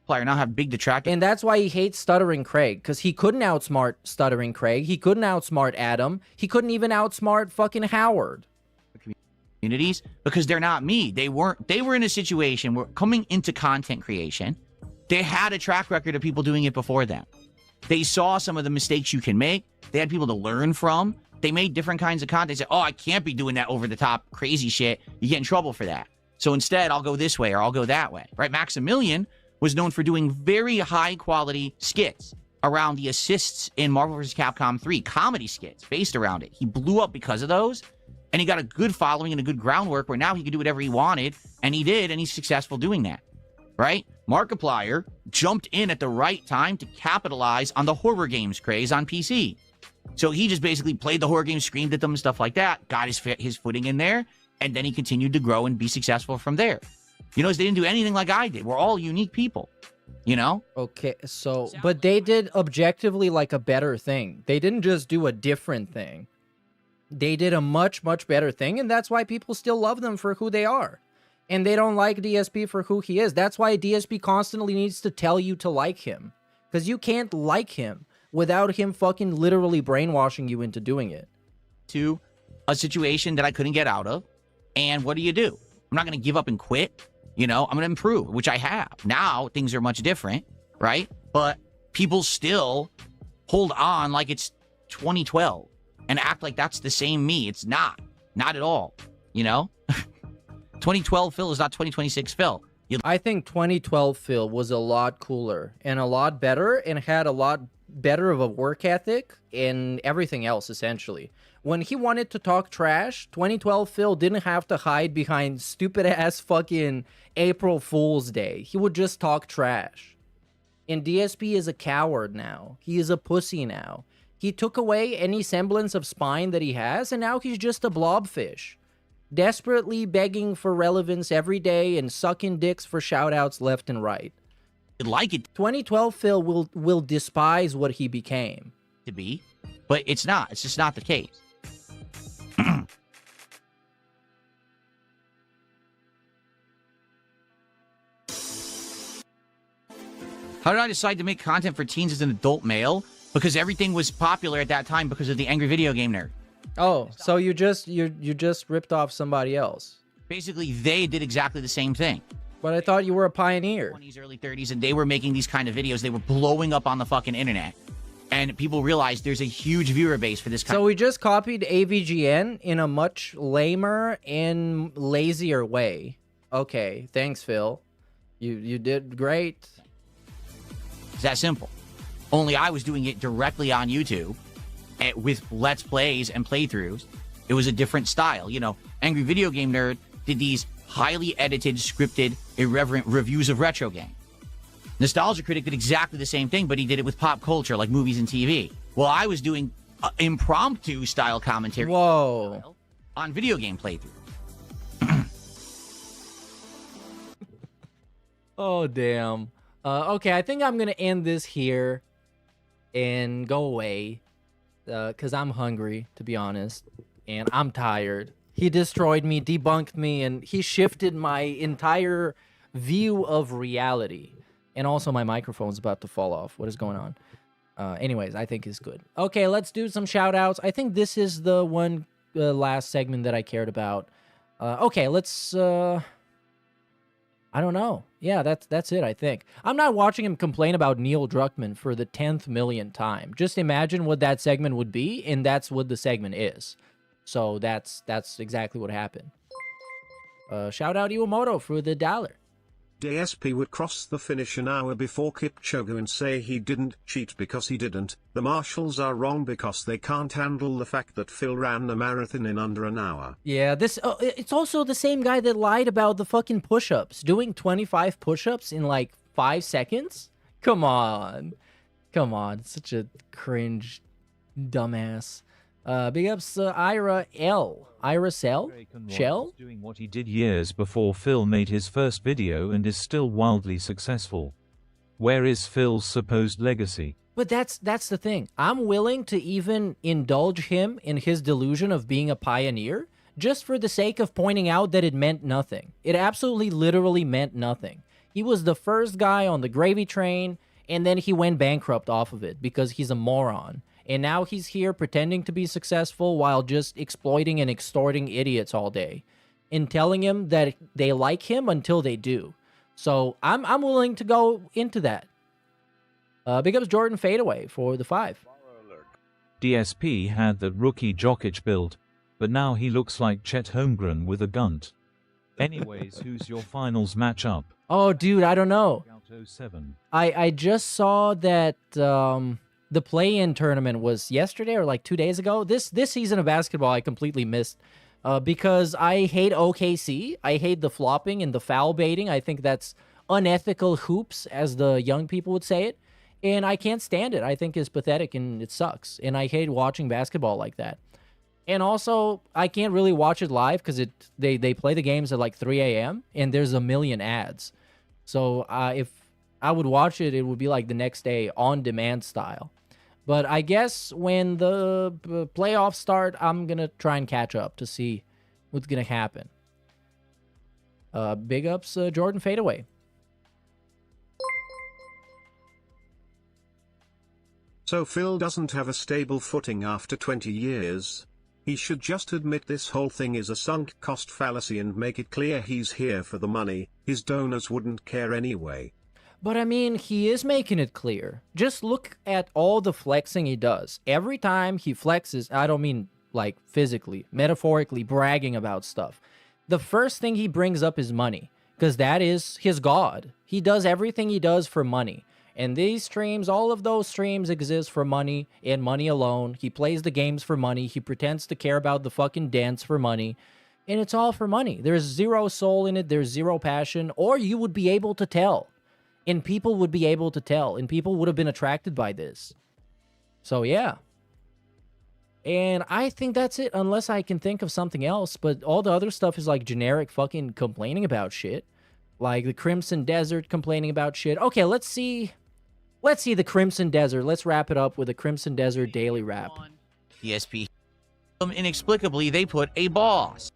Player now have big detractors. And that's why he hates Stuttering Craig, because he couldn't outsmart Stuttering Craig. He couldn't outsmart Adam. He couldn't even outsmart fucking Howard. Communities, because they're not me. They were in a situation where coming into content creation, they had a track record of people doing it before them. They saw some of the mistakes you can make. They had people to learn from. They made different kinds of content. They said, oh, I can't be doing that over-the-top crazy shit. You get in trouble for that. So instead, I'll go this way or I'll go that way. Right? Maximilian was known for doing very high-quality skits around the assists in Marvel vs. Capcom 3, comedy skits based around it. He blew up because of those, and he got a good following and a good groundwork where now he could do whatever he wanted, and he did, and he's successful doing that. Right? Markiplier jumped in at the right time to capitalize on the horror games craze on PC. So he just basically played the horror games, screamed at them and stuff like that, got his footing in there, and then he continued to grow and be successful from there. You know, they didn't do anything like I did. We're all unique people, you know? Okay, so, but they did objectively like a better thing. They didn't just do a different thing. They did a much, much better thing, and that's why people still love them for who they are. And they don't like DSP for who he is. That's why DSP constantly needs to tell you to like him. Because you can't like him without him fucking literally brainwashing you into doing it. To a situation that I couldn't get out of. And what do? I'm not going to give up and quit. You know, I'm going to improve, which I have. Now, things are much different, right? But people still hold on like it's 2012 and act like that's the same me. It's not. Not at all. You know? 2012 Phil is not 2026 Phil. I think 2012 Phil was a lot cooler and a lot better and had a lot better of a work ethic and everything else, essentially. When he wanted to talk trash, 2012 Phil didn't have to hide behind stupid-ass fucking April Fool's Day. He would just talk trash. And DSP is a coward now. He is a pussy now. He took away any semblance of spine that he has, and now he's just a blobfish. Desperately begging for relevance every day and sucking dicks for shoutouts left and right. Like it 2012 Phil will despise what he became. To be, but it's not. It's just not the case. How did I decide to make content for teens as an adult male? Because everything was popular at that time because of the angry video game nerd. Oh, so you just ripped off somebody else. Basically, they did exactly the same thing. But I thought you were a pioneer. 20s, early 30s, and they were making these kind of videos. They were blowing up on the fucking internet. And people realized there's a huge viewer base for this kind So we just copied AVGN in a much lamer and lazier way. Okay, thanks, Phil. You did great. It's that simple. Only I was doing it directly on YouTube with Let's Plays and playthroughs. It was a different style. You know, Angry Video Game Nerd did these highly edited, scripted, irreverent reviews of retro games. Nostalgia Critic did exactly the same thing, but he did it with pop culture, like movies and TV. Well, I was doing impromptu style commentary. Whoa. On video game playthroughs. Oh, damn. Okay, I think I'm going to end this here and go away because I'm hungry, to be honest, and I'm tired. He destroyed me, debunked me, and he shifted my entire view of reality. And also my microphone's about to fall off. What is going on? Anyways, I think it's good. Okay, let's do some shout-outs. I think this is the one last segment that I cared about. Okay, let's... I don't know. Yeah, that's it, I think. I'm not watching him complain about Neil Druckmann for the 10th millionth time. Just imagine what that segment would be, and that's what the segment is. So that's exactly what happened. Shout out Iwamoto for the $1. DSP would cross the finish an hour before Kipchoge and say he didn't cheat because he didn't. The marshals are wrong because they can't handle the fact that Phil ran a marathon in under an hour. Yeah, it's also the same guy that lied about the fucking push-ups. Doing 25 push-ups in like 5 seconds? Come on. Come on. Such a cringe dumbass. Big ups Ira L. Ira Cell? Shell? Doing what he did years before Phil made his first video and is still wildly successful. Where is Phil's supposed legacy? But that's the thing. I'm willing to even indulge him in his delusion of being a pioneer just for the sake of pointing out that it meant nothing. It absolutely literally meant nothing. He was the first guy on the gravy train, and then he went bankrupt off of it because he's a moron. And now he's here pretending to be successful while just exploiting and extorting idiots all day and telling him that they like him until they do. So I'm willing to go into that. Big ups Jordan Fadeaway for the 5. DSP had the rookie Jokic build, but now he looks like Chet Holmgren with a gunt. Anyways, who's your finals matchup? Oh, dude, I don't know. 07. I just saw that... the play-in tournament was yesterday or like 2 days ago. This season of basketball I completely missed because I hate OKC. I hate the flopping and the foul baiting. I think that's unethical hoops, as the young people would say it. And I can't stand it. I think it's pathetic and it sucks. And I hate watching basketball like that. And also, I can't really watch it live because they play the games at like 3 a.m. and there's a million ads. So if I would watch it, it would be like the next day on-demand style. But I guess when the playoffs start, I'm going to try and catch up to see what's going to happen. Big ups, Jordan Fadeaway. So Phil doesn't have a stable footing after 20 years. He should just admit this whole thing is a sunk cost fallacy and make it clear he's here for the money. His donors wouldn't care anyway. But I mean, he is making it clear. Just look at all the flexing he does. Every time he flexes, I don't mean like physically, metaphorically bragging about stuff. The first thing he brings up is money, because that is his god. He does everything he does for money. And these streams, all of those streams exist for money and money alone. He plays the games for money. He pretends to care about the fucking dance for money. And it's all for money. There's zero soul in it. There's zero passion. Or you would be able to tell. And people would be able to tell. And people would have been attracted by this. So yeah. And I think that's it, unless I can think of something else. But all the other stuff is like generic fucking complaining about shit. Like the Crimson Desert complaining about shit. Okay, let's see the Crimson Desert. Let's wrap it up with a Crimson Desert daily wrap. DSP. Inexplicably, they put a boss.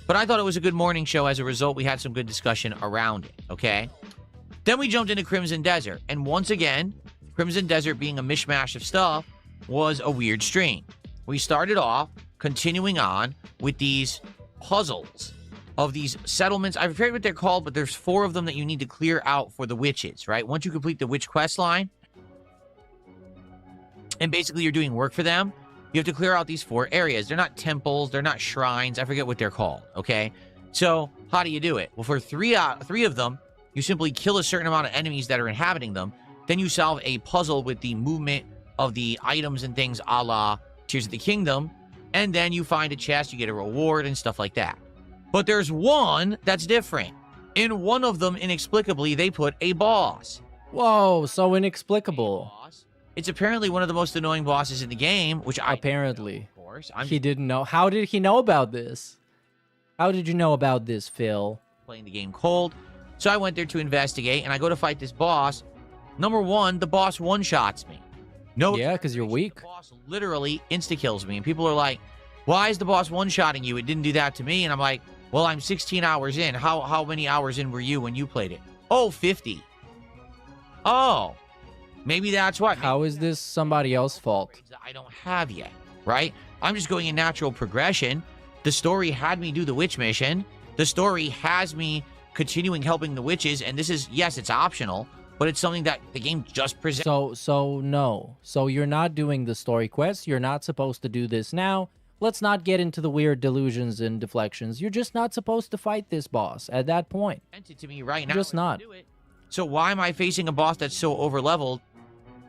But I thought it was a good morning show. As a result, we had some good discussion around it, okay? Then we jumped into Crimson Desert. And once again, Crimson Desert being a mishmash of stuff was a weird stream. We started off continuing on with these puzzles of these settlements. I forget what they're called, but there's 4 of them that you need to clear out for the witches, right? Once you complete the witch quest line, and basically you're doing work for them, you have to clear out these 4 areas. They're not temples, they're not shrines, I forget what they're called, okay? So, how do you do it? Well, for 3 of them, you simply kill a certain amount of enemies that are inhabiting them, then you solve a puzzle with the movement of the items and things a la Tears of the Kingdom, and then you find a chest, you get a reward, and stuff like that. But there's one that's different. In one of them, inexplicably, they put a boss. Whoa, so inexplicable. It's apparently one of the most annoying bosses in the game, which I apparently, know, of course. He didn't know. How did he know about this? How did you know about this, Phil? Playing the game cold. So I went there to investigate, and I go to fight this boss. Number 1, the boss one-shots me. No, yeah, because you're weak. The boss literally insta-kills me, and people are like, why is the boss one-shotting you? It didn't do that to me. And I'm like, well, I'm 16 hours in. How many hours in were you when you played it? Oh, 50. Oh, maybe that's what. How is this somebody else's fault? I don't have yet, right? I'm just going in natural progression. The story had me do the witch mission. The story has me continuing helping the witches. And this is, yes, it's optional, but it's something that the game just presents. So no. So you're not doing the story quest. You're not supposed to do this now. Let's not get into the weird delusions and deflections. You're just not supposed to fight this boss at that point. To me right now, just not. So why am I facing a boss that's so over-leveled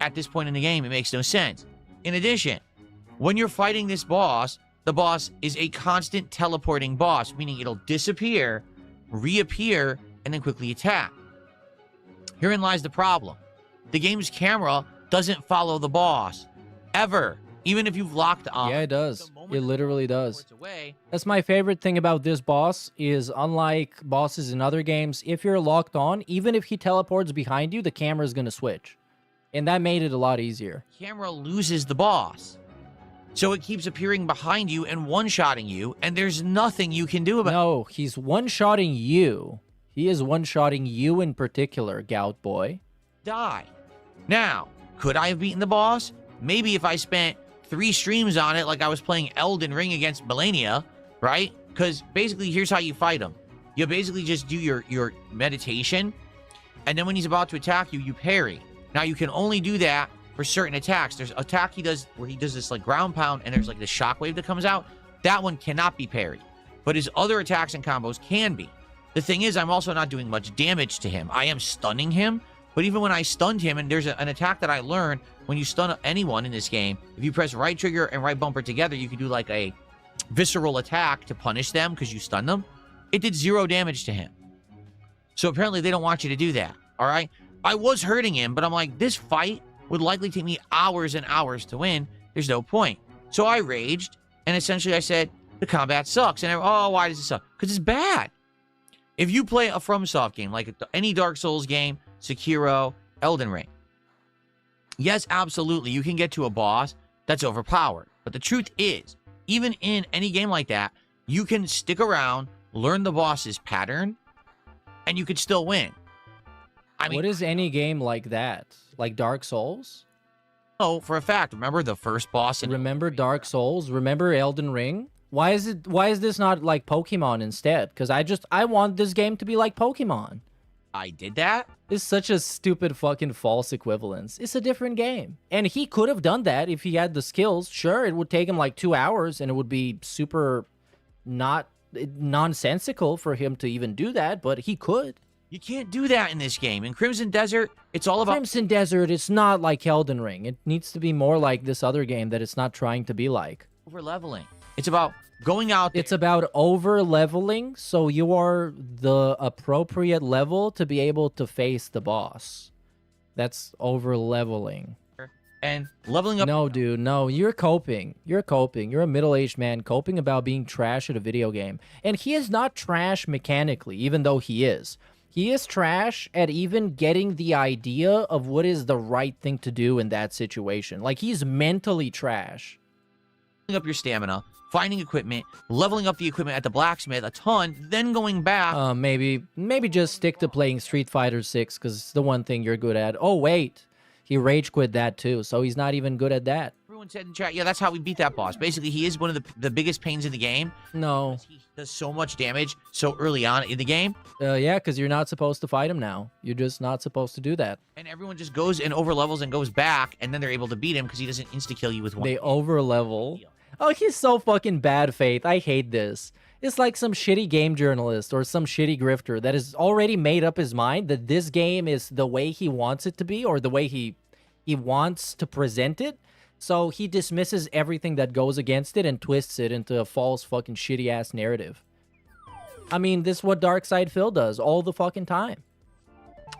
at this point in the game? It makes no sense. In addition, when you're fighting this boss, the boss is a constant teleporting boss, meaning it'll disappear, reappear, and then quickly attack. Herein lies the problem. The game's camera doesn't follow the boss. Ever. Even if you've locked on. Yeah, it does. It literally does. That's my favorite thing about this boss is, unlike bosses in other games, if you're locked on, even if he teleports behind you, the camera's going to switch. And that made it a lot easier. Camera loses the boss. So it keeps appearing behind you and one-shotting you, and there's nothing you can do about it. No, he's one-shotting you. He is one-shotting you in particular, Gout Boy. Die. Now, could I have beaten the boss? Maybe if I spent 3 streams on it like I was playing Elden Ring against Melania, right? Because basically, here's how you fight him. You basically just do your meditation, and then when he's about to attack you, you parry. Now, you can only do that for certain attacks. There's an attack he does where he does this like ground pound, and there's like the shockwave that comes out. That one cannot be parried. But his other attacks and combos can be. The thing is, I'm also not doing much damage to him. I am stunning him, but even when I stunned him, and there's an attack that I learned, when you stun anyone in this game, if you press right trigger and right bumper together, you can do like a visceral attack to punish them because you stun them. It did 0 damage to him. So apparently they don't want you to do that, all right? I was hurting him, but I'm like, this fight would likely take me hours and hours to win. There's no point. So I raged, and essentially I said, the combat sucks. And oh, why does it suck? Because it's bad. If you play a FromSoft game, like any Dark Souls game, Sekiro, Elden Ring, yes, absolutely, you can get to a boss that's overpowered. But the truth is, even in any game like that, you can stick around, learn the boss's pattern, and you could still win. I mean, what is any game like that? Like Dark Souls? Oh, for a fact. Remember the first boss? Remember Dark Souls? Remember Elden Ring? Why is this not like Pokemon instead? Because I want this game to be like Pokemon. I did that? It's such a stupid fucking false equivalence. It's a different game. And he could have done that if he had the skills. Sure, it would take him like 2 hours and it would be super not nonsensical for him to even do that, but he could. You can't do that in this game. In Crimson Desert, it's all about... Crimson Desert, it's not like Elden Ring. It needs to be more like this other game that it's not trying to be like. Over-leveling. It's about going out there. It's about over-leveling, so you are the appropriate level to be able to face the boss. That's over-leveling. And leveling up... No, dude, no. You're coping. You're coping. You're a middle-aged man coping about being trash at a video game. And he is not trash mechanically, even though he is. He is trash at even getting the idea of what is the right thing to do in that situation. Like, he's mentally trash. Leveling up your stamina, finding equipment, leveling up the equipment at the blacksmith a ton, then going back... Maybe just stick to playing Street Fighter 6, because it's the one thing you're good at. Oh, wait. He rage quit that, too, so he's not even good at that. Everyone said in chat, yeah, that's how we beat that boss. Basically, he is one of the biggest pains in the game. No. He does so much damage so early on in the game. Yeah, because you're not supposed to fight him now. You're just not supposed to do that. And everyone just goes and over-levels and goes back, and then they're able to beat him because he doesn't insta-kill you with one. They over-level. Oh, he's so fucking bad faith. I hate this. It's like some shitty game journalist or some shitty grifter that has already made up his mind that this game is the way he wants it to be or the way he wants to present it. So he dismisses everything that goes against it and twists it into a false fucking shitty-ass narrative. I mean, this is what Darkside Phil does all the fucking time.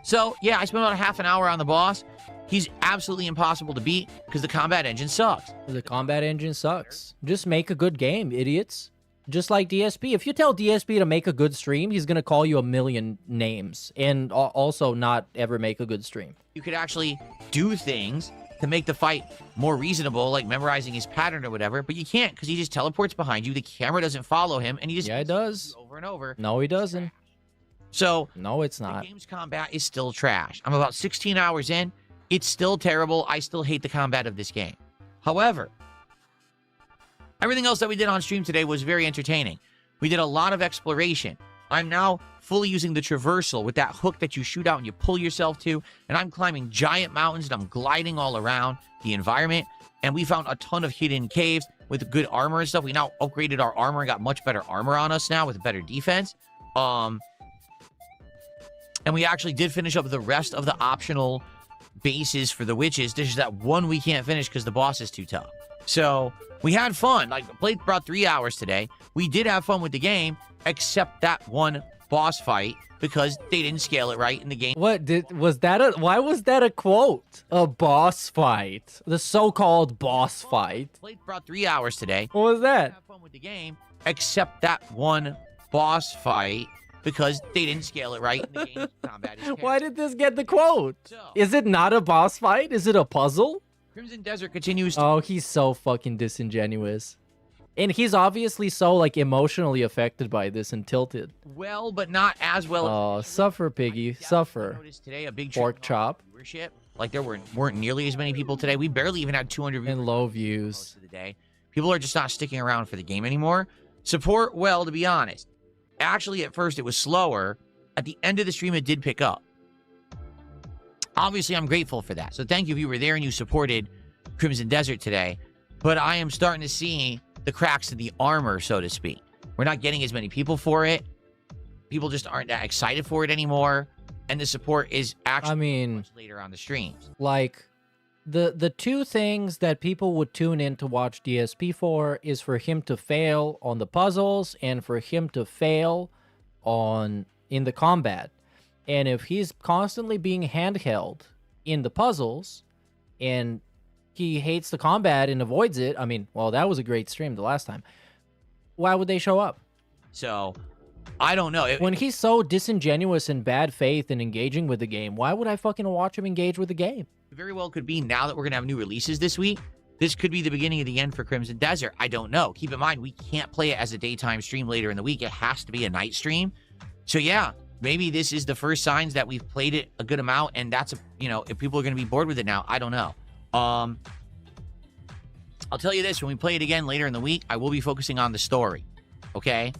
So, yeah, I spent about half an hour on the boss. He's absolutely impossible to beat because the combat engine sucks. The combat engine sucks. Just make a good game, idiots. Just like DSP. If you tell DSP to make a good stream, he's going to call you a million names and also not ever make a good stream. You could actually do things to make the fight more reasonable, like memorizing his pattern or whatever, but you can't because he just teleports behind you. The camera doesn't follow him, and he just... Yeah, it does. Over and over. No, he doesn't. So... No, it's not. The game's combat is still trash. I'm about 16 hours in. It's still terrible. I still hate the combat of this game. However, everything else that we did on stream today was very entertaining. We did a lot of exploration. I'm now fully using the traversal with that hook that you shoot out and you pull yourself to, and I'm climbing giant mountains and I'm gliding all around the environment, and we found a ton of hidden caves with good armor and stuff. We now upgraded our armor and got much better armor on us now with better defense. And we actually did finish up the rest of the optional bases for the witches. There's that one we can't finish because the boss is too tough. So we had fun. Like, played about 3 hours today. We did have fun with the game, except that one boss fight because they didn't scale it right in the game. Why was that a quote? A boss fight. The so-called boss fight. Played for about 3 hours today. What was that? Have fun with the game, except that one boss fight because they didn't scale it right in the game. Combat is Why did this get the quote? Is it not a boss fight? Is it a puzzle? Crimson Desert continues to... Oh, he's so fucking disingenuous. And he's obviously so, like, emotionally affected by this and tilted. Well, but not as well. Oh, suffer, piggy. Suffer. Today, a big pork chop. Viewership. Like, there weren't nearly as many people today. We barely even had 200 views. And low views. Most of the day. People are just not sticking around for the game anymore. Support, well, to be honest. Actually, at first, it was slower. At the end of the stream, it did pick up. Obviously, I'm grateful for that. So thank you if you were there and you supported Crimson Desert today. But I am starting to see the cracks in the armor, so to speak. We're not getting as many people for it. People just aren't that excited for it anymore. And the support is actually much later on the streams. Like, the two things that people would tune in to watch DSP for is for him to fail on the puzzles and for him to fail in the combat. And if he's constantly being handheld in the puzzles and he hates the combat and avoids it, I mean, well, that was a great stream the last time. Why would they show up? So, I don't know. When he's so disingenuous and bad faith and engaging with the game, why would I fucking watch him engage with the game? It very well could be now that we're going to have new releases this week. This could be the beginning of the end for Crimson Desert. I don't know. Keep in mind, we can't play it as a daytime stream later in the week. It has to be a night stream. So, yeah. maybe this is the first signs that we've played it a good amount, and that's, you know, if people are going to be bored with it now, I don't know. I'll tell you this, when we play it again later in the week, I will be focusing on the story, okay?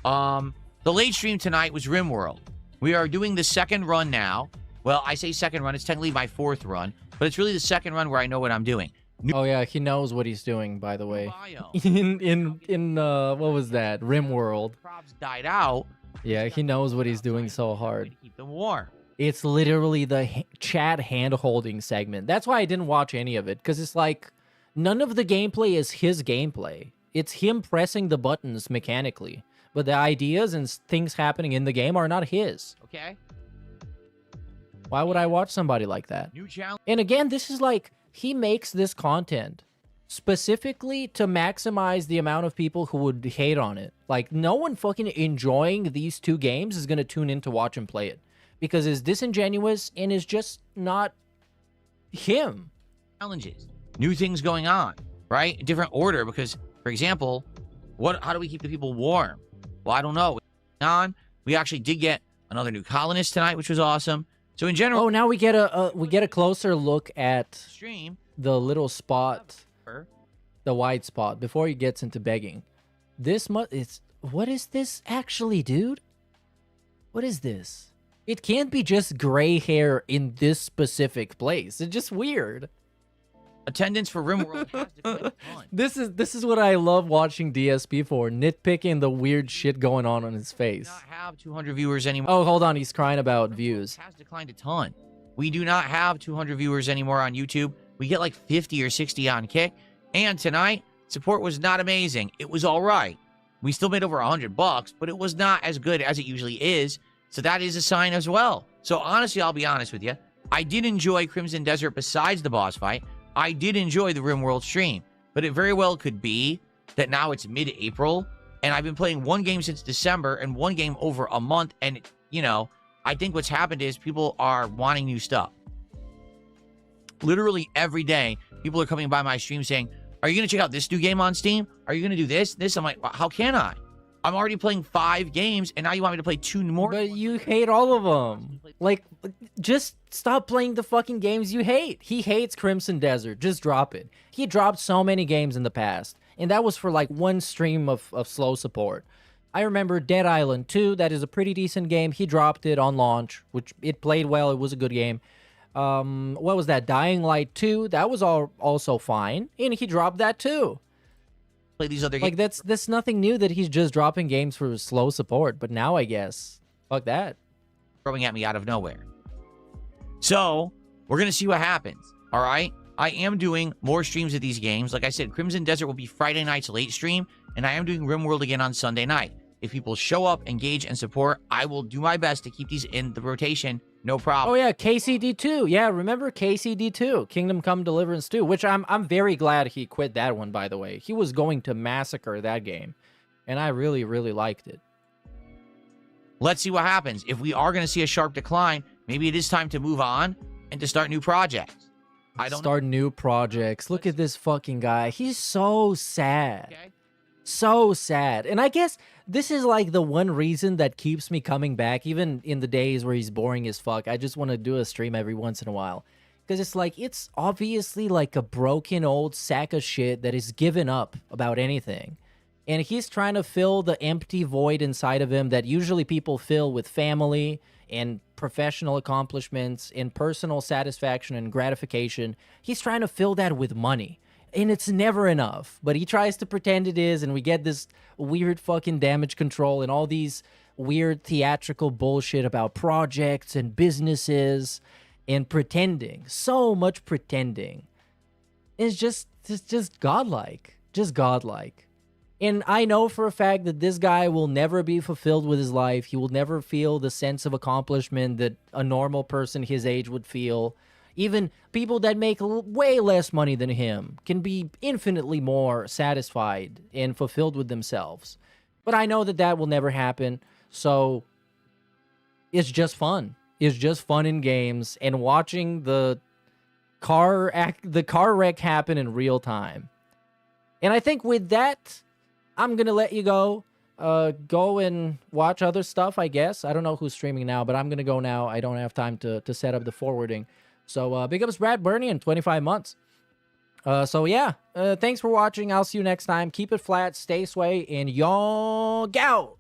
The late stream tonight was RimWorld. We are doing the second run now. Well, I say second run, it's technically my fourth run, but it's really the second run where I know what I'm doing. Oh yeah, he knows what he's doing, by the way. In what was that? RimWorld. Props died out. Yeah, he knows what he's doing so hard. Keep them warm. It's literally the chat hand-holding segment. That's why I didn't watch any of it, because it's like, none of the gameplay is his gameplay. It's him pressing the buttons mechanically. But the ideas and things happening in the game are not his. Okay. Why would I watch somebody like that? New challenge. And again, this is like, he makes this content specifically to maximize the amount of people who would hate on it. Like, no one fucking enjoying these two games is going to tune in to watch him play it. Because it's disingenuous and is just not him. Challenges. New things going on, right? Different order, because, for example, how do we keep the people warm? Well, I don't know. We actually did get another new colonist tonight, which was awesome. So in general, now we get a closer look at stream the little spot, the white spot, before he gets into begging. What is this actually, dude? What is this? It can't be just gray hair in this specific place. It's just weird. Attendance for RimWorld has declined. This is what I love watching DSP for, nitpicking the weird shit going on his face. We do not have 200 viewers anymore. Oh, hold on, he's crying about views. Has declined a ton. We do not have 200 viewers anymore on YouTube. We get like 50 or 60 on Kick. And tonight, support was not amazing. It was all right. We still made over $100, but it was not as good as it usually is. So that is a sign as well. So honestly, I'll be honest with you. I did enjoy Crimson Desert besides the boss fight. I did enjoy the RimWorld stream, but it very well could be that now it's mid-April, and I've been playing one game since December and one game over a month, and, you know, I think what's happened is people are wanting new stuff. Literally every day, people are coming by my stream saying, are you going to check out this new game on Steam? Are you going to do this? I'm like, how can I? I'm already playing 5 games, and now you want me to play 2 more? But you hate all of them. Like, just stop playing the fucking games you hate. He hates Crimson Desert. Just drop it. He dropped so many games in the past, and that was for like one stream of slow support. I remember Dead Island 2. That is a pretty decent game. He dropped it on launch, which it played well. It was a good game. What was that? Dying Light 2. That was also fine, and he dropped that too. Play these other games. Like, that's nothing new that he's just dropping games for slow support, but now I guess, fuck that. Throwing at me out of nowhere. So, we're going to see what happens, all right? I am doing more streams of these games. Like I said, Crimson Desert will be Friday night's late stream, and I am doing RimWorld again on Sunday night. If people show up, engage, and support, I will do my best to keep these in the rotation. No problem. Oh yeah, KCD2. Yeah, remember KCD2, Kingdom Come Deliverance 2, which I'm very glad he quit that one, by the way. He was going to massacre that game, and I really, really liked it. Let's see what happens. If we are going to see a sharp decline, maybe it is time to move on and to start new projects. Start new projects. Look at this fucking guy. He's so sad. Okay. So sad. And I guess this is like the one reason that keeps me coming back, even in the days where he's boring as fuck. I just want to do a stream every once in a while. Because it's like, it's obviously like a broken old sack of shit that is given up about anything. And he's trying to fill the empty void inside of him that usually people fill with family and professional accomplishments and personal satisfaction and gratification. He's trying to fill that with money. And it's never enough. But he tries to pretend it is, and we get this weird fucking damage control and all these weird theatrical bullshit about projects and businesses and pretending. So much pretending. It's just godlike. Just godlike. And I know for a fact that this guy will never be fulfilled with his life. He will never feel the sense of accomplishment that a normal person his age would feel. Even people that make way less money than him can be infinitely more satisfied and fulfilled with themselves. But I know that that will never happen, so it's just fun. It's just fun in games and watching the car wreck happen in real time. And I think with that, I'm going to let you go go and watch other stuff, I guess. I don't know who's streaming now, but I'm going to go now. I don't have time to set up the forwarding. So big ups Brad Bernie in 25 months. So yeah, thanks for watching. I'll see you next time. Keep it flat, stay sway, and y'all out.